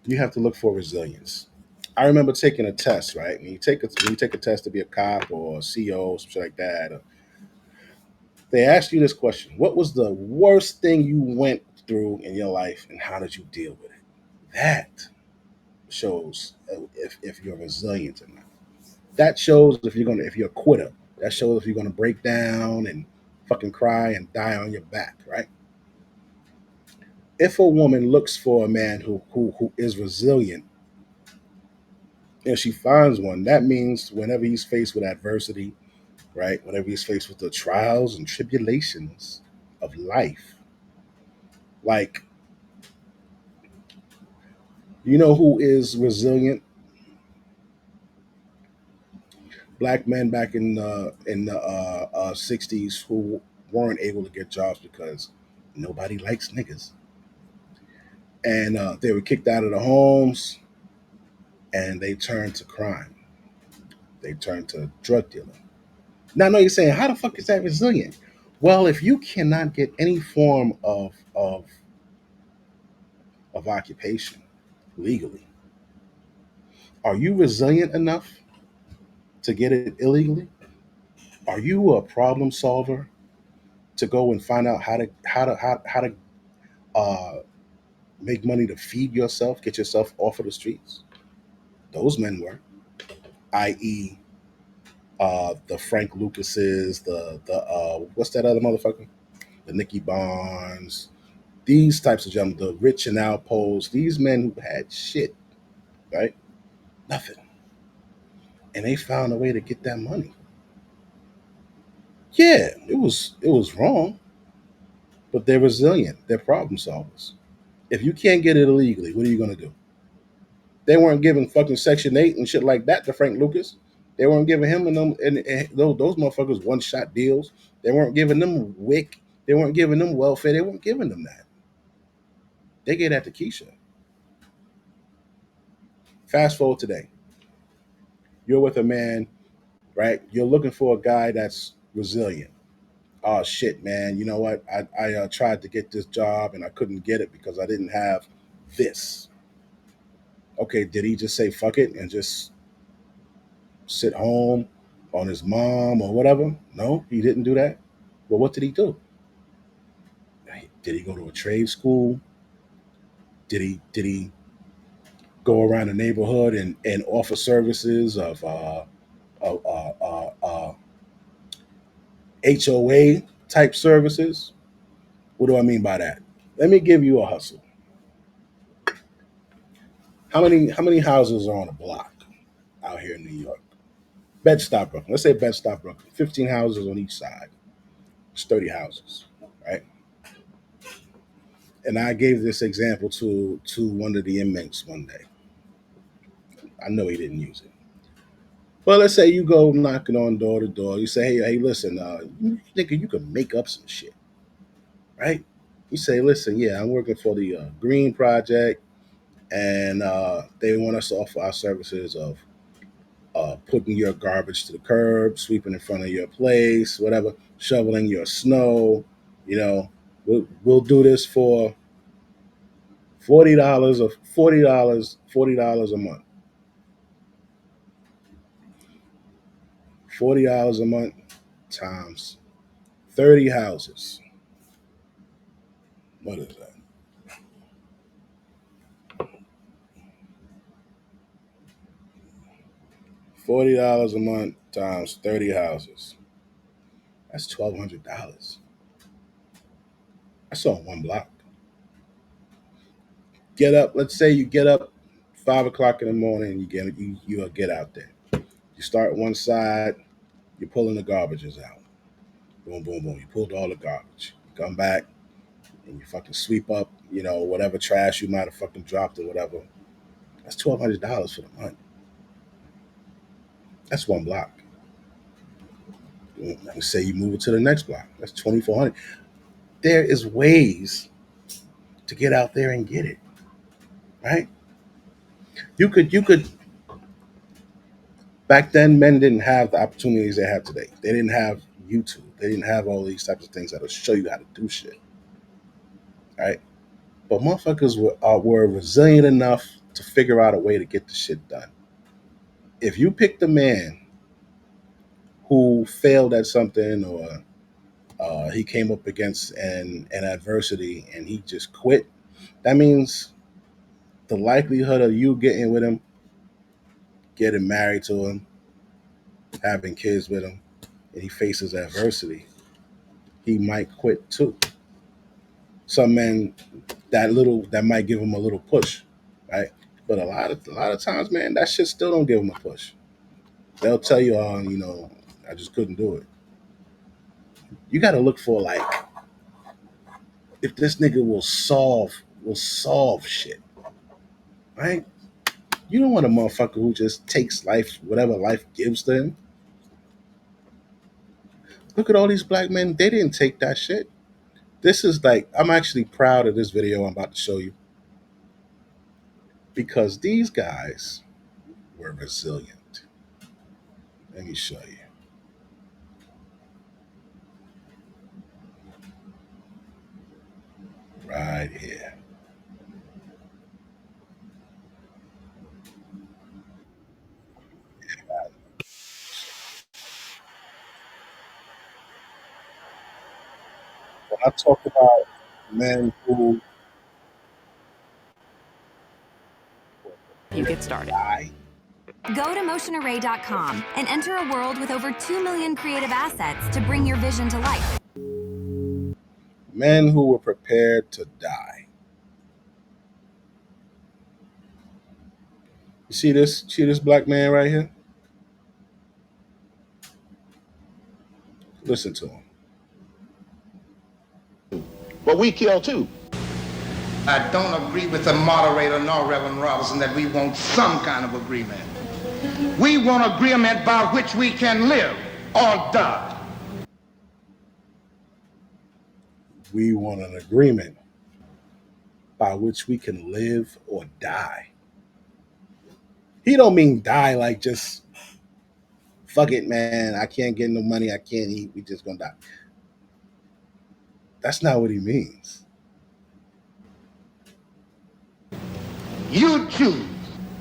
You have to look for resilience. I remember taking a test, right? When you take a test to be a cop or a CEO, something like that, they ask you this question: what was the worst thing you went through in your life, and how did you deal with it? That shows if you're resilient or not. That shows if you're a quitter. That shows if you're gonna break down and fucking cry and die on your back, right? If a woman looks for a man who is resilient and she finds one, that means whenever he's faced with adversity, right? Whenever he's faced with the trials and tribulations of life, like, you know who is resilient? Black men back in the 60s who weren't able to get jobs because nobody likes niggas, and they were kicked out of the homes, and they turned to crime. They turned to drug dealing. Now, I know you're saying, how the fuck is that resilient? Well, if you cannot get any form of occupation legally, are you resilient enough to get it illegally? Are you a problem solver to go and find out how to uh, make money to feed yourself, get yourself off of the streets? Those men were, i.e., the Frank Lucases, the what's that other motherfucker? The Nicky Barnes, these types of gentlemen, the Rich and Al Poles, these men who had shit, right? Nothing. And they found a way to get that money. Yeah, it was wrong, but they're resilient. They're problem solvers. If you can't get it illegally, what are you gonna do? They weren't giving fucking Section 8 and shit like that to Frank Lucas. They weren't giving him and those motherfuckers one shot deals. They weren't giving them WIC. They weren't giving them welfare. They weren't giving them that. They gave that to Keisha. Fast forward today. You're with a man, right? You're looking for a guy that's resilient. Oh shit, man! You know what? I tried to get this job and I couldn't get it because I didn't have this. Okay, did he just say fuck it and just sit home on his mom or whatever? No, he didn't do that. Well, what did he do? Did he go to a trade school? Did he go around the neighborhood and offer services of HOA type services? What do I mean by that? Let me give you a hustle. How many houses are on a block out here in New York? Bed-Stuy, Brooklyn. Let's say Bed-Stuy, Brooklyn. 15 houses on each side. It's 30 houses, right? And I gave this example to one of the inmates one day. I know he didn't use it. Well, let's say you go knocking on door to door. You say, hey, listen, you think you can make up some shit, right? You say, listen, yeah, I'm working for the Green Project, and they want us to offer our services of putting your garbage to the curb, sweeping in front of your place, whatever, shoveling your snow. You know, we'll do this for $40 a month. $40 a month times 30 houses. What is that? $40 a month times 30 houses. That's $1,200. That's on one block. Get up. Let's say you get up 5 o'clock in the morning. You get out there. You start one side. You're pulling the garbages out. Boom, boom, boom. You pulled all the garbage. You come back and you fucking sweep up. Whatever trash you might have fucking dropped or whatever. That's $1,200 for the month. That's one block. Let me say you move it to the next block. That's 2,400. There is ways to get out there and get it, right? You could. Back then, men didn't have the opportunities they have today. They didn't have YouTube. They didn't have all these types of things that'll show you how to do shit, right? But motherfuckers were resilient enough to figure out a way to get the shit done. If you picked a man who failed at something or he came up against an adversity and he just quit, that means the likelihood of you getting with him, getting married to him, having kids with him, and he faces adversity, he might quit too. Some men that might give him a little push, right? But a lot of times, man, that shit still don't give him a push. They'll tell you, I just couldn't do it. You got to look for like if this nigga will solve shit, right? You don't want a motherfucker who just takes life, whatever life gives to him. Look at all these black men. They didn't take that shit. This is like, I'm actually proud of this video I'm about to show you because these guys were resilient. Let me show you. Right here. When I talk about men who You get started. Go to motionarray.com and enter a world with over 2 million creative assets to bring your vision to life. Men who were prepared to die. You see this? See this black man right here? Listen to him. But we kill too. I don't agree with the moderator nor Reverend Robinson that we want some kind of agreement. We want agreement by which we can live or die. We want an agreement by which we can live or die. He don't mean die like just fuck it, man. I can't get no money. I can't eat. We just gonna die. That's not what he means. You choose.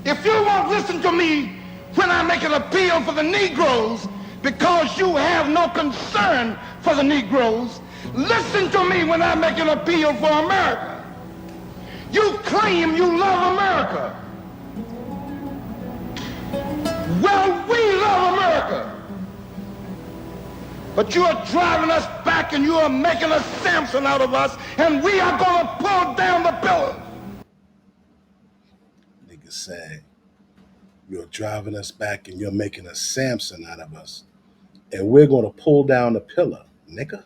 If you won't listen to me when I make an appeal for the Negroes because you have no concern for the Negroes, listen to me when I make an appeal for America. You claim you love America. Well, we love America. But you are driving us back and you are making a Samson out of us, and we are going to pull down the pillars. Nigga said, you're driving us back and you're making a Samson out of us, and we're going to pull down the pillar, nigga.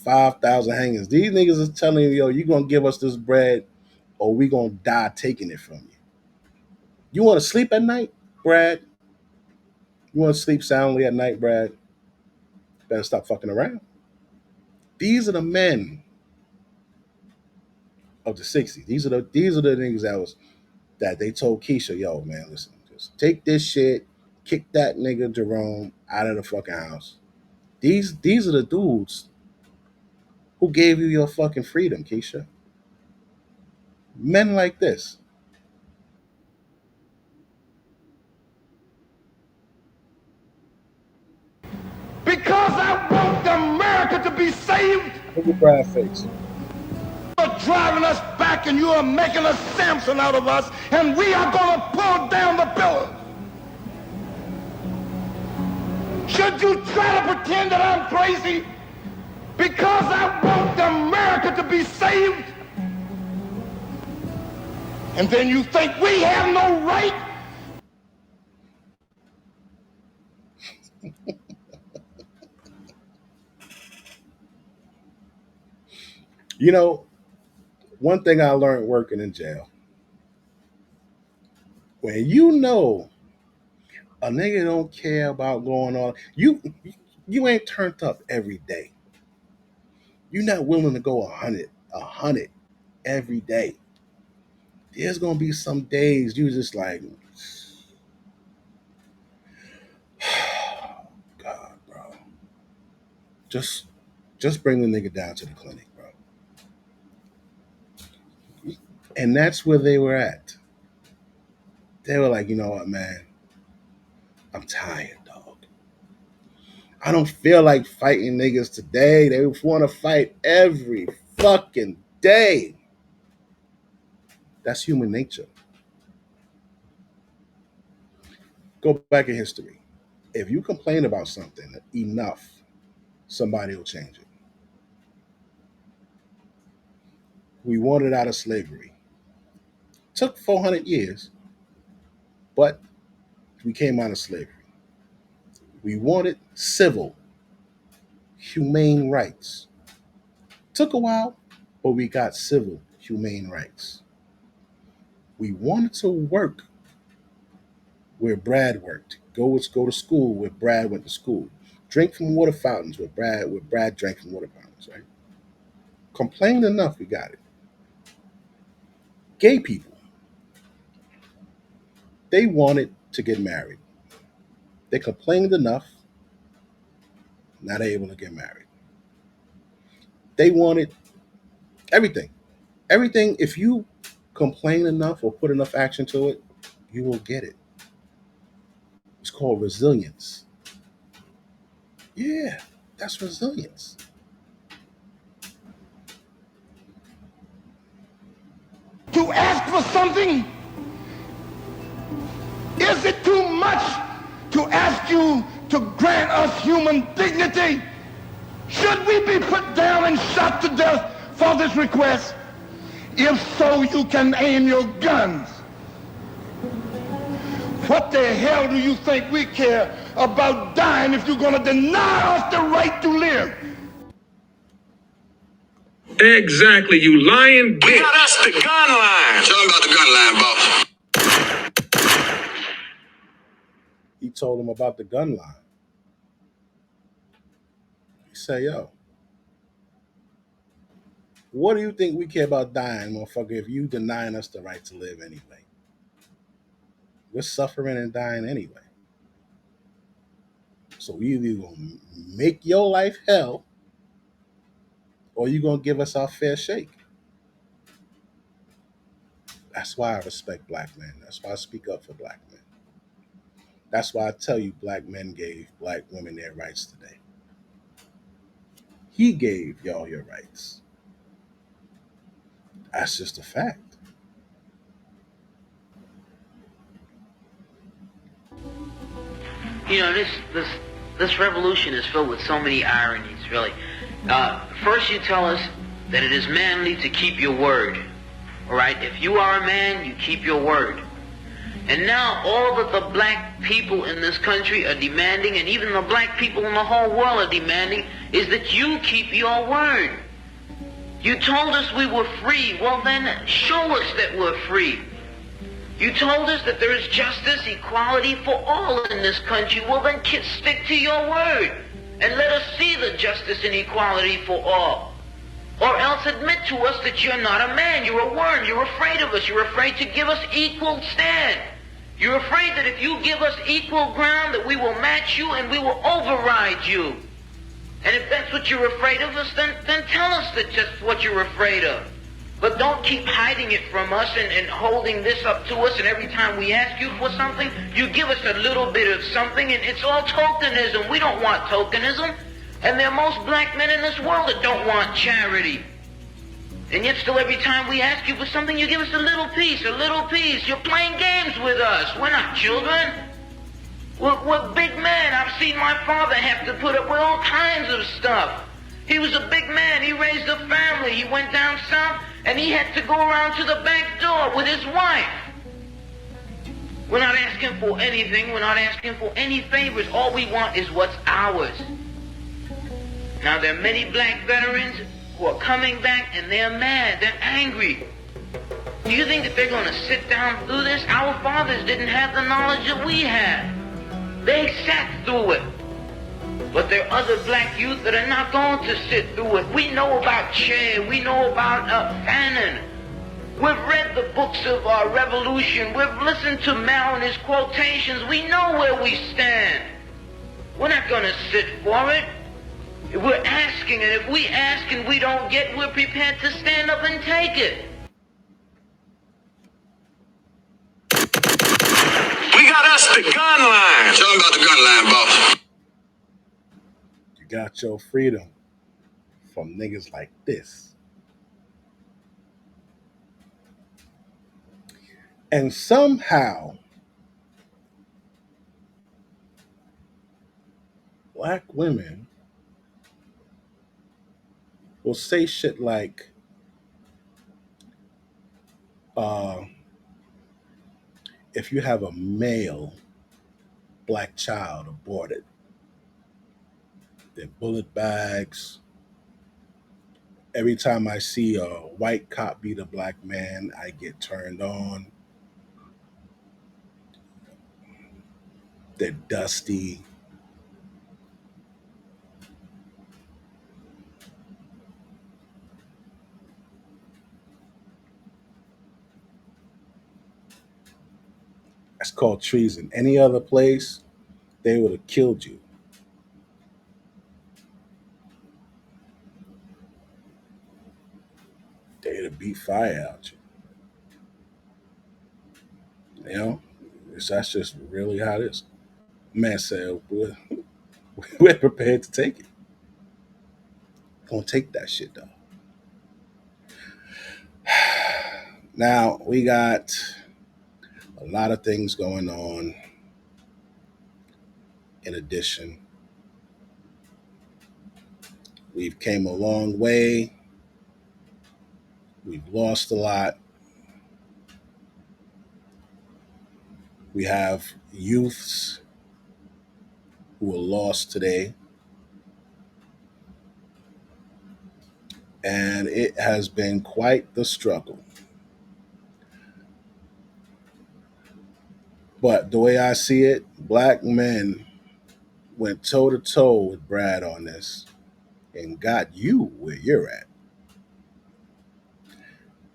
5,000 hangings. These niggas is telling you, yo, you going to give us this bread or we going to die taking it from you. You want to sleep at night, Brad? You want to sleep soundly at night, Brad? Better stop fucking around. These are the men of the 60s. These are the niggas that they told Keisha, yo, man, listen, just take this shit, kick that nigga Jerome out of the fucking house. These are the dudes who gave you your fucking freedom, Keisha. Men like this. Because I want America to be saved. Look at Brad face. You're driving us back and you are making a Samson out of us, and we are going to pull down the pillars. Should you try to pretend that I'm crazy? Because I want America to be saved. And then you think we have no right? You know, one thing I learned working in jail, when you know a nigga don't care about going on, you ain't turned up every day. You're not willing to go 100 every day. There's gonna be some days you just like, God, bro. Just bring the nigga down to the clinic, bro. And that's where they were at. They were like, you know what, man? I'm tired, dog. I don't feel like fighting niggas today. They want to fight every fucking day. That's human nature. Go back in history. If you complain about something enough, somebody will change it. We wanted out of slavery. Took 400 years, but we came out of slavery. We wanted civil, humane rights. Took a while, but we got civil, humane rights. We wanted to work where Brad worked. Go to school where Brad went to school. Drink from water fountains where Brad drank from water fountains, right? Complained enough, we got it. Gay people, they wanted to get married. They complained enough, not able to get married. They wanted everything. Everything, if you complain enough or put enough action to it, you will get it. It's called resilience. Yeah, that's resilience. To ask for something? Is it too much to ask you to grant us human dignity? Should we be put down and shot to death for this request? If so, you can aim your guns. What the hell do you think we care about dying if you're going to deny us the right to live? Exactly, you lying bitch. We got us the gun line. Tell them about the gun line, boss. He told him about the gun line. He said, yo, what do you think we care about dying, motherfucker, if you denying us the right to live anyway? We're suffering and dying anyway. So we either gonna make your life hell or you gonna give us our fair shake. That's why I respect black men. That's why I speak up for black men. That's why I tell you black men gave black women their rights today. He gave y'all your rights. That's just a fact. You know, this revolution is filled with so many ironies, really. First you tell us that it is manly to keep your word. All right? If you are a man, you keep your word. And now all that the black people in this country are demanding, and even the black people in the whole world are demanding, is that you keep your word. You told us we were free. Well then, show us that we're free. You told us that there is justice, equality for all in this country. Well then, stick to your word and let us see the justice and equality for all. Or else admit to us that you're not a man, you're a worm, you're afraid of us, you're afraid to give us equal stand. You're afraid that if you give us equal ground that we will match you and we will override you. And if that's what you're afraid of us, then tell us that just what you're afraid of. But don't keep hiding it from us and holding this up to us, and every time we ask you for something, you give us a little bit of something, and it's all tokenism. We don't want tokenism. And there are most black men in this world that don't want charity. And yet still every time we ask you for something, you give us a little piece, a little piece. You're playing games with us. We're not children. We're big men. I've seen my father have to put up with all kinds of stuff. He was a big man. He raised a family. He went down south, and he had to go around to the back door with his wife. We're not asking for anything. We're not asking for any favors. All we want is what's ours. Now, there are many black veterans who are coming back, and they're mad. They're angry. Do you think that they're going to sit down through this? Our fathers didn't have the knowledge that we had. They sat through it. But there are other black youth that are not going to sit through it. We know about Che. We know about Fanon. We've read the books of our revolution. We've listened to Mao and his quotations. We know where we stand. We're not going to sit for it. We're asking, and if we ask and we don't get, we're prepared to stand up and take it. We got us the gun line. Tell them about the gun line, boss. You got your freedom from niggas like this. And somehow, black women will say shit like, if you have a male black child aborted, they're bullet bags. Every time I see a white cop beat a black man, I get turned on. They're dusty. That's called treason. Any other place, they would have killed you. They'd have beat fire out you. You know, that's just really how it is. Man said, we're prepared to take it. Gonna take that shit though. Now we got a lot of things going on. In addition, we've came a long way. We've lost a lot. We have youths who are lost today. And it has been quite the struggle. But the way I see it, black men went toe to toe with Brad on this and got you where you're at.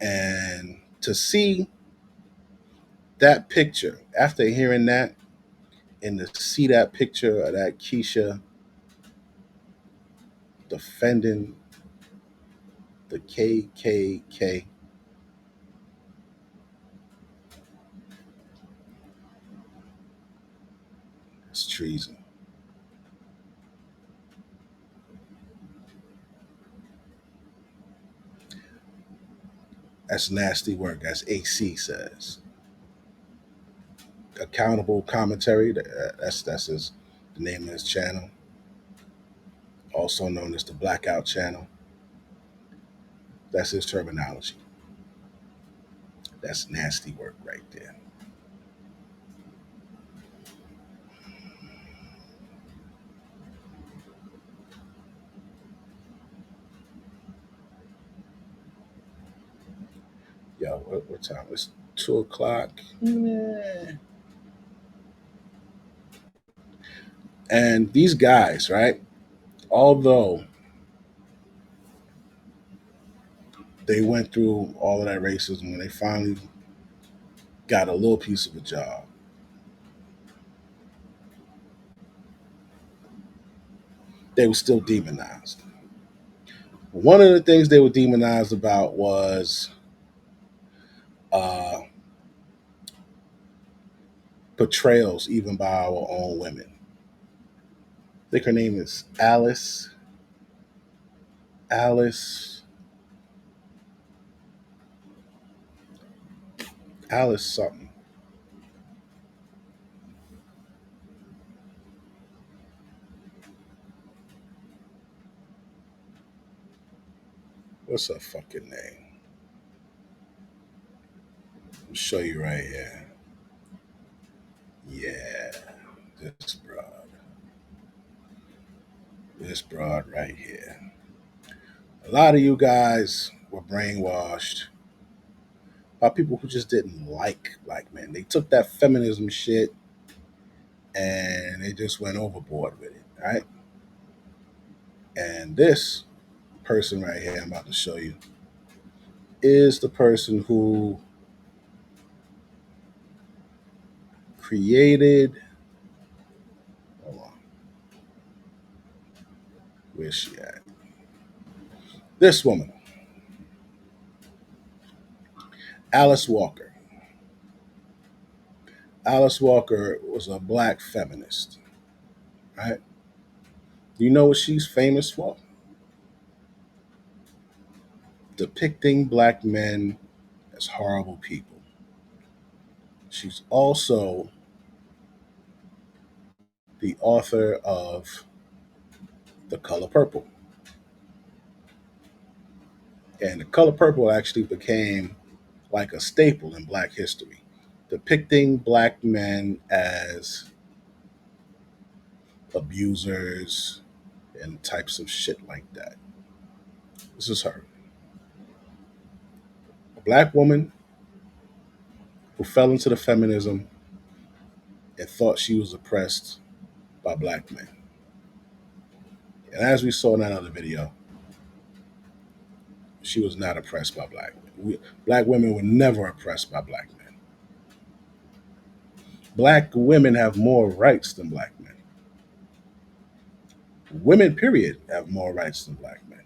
And to see that picture, after hearing that, and to see that picture of that Keisha defending the KKK, treason. That's nasty work, as AC says. Accountable commentary. That's the name of his channel, also known as the Blackout Channel. That's his terminology. That's nasty work right there. Yo, what time? It's 2 o'clock. And these guys, right? Although they went through all of that racism, when they finally got a little piece of a job, they were still demonized. One of the things they were demonized about was uh, portrayals, even by our own women. I think her name is Alice. Alice. Alice something. What's her fucking name? I'll show you right here. Yeah, this broad. This broad right here. A lot of you guys were brainwashed by people who just didn't like black men. They took that feminism shit and they just went overboard with it, right? And this person right here, I'm about to show you, is the person who created. Hold on. Where's she at? This woman, Alice Walker. Alice Walker was a black feminist, right? Do you know what she's famous for? Depicting black men as horrible people. She's also the author of The Color Purple. And The Color Purple actually became like a staple in black history, depicting black men as abusers and types of shit like that. This is her. A black woman who fell into the feminism and thought she was oppressed by black men. And as we saw in that other video, she was not oppressed by black men. Black women were never oppressed by black men. Black women have more rights than black men. Women, period, have more rights than black men.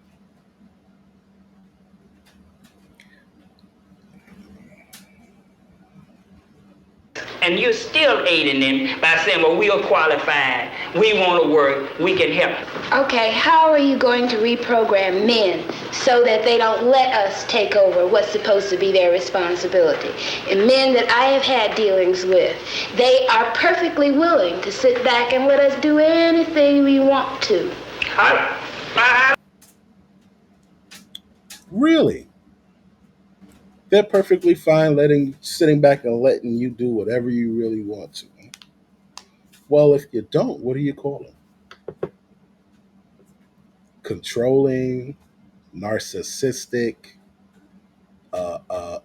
And you're still aiding them by saying, well, we are qualified, we want to work, we can help. Okay, how are you going to reprogram men so that they don't let us take over what's supposed to be their responsibility? And men that I have had dealings with, they are perfectly willing to sit back and let us do anything we want to. Really? They're perfectly fine sitting back and letting you do whatever you really want to. Well, if you don't, what do you call them? Controlling, narcissistic,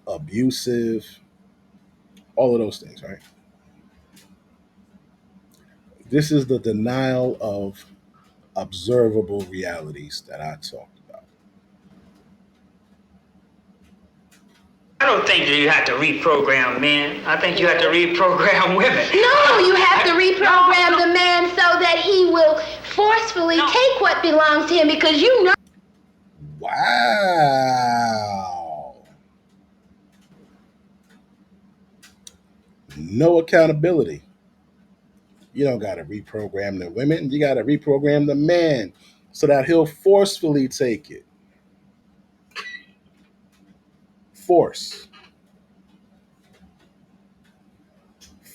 abusive, all of those things, right? This is the denial of observable realities that I talked about. I don't think that you have to reprogram men. I think you have to reprogram women. No, you have to reprogram the man so that he will forcefully take what belongs to him, because you know. Wow. No accountability. You don't got to reprogram the women. You got to reprogram the man so that he'll forcefully take it.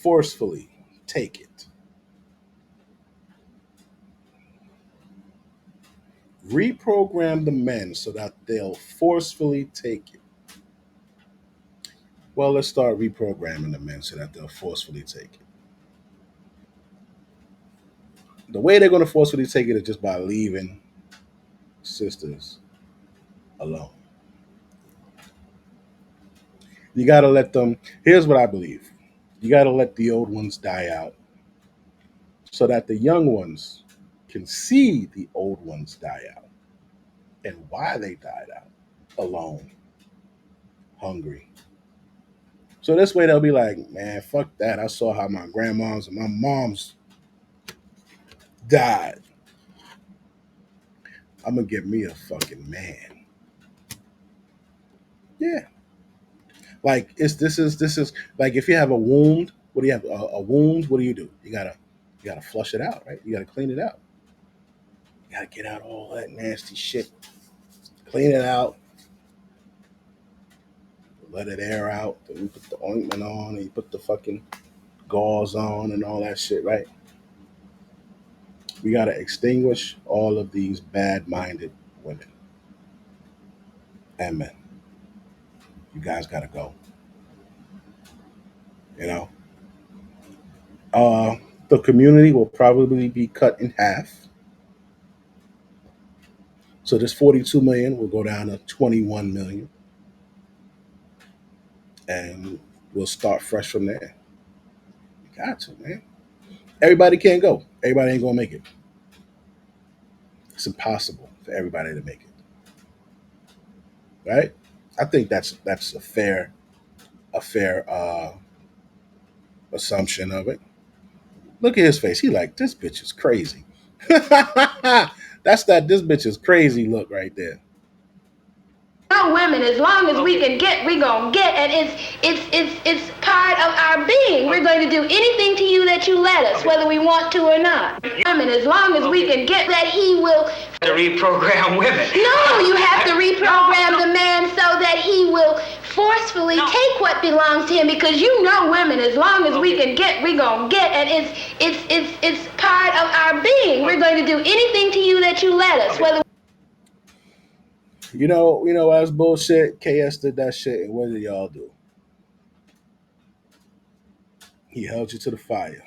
Forcefully take it. Reprogram the men so that they'll forcefully take it. Well, let's start reprogramming the men so that they'll forcefully take it. The way they're going to forcefully take it is just by leaving sisters alone. You got to let them. Here's what I believe: you got to let the old ones die out so that the young ones can see the old ones die out and why they died out alone, hungry. So this way they'll be like, man, fuck that. I saw how my grandmoms and my moms died. I'm gonna get me a fucking man. Yeah. Like this is like if you have a wound, what do you have? A wound, what do? You gotta flush it out, right? You gotta clean it out. You gotta get out all that nasty shit. Clean it out. Let it air out. Then you put the ointment on and you put the fucking gauze on and all that shit, right? We gotta extinguish all of these bad-minded women and men. You guys gotta go. You know, uh, the community will probably be cut in half. So this 42 million will go down to 21 million, and we'll start fresh from there. You got to, man. Everybody can't go. Everybody ain't gonna make it. It's impossible for everybody to make it, right? I think that's a fair assumption of it. Look at his face. He like this bitch is crazy. That's that this bitch is crazy look right there. No women, as long as we can get, we gonna get, and it's part of our being. We're going to do anything to you that you let us, whether we want to or not. Women, as long as we can get, that he will. To reprogram women. No, you have to reprogram the man so that he will forcefully take what belongs to him, because you know women, as long as we can get, we gonna get, and it's part of our being. We're going to do anything to you that you let us, whether. You know, that's bullshit. KS did that shit, and what did y'all do? He held you to the fire.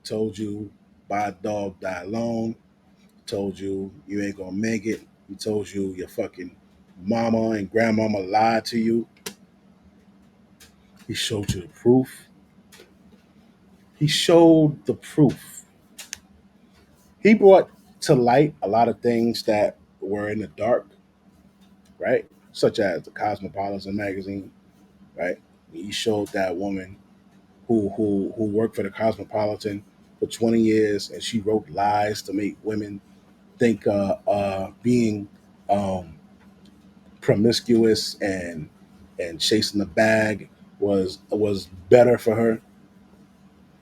Told you, buy a dog, die alone. Told you you ain't gonna make it. He told you your fucking mama and grandmama lied to you. He showed you the proof. He showed the proof. He brought to light a lot of things that were in the dark, right? Such as the Cosmopolitan magazine, right? He showed that woman who worked for the Cosmopolitan for 20 years, and she wrote lies to make women think being um, promiscuous and chasing the bag was better for her,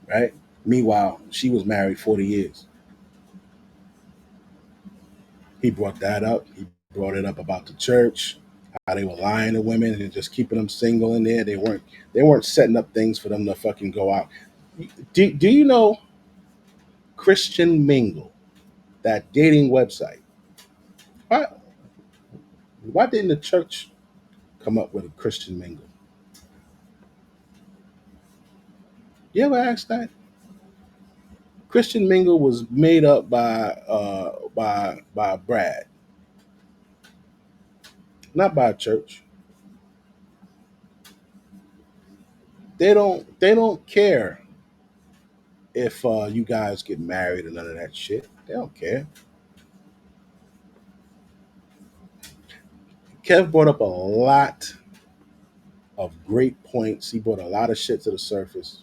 right? Meanwhile, she was married 40 years. He brought that up. He brought it up about the church, how they were lying to women and just keeping them single in there. They weren't setting up things for them to fucking go out. Do you know Christian Mingle, that dating website? Why why didn't the church come up with a Christian Mingle? You ever asked that? Christian Mingle was made up by Brad, not by a church. They don't care if you guys get married and none of that shit. They don't care. Kev brought up a lot of great points. He brought a lot of shit to the surface.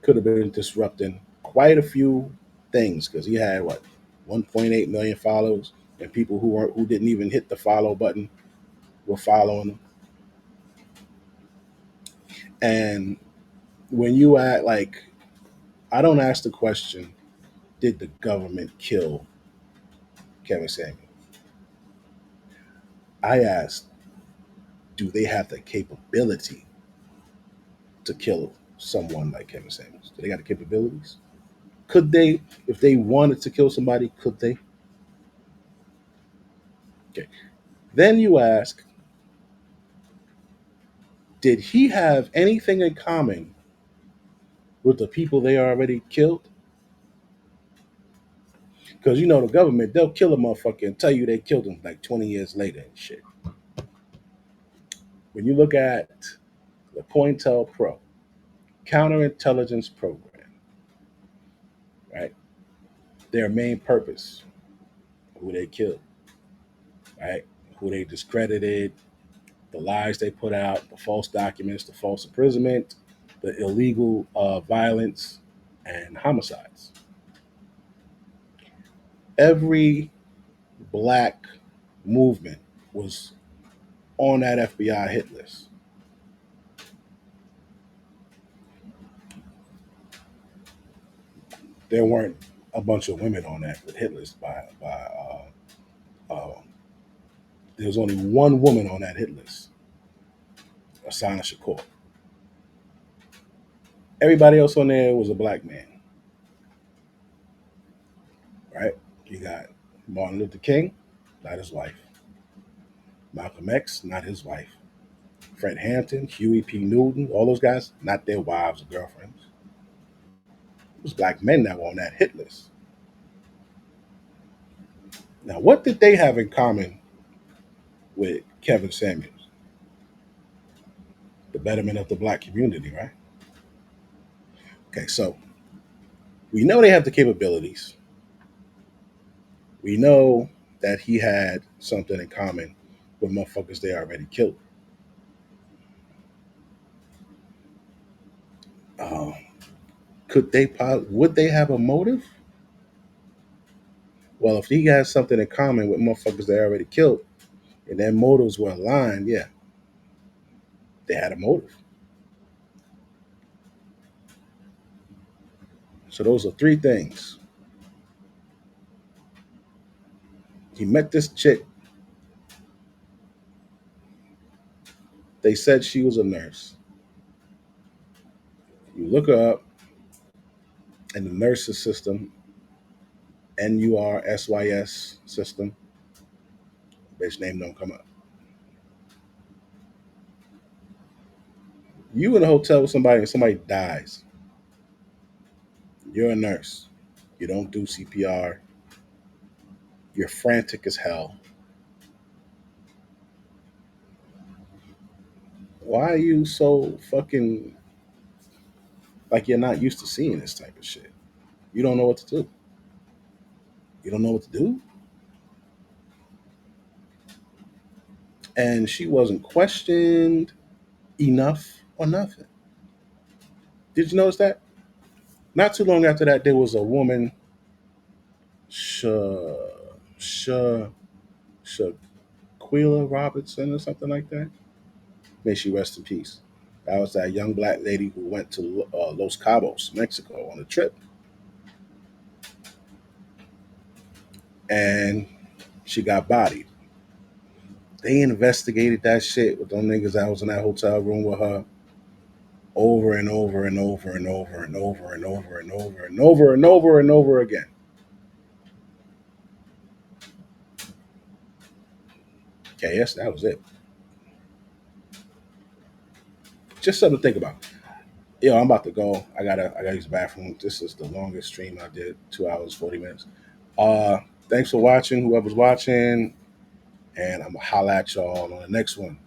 Could have been disrupting quite a few things because he had what 1.8 million followers, and people who didn't even hit the follow button were following him. And when you act like, I don't ask the question, did the government kill Kevin Samuels? I ask, do they have the capability to kill someone like Kevin Samuels? Do they got the capabilities? Could they, if they wanted to kill somebody, could they? Okay. Then you ask, did he have anything in common with the people they already killed? Because you know the government, they'll kill a motherfucker and tell you they killed him like 20 years later and shit. When you look at the COINTELPRO, counterintelligence program, right? Their main purpose, who they killed, right? Who they discredited, the lies they put out, the false documents, the false imprisonment, the illegal violence, and homicides. Every black movement was on that FBI hit list. There weren't a bunch of women on that hit list there was only one woman on that hit list, Asana Shakur. Everybody else on there was a black man, right? You got Martin Luther King, not his wife. Malcolm X, not his wife. Fred Hampton, Huey P. Newton, all those guys, not their wives or girlfriends. It was black men that were on that hit list. Now, what did they have in common with Kevin Samuels? The betterment of the black community, right? Okay, so we know they have the capabilities. We know that he had something in common with motherfuckers they already killed. Um, would they have a motive? Well, if he has something in common with motherfuckers they already killed, and their motives were aligned, yeah, they had a motive. So those are three things. He met this chick. They said she was a nurse. You look her up in the nurses system, NURSYS system, bitch name don't come up. You in a hotel with somebody and somebody dies. You're a nurse. You don't do CPR. You're frantic as hell. Why are you so fucking like you're not used to seeing this type of shit? You don't know what to do. You don't know what to do? And she wasn't questioned enough or nothing. Did you notice that? Not too long after that, there was a woman, Sha, Sha, Shaquilla Robertson or something like that. May she rest in peace. That was that young black lady who went to Los Cabos, Mexico, on a trip, and she got bodied. They investigated that shit with them niggas that was in that hotel room with her over and over and over and over and over and over and over and over and over and over again. Okay, yes, that was it. Just something to think about. Yo, I'm about to go. I gotta use the bathroom. This is the longest stream I did, 2 hours, 40 minutes. Thanks for watching, whoever's watching, and I'm gonna holla at y'all on the next one.